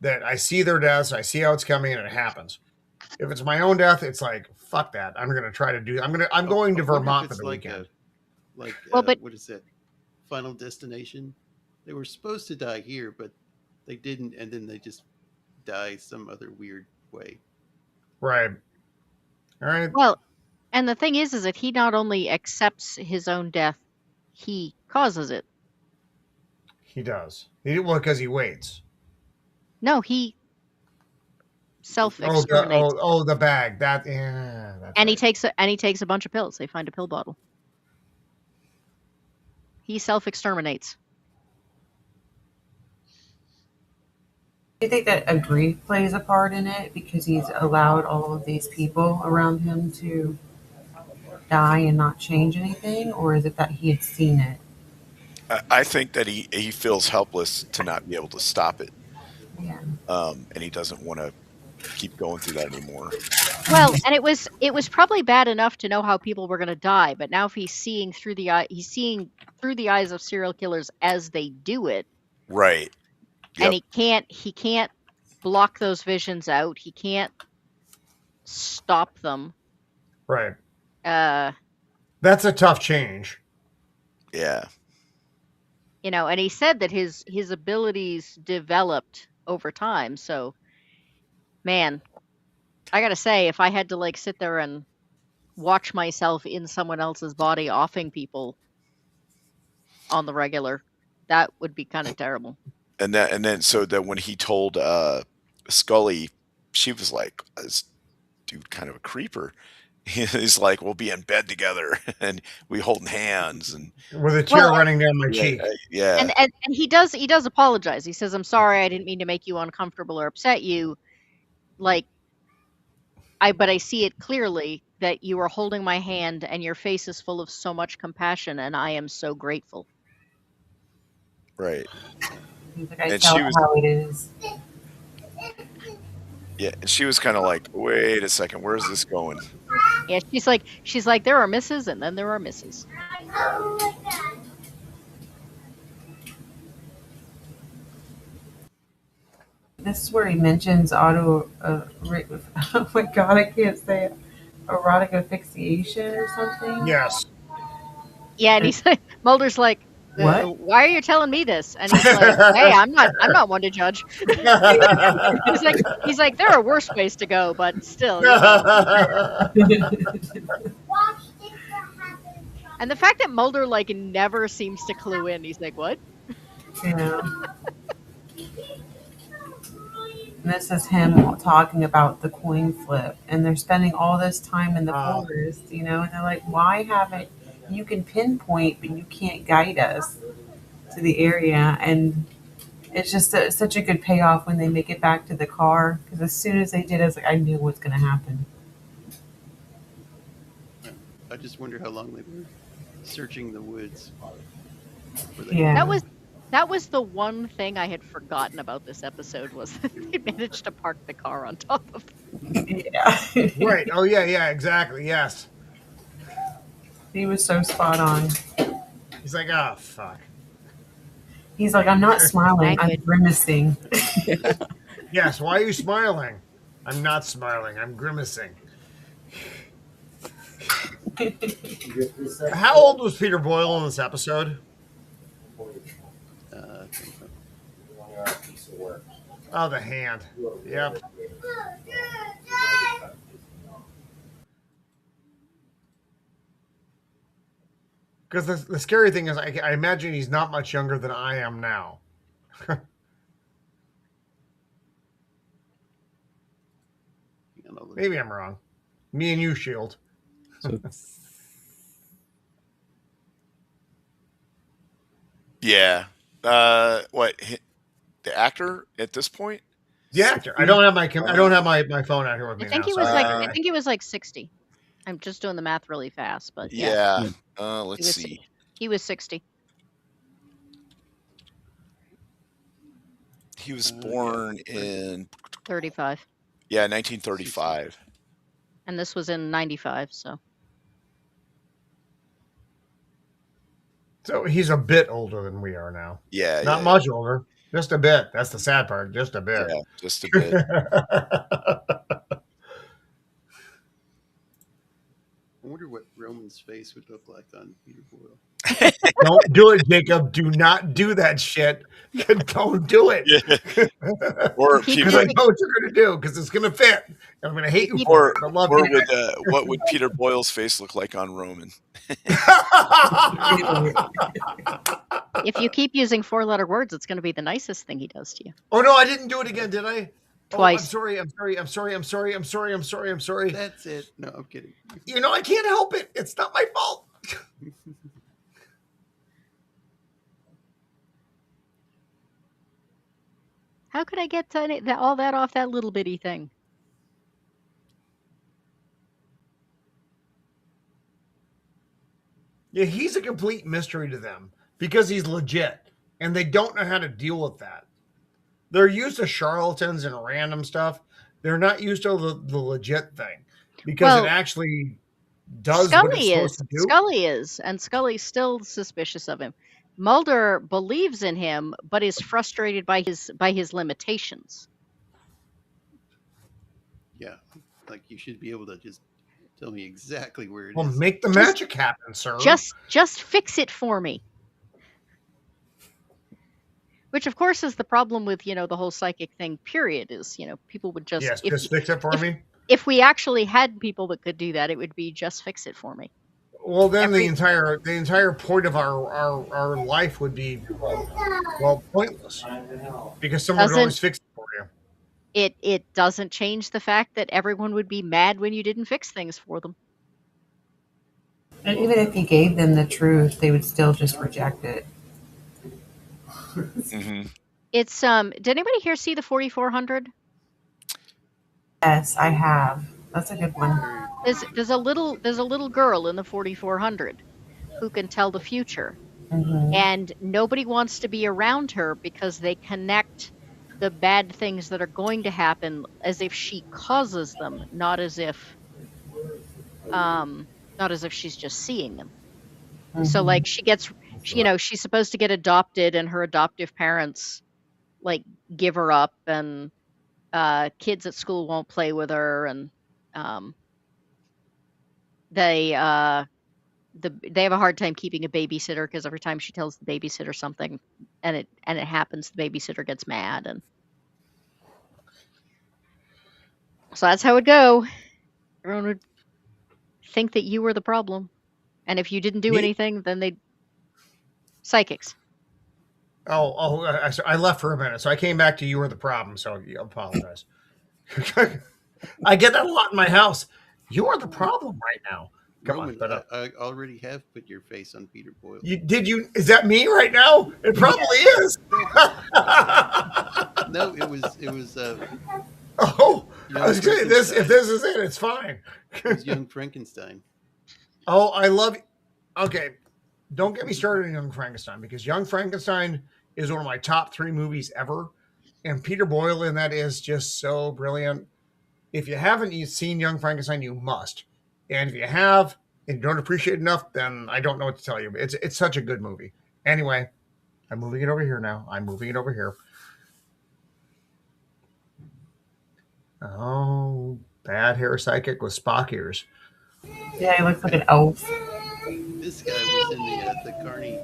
That I see their deaths, I see how it's coming, and it happens. If it's my own death, it's like fuck that. I'm going to try to do. I'm going to I wonder if Vermont for it's the weekend. but what is it? Final Destination. They were supposed to die here, but they didn't, and then they just die some other weird way. Right. All right. well, and the thing is that he not only accepts his own death, he causes it. He does. Well, because he waits. No, he self-exterminates. The bag. That. Yeah. That's and right. he takes a bunch of pills. They find a pill bottle. He self-exterminates. Do you think that a grief plays a part in it because he's allowed all of these people around him to die and not change anything, or is it that he had seen it? I think that he feels helpless to not be able to stop it, Yeah. and he doesn't want to keep going through that anymore. Well, and it was probably bad enough to know how people were going to die, but now if he's seeing through the eyes of serial killers as they do it, Right. and Yep. he can't block those visions out. He can't stop them. Right. That's a tough change. Yeah. And he said that his abilities developed over time. So, man, I gotta say, if I had to sit there and watch myself in someone else's body offing people on the regular, that would be kind of terrible. And then so that when he told Scully, she was like, "This dude kind of a creeper." He's like, "We'll be in bed together and we holding hands and with a tear running down my cheek." Yeah. And he does apologize. He says, "I'm sorry, I didn't mean to make you uncomfortable or upset you. But I see it clearly that you are holding my hand and your face is full of so much compassion, and I am so grateful." Right. He's like, I tell how it is. Yeah, and she was kind of like, "Wait a second, where's this going?" Yeah, she's like, there are misses, and then there are misses. This is where he mentions oh my god, I can't say it. Erotic asphyxiation or something. Yes. Yeah, and he's like, Mulder's like, What? Why are you telling me this? And he's like, hey, I'm not one to judge. he's like, there are worse ways to go, but still. And the fact that Mulder never seems to clue in, he's like, what? Yeah. And this is him talking about the coin flip, and they're spending all this time in the forest, and they're like, why haven't you can pinpoint, but you can't guide us to the area? And it's just such a good payoff when they make it back to the car, because as soon as they did, I was like, I knew what's going to happen. I just wonder how long they were searching the woods. Yeah. That was the one thing I had forgotten about this episode, was that they managed to park the car on top of it. Yeah. Right. Oh, yeah, exactly. Yes. He was so spot on. He's like, oh, fuck. He's like, I'm not smiling, I'm grimacing. Yes, why are you smiling? I'm not smiling, I'm grimacing. How old was Peter Boyle in this episode? Oh, the hand. Yep. Because the scary thing is, I imagine he's not much younger than I am now. Maybe I'm wrong. Me and you, Shield. So Yeah. What? The actor at this point? The actor. I don't have my phone out here with me I think now. he was so like Uh, I think he was like 60. I'm just doing the math really fast, but yeah. Yeah. Yeah. Let's was- see. He was 60. He was born in 35. 1935. And this was in 95, so. So he's a bit older than we are now. Yeah. Not much older. Just a bit. That's the sad part. Just a bit. Yeah, just a bit. I wonder what Roman's face would look like on Peter Boyle. Don't do it, Jacob. Do not do that shit. Don't do it. Yeah. Or Because I know what you're going to do, because it's going to fit. And I'm going to hate you for it. I love you. What would Peter Boyle's face look like on Roman? If you keep using 4-letter words, it's going to be the nicest thing he does to you. Oh, no, I didn't do it again, did I? Twice. Oh, I'm sorry. That's it. No, I'm kidding. You know, I can't help it. It's not my fault. How could I get all that off that little bitty thing? Yeah, he's a complete mystery to them because he's legit, and they don't know how to deal with that. They're used to charlatans and random stuff. They're not used to the legit thing because it actually does what it's supposed to do. Scully is, and Scully's still suspicious of him. Mulder believes in him, but is frustrated by his limitations. Yeah, like you should be able to just tell me exactly where it is. Well, make the magic happen, sir. Just fix it for me. Which, of course, is the problem with, the whole psychic thing, period, is, people would just... just fix it for me? If we actually had people that could do that, it would be just fix it for me. Well, then the entire point of our life would be, pointless. Because someone would always fix it for you. It doesn't change the fact that everyone would be mad when you didn't fix things for them. And even if you gave them the truth, they would still just reject it. Mm-hmm. It's did anybody here see the 4400? Yes, I have. That's a good one. There's a little girl in the 4400 who can tell the future. Mm-hmm. And nobody wants to be around her because they connect the bad things that are going to happen as if she causes them, not as if she's just seeing them. Mm-hmm. So like she gets, she's supposed to get adopted, and her adoptive parents like give her up, and kids at school won't play with her, and they have a hard time keeping a babysitter because every time she tells the babysitter something and it happens, the babysitter gets mad, and so that's how it go. Everyone would think that you were the problem, and if you didn't do anything, then they'd psychics. I left for a minute, so I came back to you were the problem. So I apologize. I get that a lot in my house. You are the problem right now. Roman, I already have put your face on Peter Boyle. Is that me right now? It probably is. No, it was. I was saying this. If this is it, it's fine. It was Young Frankenstein. Oh, I love. Okay, don't get me started on Young Frankenstein, because Young Frankenstein is one of my top 3 movies ever, and Peter Boyle in that is just so brilliant. If you haven't seen Young Frankenstein, you must. And if you have and don't appreciate it enough, then I don't know what to tell you. It's such a good movie. Anyway, I'm moving it over here now. Oh, bad hair psychic with Spock ears. Yeah, he looks like an elf. This guy was in the Carney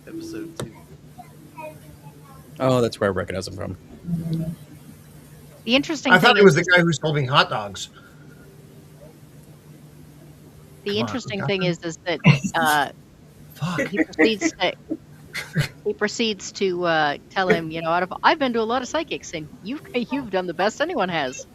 episode too. Oh, that's where I recognize him from. The interesting I thought thing it was the guy who sold me hot dogs. The interesting thing is that he proceeds to tell him, I've been to a lot of psychics, and you've done the best anyone has.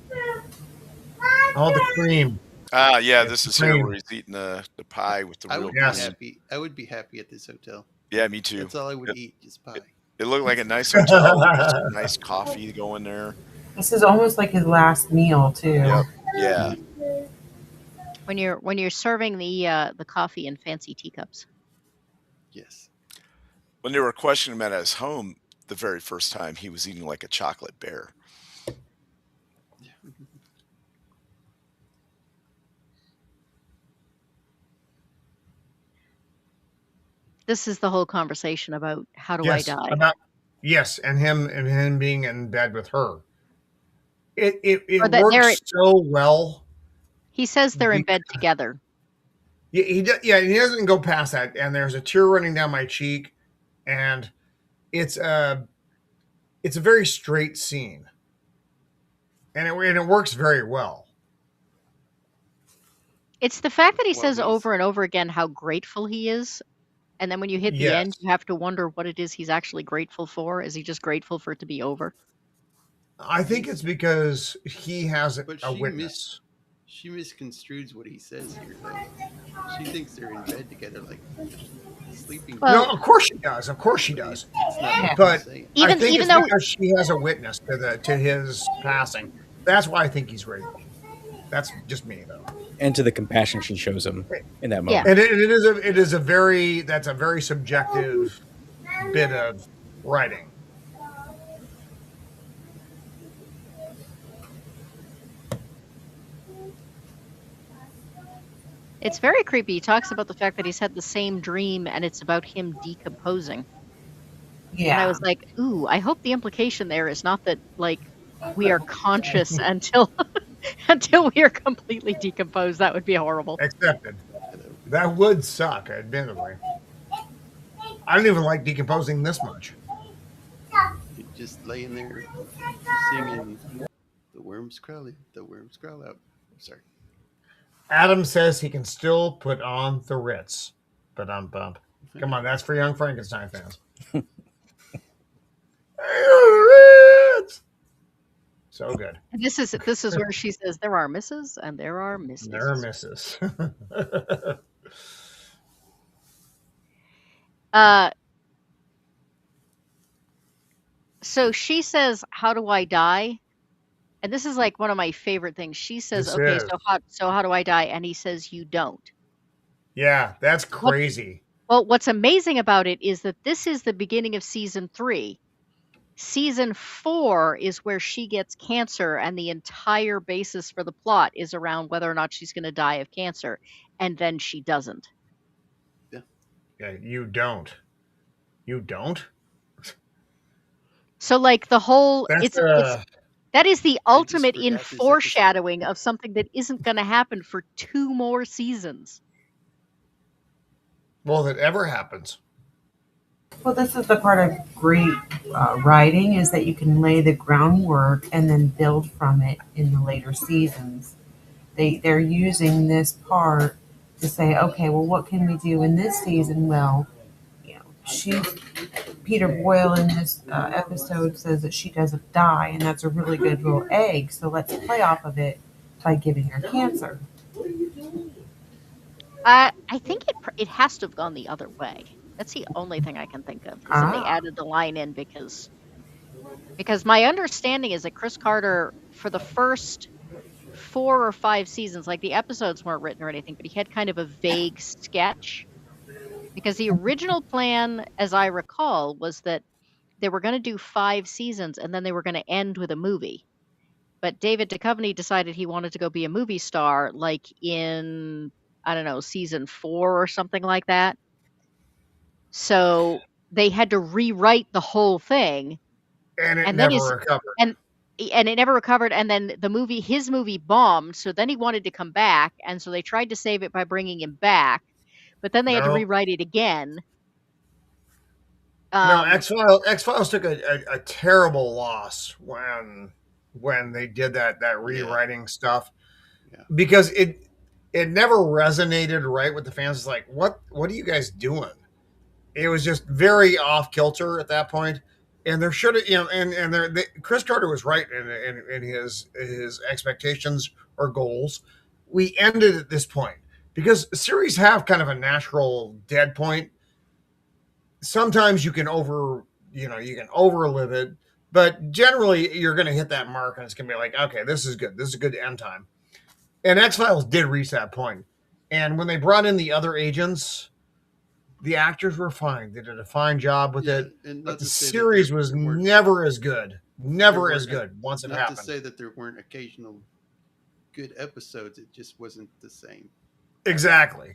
All the cream. Yeah, this is here where he's eating the pie with the real cream. I would be happy at this hotel. Yeah, me too. That's all I would eat, just pie. It looked like a nice hotel with just some nice coffee going there. This is almost like his last meal too. Yep. Yeah. When you're serving the coffee in fancy teacups. Yes. When they were questioning him at his home the very first time, he was eating like a chocolate bear. This is the whole conversation about how do I die? Yes, and him being in bed with her. It Or that works so well. He says they're in bed together. Yeah, he doesn't go past that, and there's a tear running down my cheek, and it's a very straight scene, and it works very well. It's the fact that he says over and over again how grateful he is, and then when you hit the end, you have to wonder what it is he's actually grateful for. Is he just grateful for it to be over? I think it's because he has a witness. She misconstrues what he says here, though. She thinks they're in bed together, like sleeping. Well, no, of course she does. Of course she does. But I think it's because she has a witness to his passing. That's why I think he's grateful. That's just me, though. And to the compassion she shows him in that moment. And it is a very subjective bit of writing. It's very creepy. He talks about the fact that he's had the same dream and it's about him decomposing. Yeah. And I was like, ooh, I hope the implication there is not that like we are conscious until we are completely decomposed. That would be horrible. Accepted. That would suck, admittedly. I don't even like decomposing this much. You're just laying there singing, "The worms crawling, the worms crawl out." I'm sorry. Adam says he can still put on the Ritz. But bump. Come on, that's for Young Frankenstein fans. Ritz! So good. This is where she says there are misses and there are misses. There are misses. So she says, "How do I die?" And this is like one of my favorite things. She says, "Okay, so how do I die?" And he says, "You don't." Yeah, that's crazy. What's amazing about it is that this is the beginning of season 3. Season 4 is where she gets cancer, and the entire basis for the plot is around whether or not she's going to die of cancer, and then she doesn't. Yeah, you don't. You don't. So, like the whole, that is the ultimate in foreshadowing of something that isn't going to happen for 2 more seasons. Well, if it ever happens. Well, this is the part of great writing, is that you can lay the groundwork and then build from it in the later seasons. They're using this part to say, okay, well, what can we do in this season? Well, you know, Peter Boyle in this episode says that she doesn't die, and that's a really good little egg. So let's play off of it by giving her cancer. I think it has to have gone the other way. That's the only thing I can think of. Is that they added the line in because my understanding is that Chris Carter, for the first 4 or 5 seasons, like the episodes weren't written or anything, but he had kind of a vague sketch. Because the original plan, as I recall, was that they were going to do 5 seasons and then they were going to end with a movie. But David Duchovny decided he wanted to go be a movie star, like in, I don't know, season 4 or something like that. So they had to rewrite the whole thing. And it never recovered. And it never recovered. And then his movie bombed. So then he wanted to come back. And so they tried to save it by bringing him back. But then they had to rewrite it again. No, X-Files took a terrible loss when they did that rewriting stuff, because it never resonated right with the fans. It's like, what are you guys doing? It was just very off kilter at that point, and there should have, and Chris Carter was right in his expectations or goals. We ended at this point because series have kind of a natural dead point. sometimes you can overlive it, but generally you're going to hit that mark and it's going to be like, okay, this is good. This is a good end time. And X-Files did reach that point. And when they brought in the other agents, the actors were fine. They did a fine job with it. And but the series was never as good. Never as good once it happened. Not to say that there weren't occasional good episodes. It just wasn't the same. Exactly.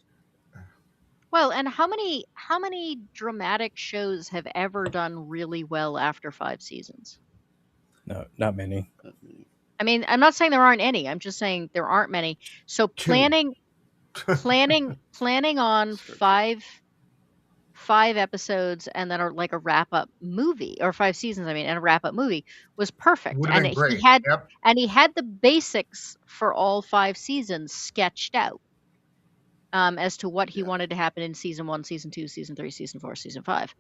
Well, and how many dramatic shows have ever done really well after 5 seasons? No, not many. I mean, I'm not saying there aren't any. I'm just saying there aren't many. So planning on five episodes and then like a wrap up movie, or 5 seasons, and a wrap up movie was perfect. Would've been great. He had the basics for all 5 seasons sketched out. As to what he wanted to happen in season 1, season 2, season 3, season 4, season 5.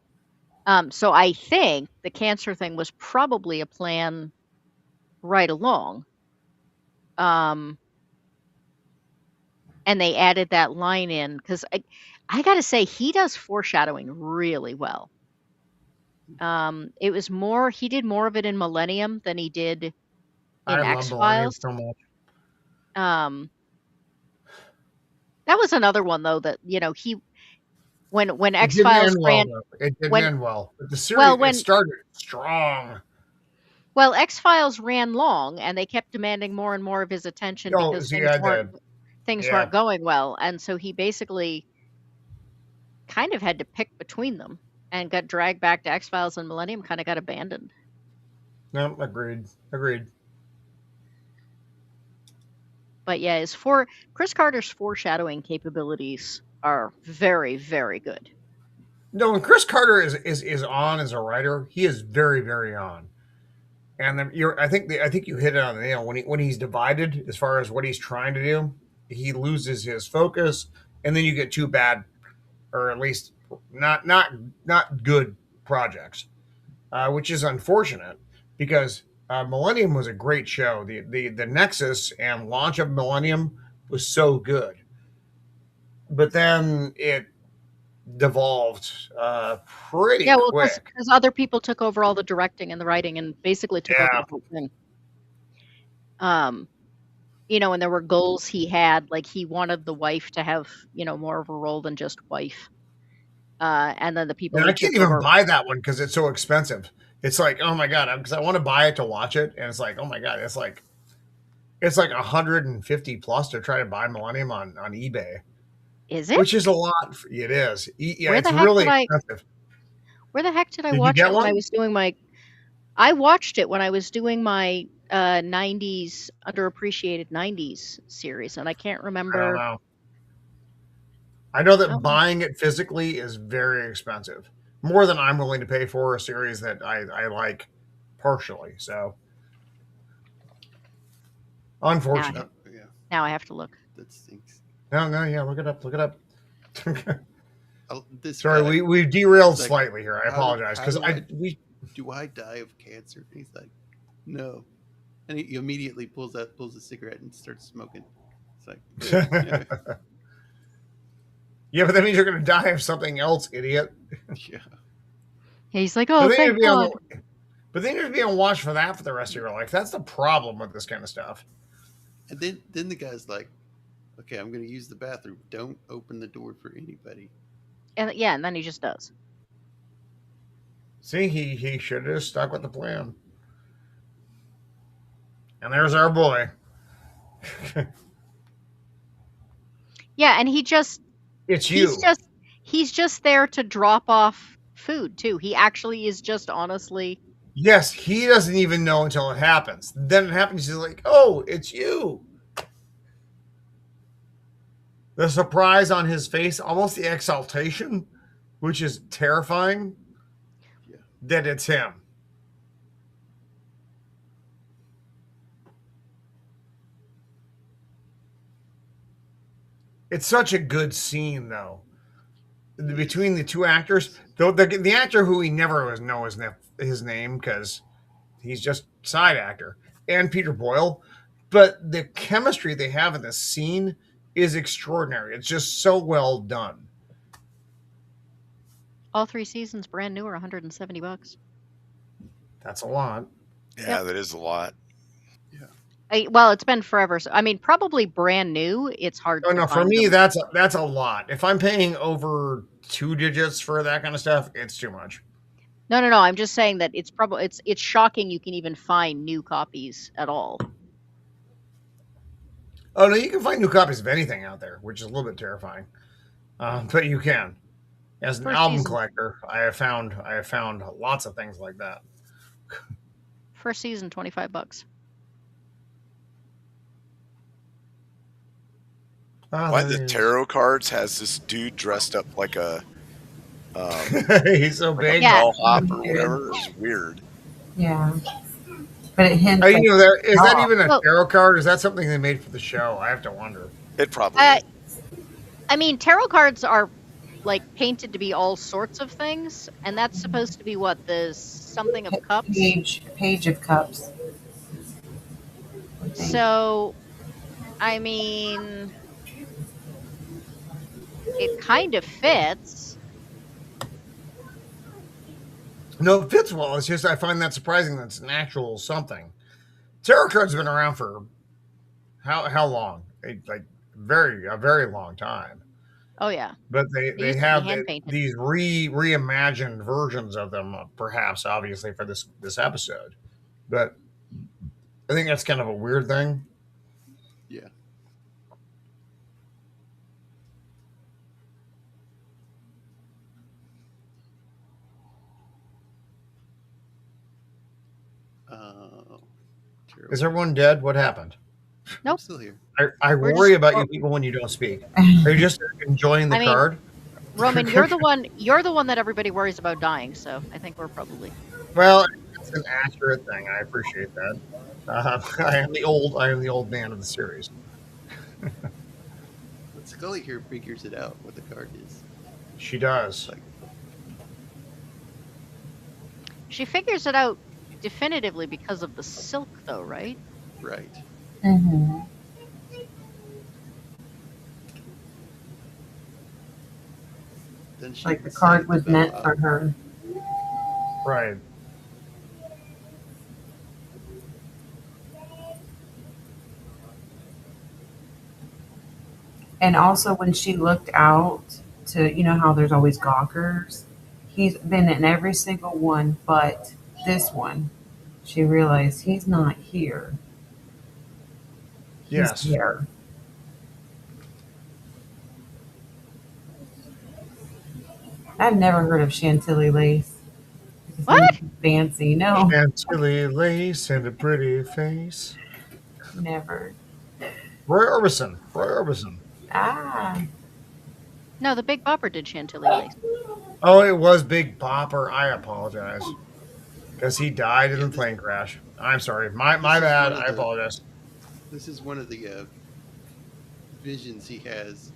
So I think the cancer thing was probably a plan right along. And they added that line in because I got to say he does foreshadowing really well. It was he did more of it in Millennium than he did in X-Files. So much. That was another one though that when X-Files ran, it didn't end well. But the series it started strong. Well, X-Files ran long, and they kept demanding more and more of his attention because things weren't going well, and so he basically kind of had to pick between them and got dragged back to X-Files, and Millennium kind of got abandoned. No, agreed. But yeah, Chris Carter's foreshadowing capabilities are very, very good. No, when Chris Carter is on as a writer, he is very, very on. And I think you hit it on the nail. When he's divided as far as what he's trying to do, he loses his focus, and then you get 2 bad, or at least not good projects, which is unfortunate because Millennium was a great show. The Nexus and launch of Millennium was so good, but then it devolved pretty quick. Because other people took over all the directing and the writing and basically took over the whole thing. And there were goals he had, like he wanted the wife to have more of a role than just wife. And then the people. And I can't even buy that one because it's so expensive. It's like, oh my god, because I want to buy it to watch it, and it's like, oh my god, it's like $150 plus to try to buy Millennium on eBay. Is it? Which is a lot. It is. Yeah, it's really expensive. Where the heck did I watch it when I was doing my? I watched it when I was doing my 90s underappreciated 90s series, and I can't remember. I don't know. I know that buying it physically is very expensive, more than I'm willing to pay for a series that I like partially. So, unfortunate. Now I have to look. That stinks. No, yeah, look it up. Sorry, we derailed slightly here. I apologize because do I die of cancer? And he's like, no, and he immediately pulls a cigarette and starts smoking. It's like, yeah, but that means you're going to die of something else, idiot. Yeah. He's like, oh, thank God. But then you're being watched for that for the rest of your life. That's the problem with this kind of stuff. And then the guy's like, okay, I'm going to use the bathroom. Don't open the door for anybody. And then he just does. See, he should have stuck with the plan. And there's our boy. Yeah, and it's you. He's just there to drop off food too. He actually is just honestly. Yes, he doesn't even know until it happens. Then it happens. He's like, "Oh, it's you." The surprise on his face, almost the exaltation, which is terrifying. Yeah. That it's him. It's such a good scene, though. Between the 2 actors, though the actor who we never know his name because he's just side actor, and Peter Boyle, but the chemistry they have in this scene is extraordinary. It's just so well done. All 3 seasons, brand new, are $170. That's a lot. Yeah, that is a lot. Well, it's been forever. So, I mean, probably brand new. It's hard Oh to no, for find me them. that's a lot. If I'm paying over 2 digits for that kind of stuff, it's too much. No. I'm just saying that it's shocking you can even find new copies at all. Oh no, you can find new copies of anything out there, which is a little bit terrifying. But you can. As an First album season. collector, I have found lots of things like that. First season, $25. Why the tarot cards has this dude dressed up like a he's so like big. a bellhop or whatever. It's weird. Yeah. But it hints. You know, that is that even a Well- tarot card? Is that something they made for the show? I have to wonder. It probably is. I mean, tarot cards are like painted to be all sorts of things, and that's supposed to be what, the something of cups. Page of Cups. So, I mean, it kind of fits. No, it fits well. It's just I find that surprising that it's an actual something. Tarot cards have been around for how long? Like a very long time. Oh yeah. But they used to be have hand-painted. these reimagined versions of them, perhaps obviously for this episode. But I think that's kind of a weird thing. Yeah. Is everyone dead? What happened? Nope. I'm still here. I We're worry just- about you people when you don't speak. Are you just enjoying the I mean- card? Roman, you're the one that everybody worries about dying, so I think we're probably. Well, it's an accurate thing. I appreciate that. I am the old man of the series. But Scully here figures it out what the card is. She does. Like, She figures it out definitively because of the silk, though, right? right. Mm-hmm. Then she Like the decides card was to meant bow for out. her. Right. And also when she looked out to, you know how there's always gawkers? He's been in every single one but this one. She realized he's not here. He's Yes. here. I've never heard of Chantilly lace. What? Fancy. No, Chantilly lace and a pretty face. never. Roy Orbison. Ah. No, the Big Bopper did Chantilly lace. Oh, it was Big Bopper. I apologize. Because he died in the plane crash. I'm sorry. My is bad. one of I the- apologize. This is one of the visions he has.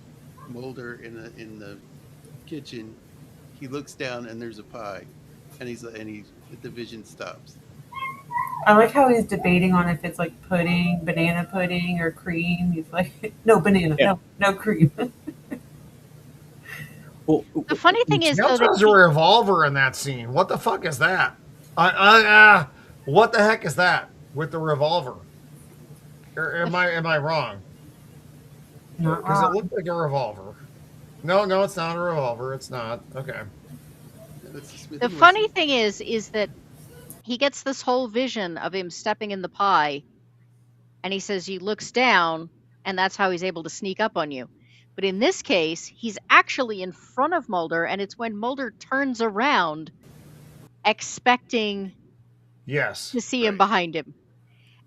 Mulder in the kitchen. He looks down and there's a pie, and the vision stops. I like how he's debating on if it's like pudding, banana pudding, or cream. He's like, no banana, Yeah. no cream. Well, The funny thing is, He though, also has a revolver in that scene. What the fuck is that? What the heck is that with the revolver? Or am I wrong? Not Because it wrong. looked like a revolver. No, it's not a revolver. It's not. Okay. It's a Smith the and funny Wesson. thing is that he gets this whole vision of him stepping in the pie, and he says he looks down, and that's how he's able to sneak up on you. But in this case, he's actually in front of Mulder, and it's when Mulder turns around, expecting Yes. to see him Right. behind him.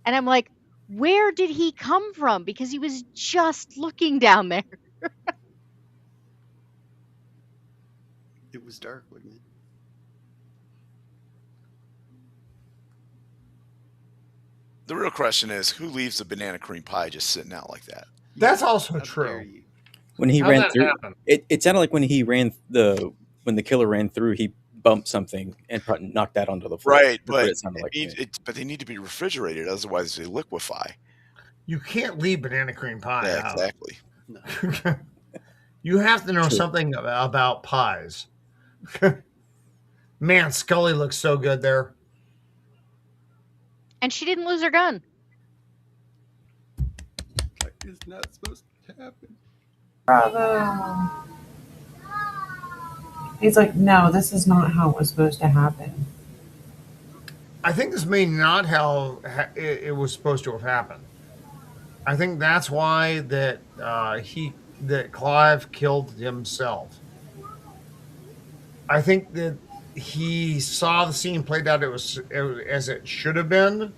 And I'm like, where did he come from? Because he was just looking down there. It was dark, wasn't it? The real question is, who leaves a banana cream pie just sitting out like that? That's also How dare true. you. when he How'd ran that through, happen? it sounded like when the killer ran through, he bumped something and knocked that onto the floor. Right, That's what but it sounded like. to me. but they need to be refrigerated, otherwise they liquefy. You can't leave banana cream pie Yeah, out. exactly. You have to know True. something about pies. Man, Scully looks so good there. And she didn't lose her gun. That is not supposed to happen. Bravo. He's like, no, this is not how it was supposed to happen. I think this may not how it was supposed to have happened. I think that's why that Clive killed himself. I think that he saw the scene played out as it should have been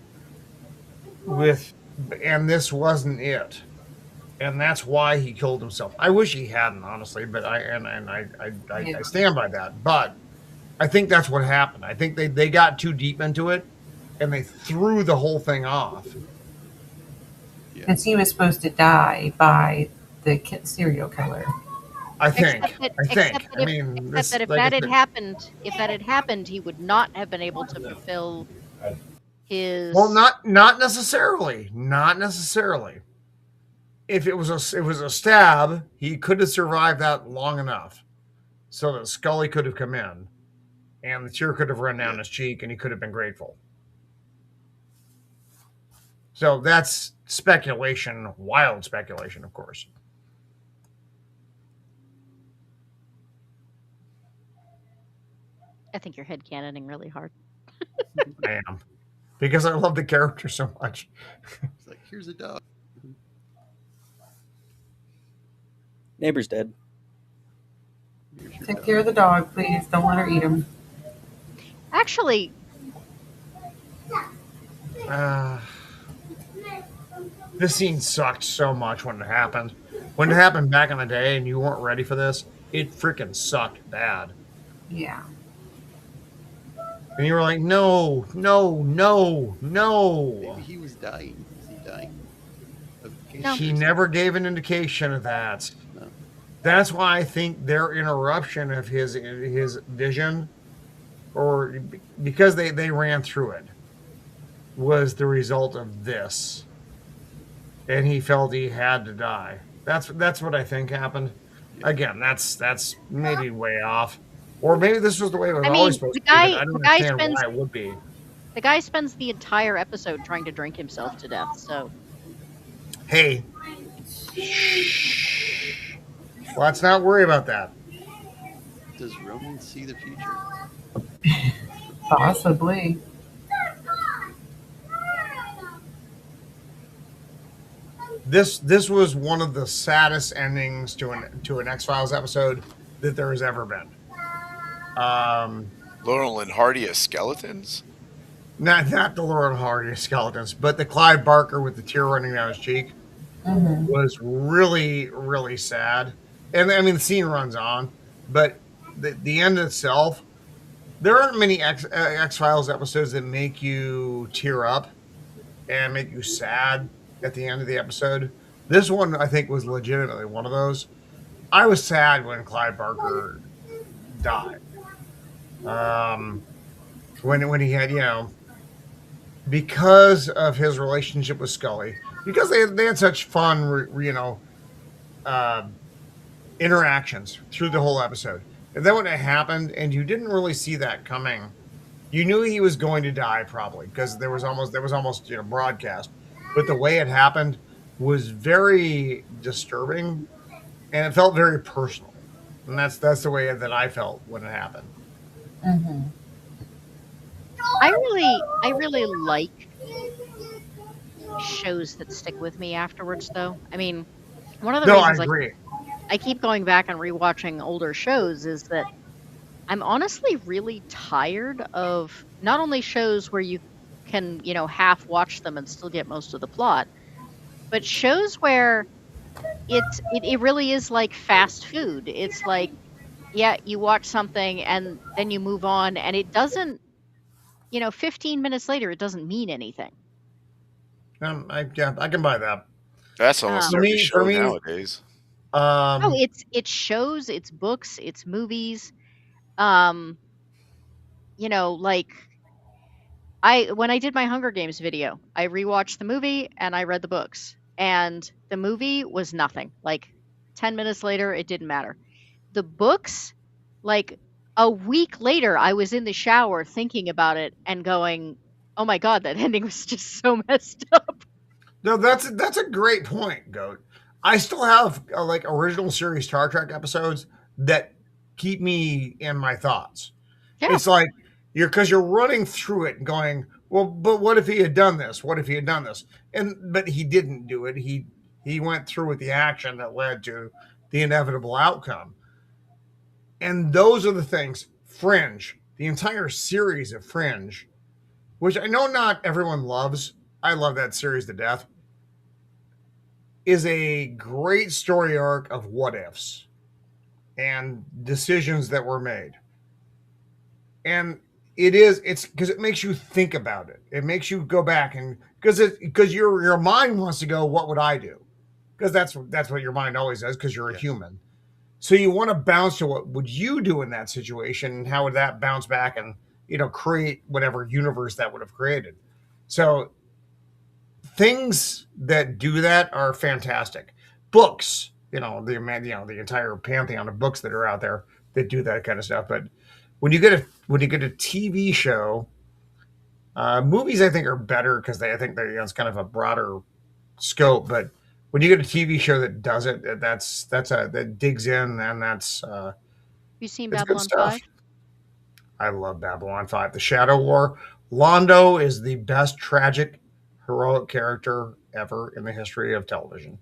and this wasn't it. And that's why he killed himself. I wish he hadn't, honestly, but I stand by that. But I think that's what happened. I think they got too deep into it and they threw the whole thing off. Because he was supposed to die by the serial killer. I think. Except that if that had happened, he would not have been able to fulfill his. Well, not necessarily. Not necessarily. If it was a stab, he could have survived that long enough so that Scully could have come in and the tear could have run down his cheek and he could have been grateful. So that's speculation, wild speculation, of course. I think you're headcanoning really hard. I am. Because I love the character so much. It's like, here's a dog. Neighbor's dead. Take care of the dog, please. Don't let her eat him. Actually, this scene sucked so much when it happened. When it happened back in the day and you weren't ready for this, it freaking sucked bad. Yeah. And you were like, no. Maybe he was dying. Is he dying? No. He never gave an indication of that. No. That's why I think their interruption of his vision, or because they ran through it, was the result of this. And he felt he had to die. That's what I think happened. Again, that's maybe way off. Or maybe this was the way it was always supposed to be. I don't understand why it would be. The guy spends the entire episode trying to drink himself to death, so. Hey. Let's not worry about that. Does Roman see the future? Possibly. This was one of the saddest endings to an X-Files episode that there has ever been. Laurel and Hardy as skeletons? Not the Laurel and Hardy skeletons, but the Clyde Barker with the tear running down his cheek was really, really sad. And I mean, the scene runs on, but the end itself, there aren't many X-Files episodes that make you tear up and make you sad at the end of the episode. This one, I think, was legitimately one of those. I was sad when Clyde Barker died. When he had, because of his relationship with Scully, because they had such fun, interactions through the whole episode. And then when it happened, and you didn't really see that coming, you knew he was going to die probably because there was almost broadcast. But the way it happened was very disturbing, and it felt very personal. And that's the way that I felt when it happened. Mm-hmm. I really like shows that stick with me afterwards, though. I mean, one of the reasons I agree. I keep going back and rewatching older shows is that I'm honestly really tired of not only shows where you can, half watch them and still get most of the plot, but shows where it really is like fast food. It's like, yeah, you watch something and then you move on, and it doesn't, 15 minutes later, it doesn't mean anything. I can buy that. That's almost every show me, nowadays. It's shows, it's books, it's movies. Like when I did my Hunger Games video, I rewatched the movie and I read the books, and the movie was nothing. Like 10 minutes later, it didn't matter. The books, like a week later, I was in the shower thinking about it and going, "Oh my god, that ending was just so messed up." No, that's a great point, Goat. I still have like original series Star Trek episodes that keep me in my thoughts. Yeah. It's like because you're running through it and going, well, but what if he had done this? What if he had done this? But he didn't do it. He went through with the action that led to the inevitable outcome. And those are the things. Fringe, the entire series of Fringe, which I know not everyone loves. I love that series to death, is a great story arc of what ifs and decisions that were made. And it's because it makes you think about it. It makes you go back and because your mind wants to go, what would I do? Because that's what your mind always does, because you're a human. So you want to bounce to what would you do in that situation, and how would that bounce back and create whatever universe that would have created. So things that do that are fantastic. Books, the entire pantheon of books that are out there that do that kind of stuff. But when you get a TV show, movies I think are better because I think it's kind of a broader scope. But when you get a TV show that does it, that digs in, and that's You seen it's good Babylon stuff. 5? I love Babylon 5. The Shadow War. Londo is the best tragic, heroic character ever in the history of television.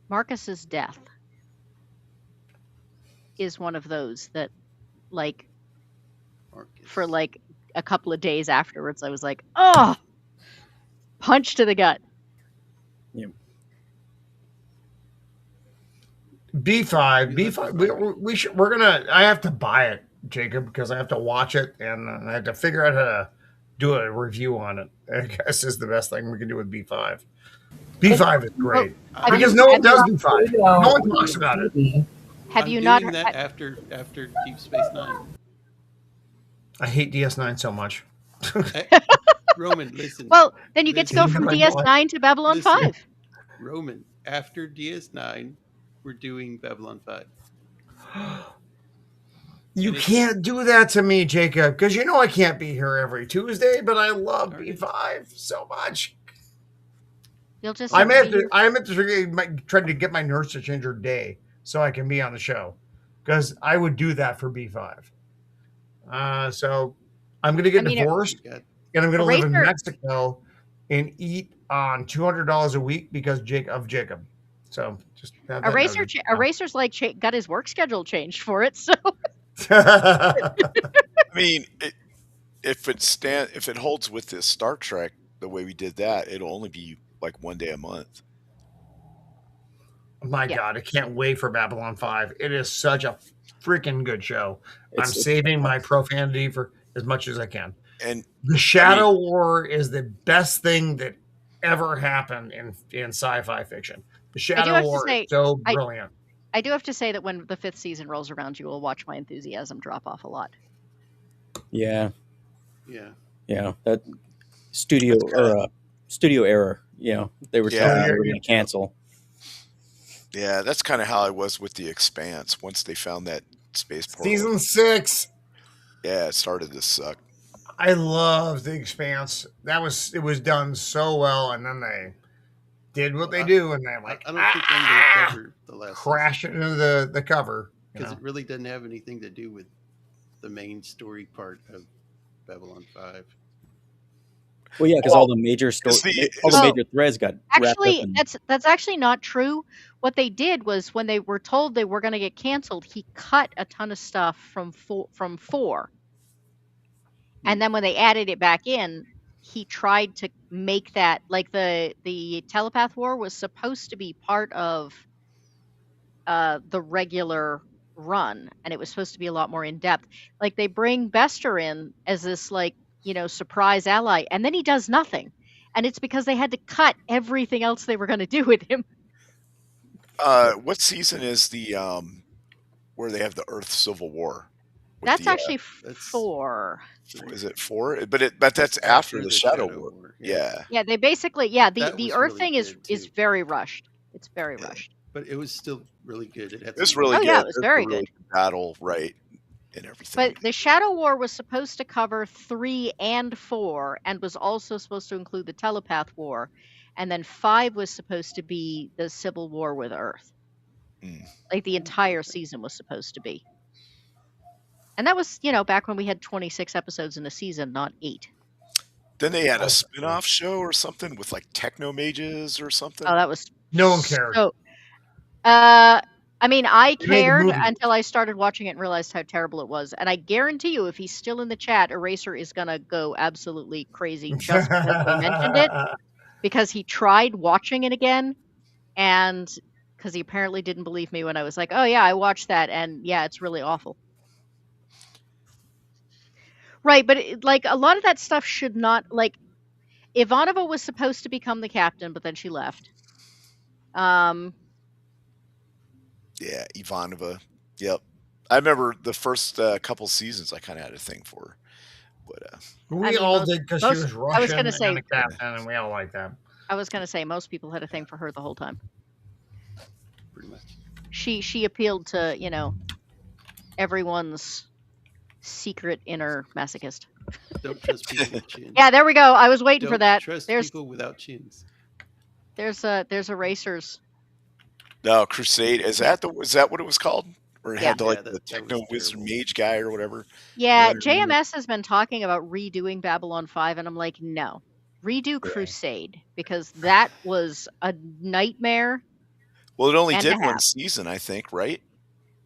Marcus's death is one of those that, like, for like a couple of days afterwards, I was like, oh, punch to the gut. Yep. B5. We're gonna. I have to buy it, Jacob, because I have to watch it and I have to figure out how to do a review on it. I guess is the best thing we can do with B5. B5 is great because no one does B5. No one talks about it. Have I'm you not doing heard that after Deep Space Nine? I hate DS9 so much. Roman, listen. Well, then you get to go Listen, from my DS9 to Babylon Listen. 5. Roman, after DS9, we're doing Babylon 5. You can't do that to me, Jacob, because I can't be here every Tuesday, but I love B5 so much. You'll just I have to try to get my nurse to change her day so I can be on the show, because I would do that for B5. So I'm going to get divorced, and I'm going to live in Mexico and eat on $200 a week because of Jacob. So just Eraser's like got his work schedule changed for it. So I mean, if it holds with this Star Trek the way we did that, it'll only be like one day a month. My God, I can't wait for Babylon 5. It is such a freaking good show. I'm saving my profanity for as much as I can. And the Shadow War is the best thing that ever happened in sci-fi fiction. The Shadow War is so brilliant. I do have to say that when the 5th season rolls around, you will watch my enthusiasm drop off a lot. Yeah. That studio error. They were saying they were going to cancel. Yeah, that's kind of how I was with The Expanse. Once they found that space portal. Season 6. Yeah, it started to suck. I love The Expanse. It was done so well, and then they did what they do, and they're like, I don't think I'm going to cover the last crash it into the cover. Because it really doesn't have anything to do with the main story part of Babylon 5. Well, yeah, because all the major major threads got actually wrapped up that's actually not true. What they did was when they were told they were going to get canceled, he cut a ton of stuff from 4, and then when they added it back in, he tried to make that like the telepath war was supposed to be part of the regular run, and it was supposed to be a lot more in depth. Like they bring Bester in as this surprise ally, and then he does nothing, and it's because they had to cut everything else they were going to do with him. What season is the where they have the Earth Civil War? That's actually 4. Is it 4? But that's after the Shadow War. Yeah. Yeah, they basically the Earth really thing is very rushed. It's very rushed. but it was still really good. It had It was some really Oh good. yeah, it was There's a very really good. battle, right, and everything. But the Shadow War was supposed to cover 3 and 4, and was also supposed to include the Telepath War, and then 5 was supposed to be the Civil War with Earth. Mm. Like the entire season was supposed to be. And that was, back when we had 26 episodes in a season, not 8. Then they had a Oh, spin-off show or something with like techno mages or something. Oh, that was No one cared. So, I mean, I They made the cared movie. until I started watching it and realized how terrible it was. And I guarantee you, if he's still in the chat, Eraser is gonna go absolutely crazy just because we mentioned it. Because he tried watching it again, and because he apparently didn't believe me when I was like, "Oh yeah, I watched that, and yeah, it's really awful." Right, but like a lot of that stuff should not like. Ivanova was supposed to become the captain, but then she left. Yeah, Ivanova. Yep. I remember the first couple seasons I kind of had a thing for her. But We I mean, all most- did because she most- was I was Russian gonna say- and a captain, and we all like that. I was gonna say most people had a thing for her the whole time. pretty much. She appealed to everyone's secret inner masochist. Don't trust people with chins. Yeah, there we go. I was waiting Don't for that. trust There's people without chins. there's erasers. no, Crusade is that what it was called? Or it Yeah. had the, like Yeah, the that techno was wizard terrible. mage guy or whatever. Yeah, Yeah. JMS has been talking about redoing Babylon 5, and I'm like, no. Redo Crusade, because that was a nightmare. Well, it only And did a one half. season, I think, right?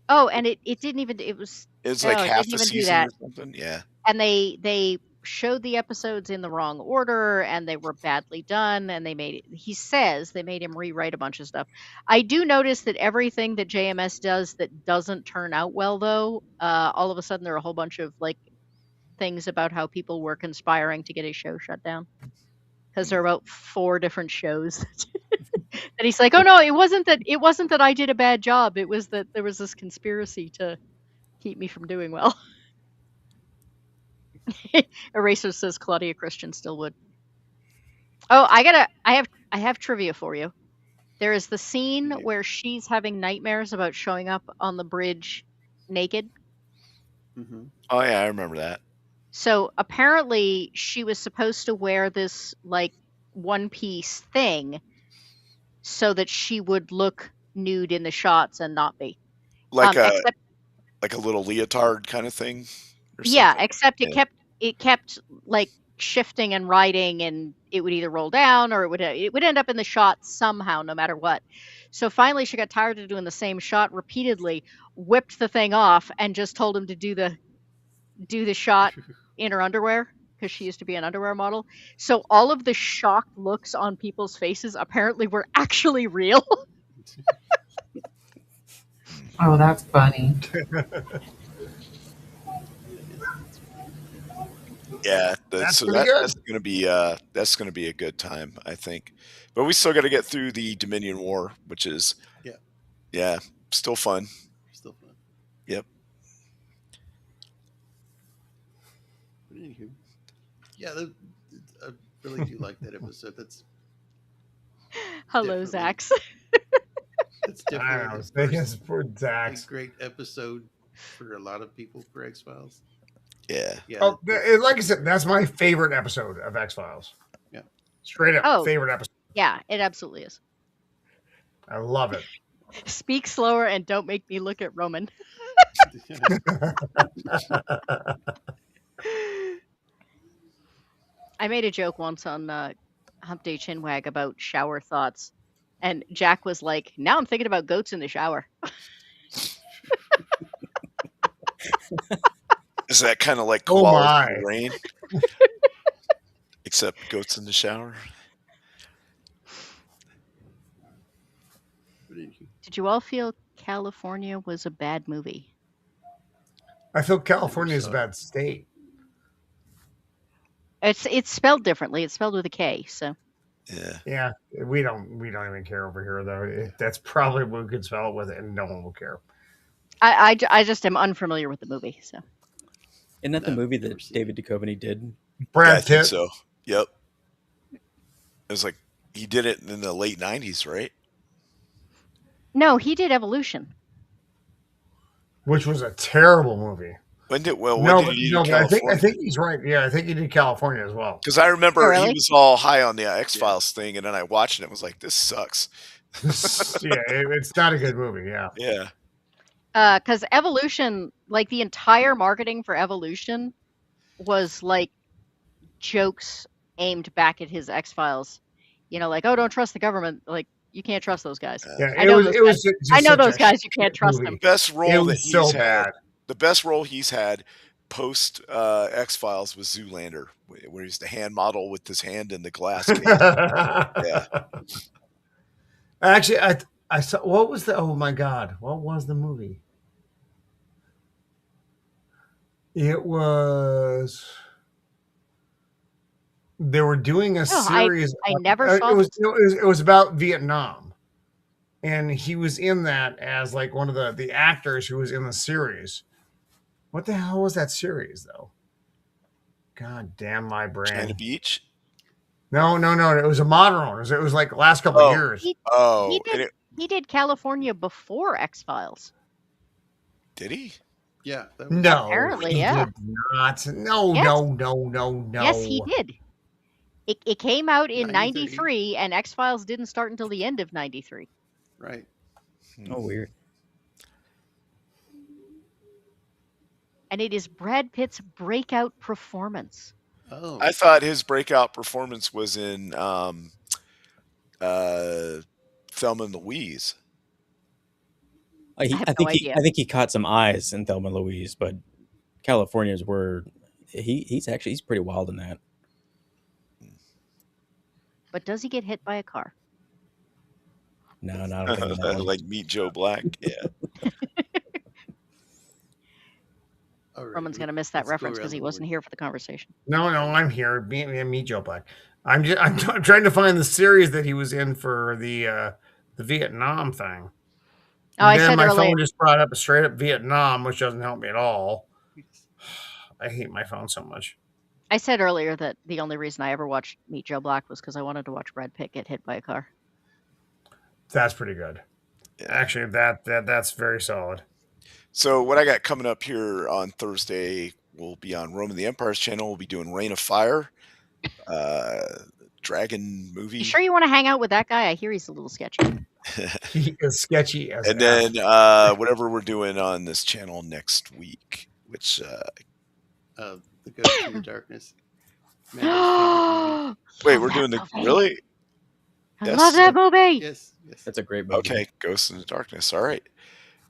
Oh, and it didn't even, it was, It was No, like it half didn't a even do season that. or something. Yeah. and they showed the episodes in the wrong order, and they were badly done, and he says they made him rewrite a bunch of stuff. I do notice that everything that JMS does that doesn't turn out well, though, all of a sudden there are a whole bunch of like things about how people were conspiring to get his show shut down, because there are about 4 different shows and he's like, oh no, it wasn't that I did a bad job, it was that there was this conspiracy to keep me from doing well. Eraser says Claudia Christian still would. Oh, I have trivia for you. There is the scene Okay. where she's having nightmares about showing up on the bridge naked. Mm-hmm. Oh yeah, I remember that. So apparently she was supposed to wear this like one-piece thing so that she would look nude in the shots and not be. Like Except a little leotard kind of thing. Or yeah, something. except it kept like shifting and riding, and it would either roll down or it would end up in the shot somehow, no matter what. So finally she got tired of doing the same shot repeatedly, whipped the thing off, and just told him to do the shot in her underwear, because she used to be an underwear model. So all of the shocked looks on people's faces apparently were actually real. Oh, that's funny. Yeah, That's so pretty good. that's gonna be a good time, I think. But we still got to get through the Dominion War, which is yeah, still fun. Still fun. Yep. But anywho, yeah, I really do like that episode. That's Hello, Definitely. Zax. that's I definitely was the thinking first for Zax. a great episode for a lot of people for X Files. Yeah. Yeah. Oh, like I said, that's my favorite episode of X Files. Yeah. Straight up Oh. favorite episode. Yeah, it absolutely is. I love it. Speak slower and don't make me look at Roman. I made a joke once on Hump Day Chinwag about shower thoughts, and Jack was like, now I'm thinking about goats in the shower. Is that kind of like Oh Koalas my. in the rain? Except goats in the shower. But anywho, Did you all feel California was a bad movie? I feel California is a bad state. It's spelled differently. It's spelled with a K, so. Yeah. Yeah, we don't even care over here though. That's probably what we could spell it with, and no one will care. I just am unfamiliar with the movie, so. Isn't that the No, movie never that seen David Duchovny did? Yeah, I Brad think Pitt. so. Yep. It was like he did it in the late 90s, right? No, he did Evolution. which was a terrible movie. When did No, he do but I California? think he's right. Yeah, I think he did California as well. Because I remember Oh, really? he was all high on the X-Files thing, and then I watched it and was like, this sucks. Yeah, it's not a good movie. Yeah. Yeah. Because Evolution, like the entire marketing for Evolution was like jokes aimed back at his X-Files. You know, like, oh, don't trust the government. Like, you can't trust those guys. Yeah, I know those guys. just I know such those a guys. You shit can't trust movie. them. Best It role that was he's so had. bad. The best role he's had post X-Files was Zoolander, where he's the hand model with his hand in the glass case. Yeah. Actually, I saw, what was the, oh my God, what was the movie? It was, they were doing a series. I never saw it was about Vietnam. And he was in that as like one of the actors who was in the series. What the hell was that series though? God damn my brain. China Beach? No. It was a modern one. It was like the last couple of years. He did California before X-Files. Did he? Yeah. That was, No. Apparently, he yeah. did not. No, Yes. no. Yes, he did. It came out in 93. 93, and X-Files didn't start until the end of 93. right. Oh, weird. And it is Brad Pitt's breakout performance. Oh. I thought his breakout performance was in Thelma and Louise. I have no idea. think he caught some eyes in Thelma and Louise, but California's where he's pretty wild in that. But does he get hit by a car? No, not I don't think that one. Like Meet Joe Black. Yeah. All right, Roman's going to miss that let's go reference around because he the wasn't board. here for the conversation. No, I'm here. Me, Joe Black. I'm trying to find the series that he was in for the Vietnam thing. Oh, I then said my earlier. phone just brought up a straight up Vietnam, which doesn't help me at all. I hate my phone so much. I said earlier that the only reason I ever watched Meet Joe Black was because I wanted to watch Brad Pitt get hit by a car. That's pretty good. Yeah. Actually, that's very solid. So what I got coming up here on Thursday will be on Roman the Empire's channel. We'll be doing Reign of Fire, dragon movie. You sure you want to hang out with that guy? I hear he's a little sketchy. He is sketchy as And F. then whatever we're doing on this channel next week, which The Ghost in the Darkness. Mando's wait, we're doing the really? I Yes. love that movie. favorite movie. Yes. That's a great movie. Okay, Ghost in the Darkness. All right.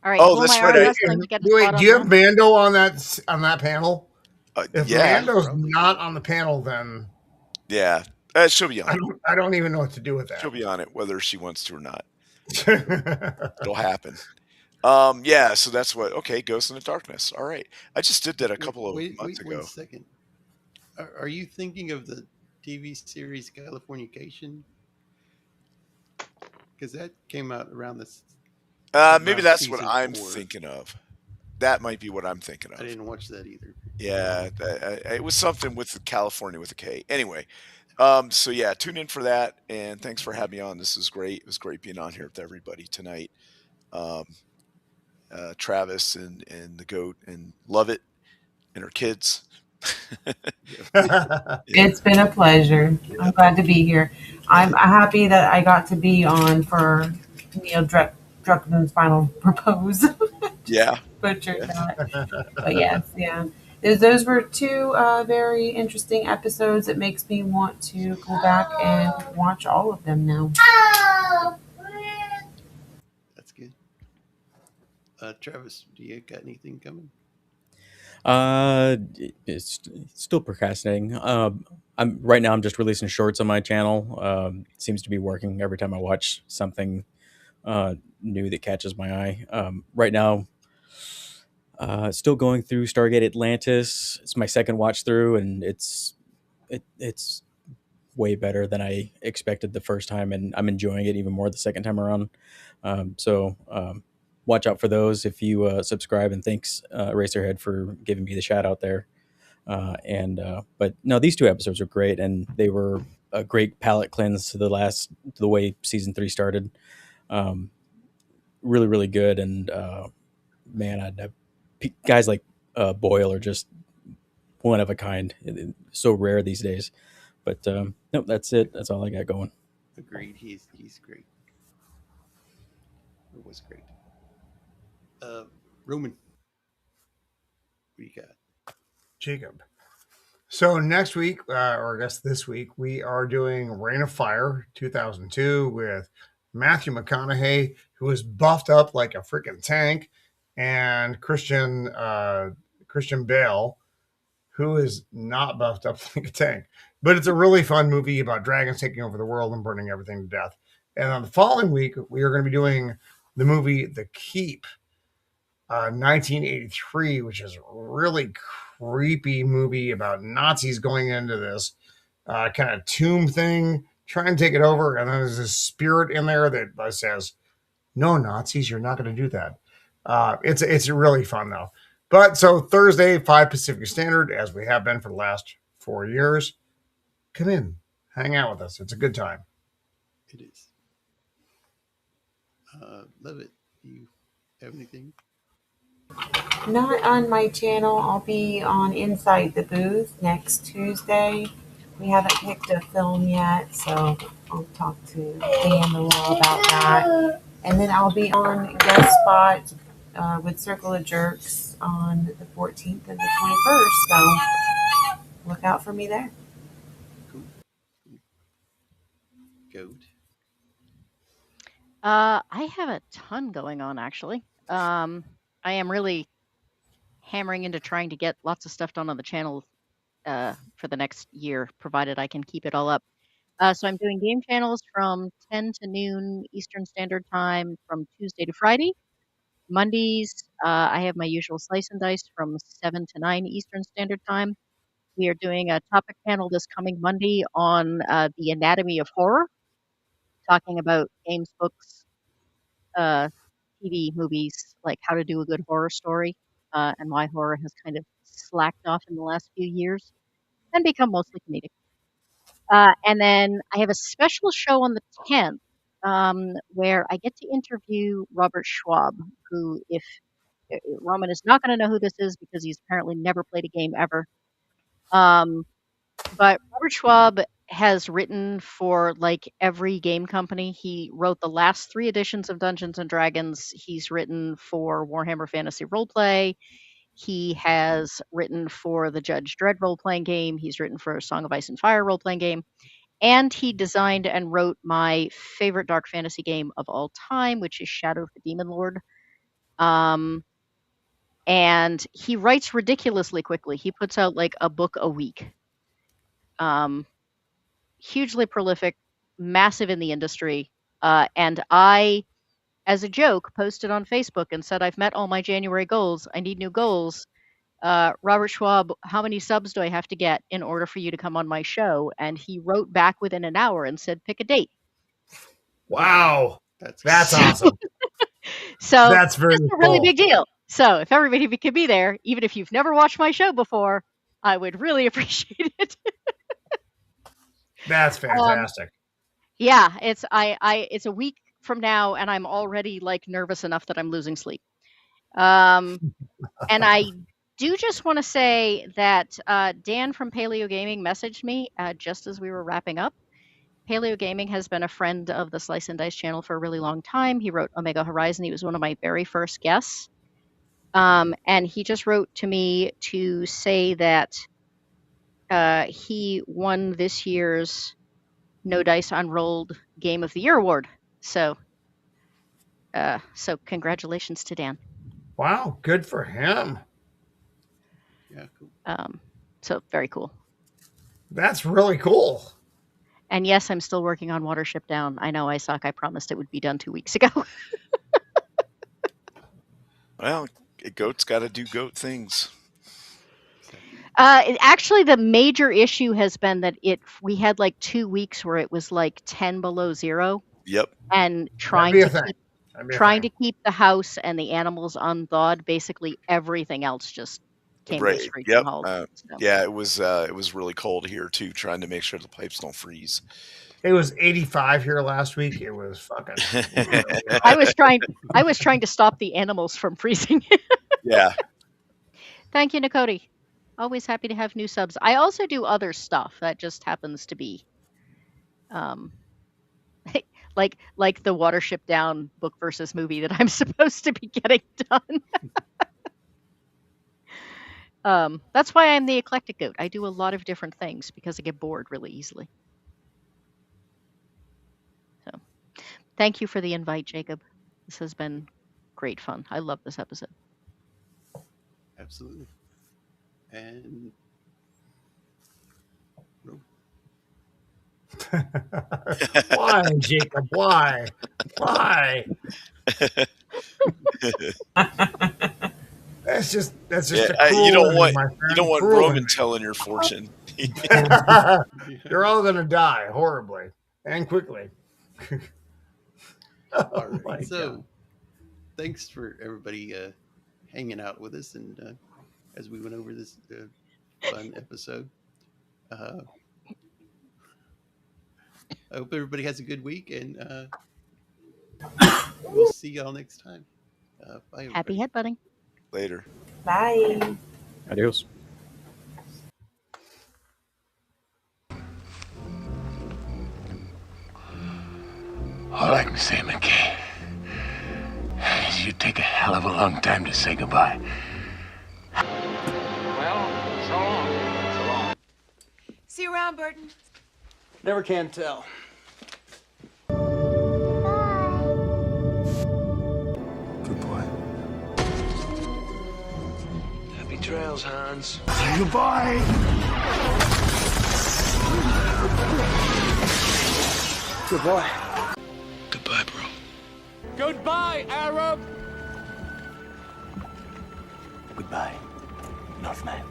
All right. Oh, pull that's my arm right. wrestling to get a Wait, spot do you on have that. Mando on that panel? If Yeah, Mando's probably. not on the panel, then yeah. She'll be on. I don't even know what to do with She'll that. be on it, whether she wants to or not. Yeah. It'll happen. Yeah. So that's what. Okay, Ghost in the Darkness. All right. I just did that a couple of months ago. 1 second. Are you thinking of the TV series Californication? Because that came out around this. Maybe around that's what season I'm 4. thinking of. That might be what I'm thinking of. I didn't watch that either. Yeah, it was something with California with a K. Anyway, so yeah, tune in for that, and thanks for having me on. This is great. It was great being on here with everybody tonight. Travis and the goat and Lovett and her kids. It's been a pleasure. I'm glad to be here. I'm happy that I got to be on for Neil Druckmann's final Repose. Yeah. Butchered that. But yes, yeah. Those were two very interesting episodes. It makes me want to go back and watch all of them now. That's good. Travis, do you got anything coming? It's still procrastinating. I'm right now. I'm just releasing shorts on my channel. Seems to be working every time I watch something new that catches my eye. Right now, still going through Stargate Atlantis. It's my second watch through, and it's way better than I expected the first time, and I'm enjoying it even more the second time around. So watch out for those if you subscribe, and thanks Eraserhead for giving me the shout out there. But no, these two episodes are great, and they were a great palate cleanse to the way season 3 started. really, really good. And man, guys like Boyle are just one of a kind. So rare these days. But nope, that's it. That's all I got going. Agreed. He's great. It was great. Roman, what do you got? Jacob. So next week, or I guess this week, we are doing Reign of Fire 2002 with Matthew McConaughey, who is buffed up like a freaking tank, and Christian Bale, who is not buffed up like a tank. But it's a really fun movie about dragons taking over the world and burning everything to death. And on the following week, we are going to be doing the movie The Keep, 1983, which is a really creepy movie about Nazis going into this kind of tomb thing, trying to take it over. And then there's this spirit in there that says, no, Nazis, you're not going to do that. It's really fun, though. But so Thursday, 5 Pacific Standard, as we have been for the last 4 years. Come in, hang out with us. It's a good time. It is. Lovett, do you have anything? Not on my channel. I'll be on Inside the Booth next Tuesday. We haven't picked a film yet, so I'll talk to Dan a little about that. And then I'll be on guest spot with Circle of Jerks on the 14th and the 21st. So look out for me there. Cool. Goat. I have a ton going on, actually. I am really hammering into trying to get lots of stuff done on the channel for the next year, provided I can keep it all up. So I'm doing game channels from 10 to noon Eastern Standard Time from Tuesday to Friday. Mondays, I have my usual slice and dice from 7 to 9 Eastern Standard Time. We are doing a topic panel this coming Monday on the anatomy of horror, talking about games, books, TV, movies, like how to do a good horror story, and why horror has kind of slacked off in the last few years and become mostly comedic. And then I have a special show on the 10th where I get to interview Robert Schwab, who, if Roman is not going to know who this is because he's apparently never played a game ever. But Robert Schwab has written for like every game company. He wrote the last 3 editions of Dungeons and Dragons. He's written for Warhammer Fantasy Roleplay. He has written for the Judge Dredd role-playing game. He's written for Song of Ice and Fire role-playing game. And he designed and wrote my favorite dark fantasy game of all time, which is Shadow of the Demon Lord. And he writes ridiculously quickly. He puts out like a book a week. Hugely prolific, massive in the industry. And I, as a joke, posted on Facebook and said, I've met all my January goals. I need new goals. Robert Schwab, how many subs do I have to get in order for you to come on my show? And he wrote back within an hour and said, pick a date. Wow. That's awesome. So that's very a really big deal. So if everybody could be there, even if you've never watched my show before, I would really appreciate it. That's fantastic. Yeah, it's a week from now, and I'm already like nervous enough that I'm losing sleep. And I do just want to say that Dan from Paleo Gaming messaged me just as we were wrapping up. Paleo Gaming has been a friend of the Slice and Dice channel for a really long time. He wrote Omega Horizon. He was one of my very first guests. And he just wrote to me to say that he won this year's No Dice Unrolled Game of the Year award. So congratulations to Dan. Wow, good for him. Yeah, cool. So very cool. That's really cool. And yes, I'm still working on Watership Down. I know I suck. I promised it would be done 2 weeks ago. Well, a goat's got to do goat things. Actually, the major issue has been that we had like 2 weeks where it was like 10 below zero. Yep. And trying to keep the house and the animals unthawed. Basically, everything else just came to a screeching halt. Yeah, it was really cold here too, trying to make sure the pipes don't freeze. It was 85 here last week. It was fucking. I was trying to stop the animals from freezing. Yeah. Thank you, Nakoti. Always happy to have new subs. I also do other stuff that just happens to be, like the Watership Down book versus movie that I'm supposed to be getting done. That's why I'm the Eclectic Goat. I do a lot of different things because I get bored really easily. So, thank you for the invite, Jacob. This has been great fun. I love this episode. Absolutely. And why, Jacob? Why? That's just Yeah, you don't want Roman telling your fortune. You're all gonna die horribly and quickly. all right. So thanks for everybody hanging out with us and as we went over this fun episode. I hope everybody has a good week, and we'll see y'all next time. Bye, everybody. Happy headbutting. Later. Bye. Adios. All I can say, McKay, is you take a hell of a long time to say goodbye. Well, so long. So long. See you around, Burton. Never can tell. Good boy. Happy trails, Hans. Say goodbye. Good boy. Goodbye, bro. Goodbye, Arab. Goodbye, Northman.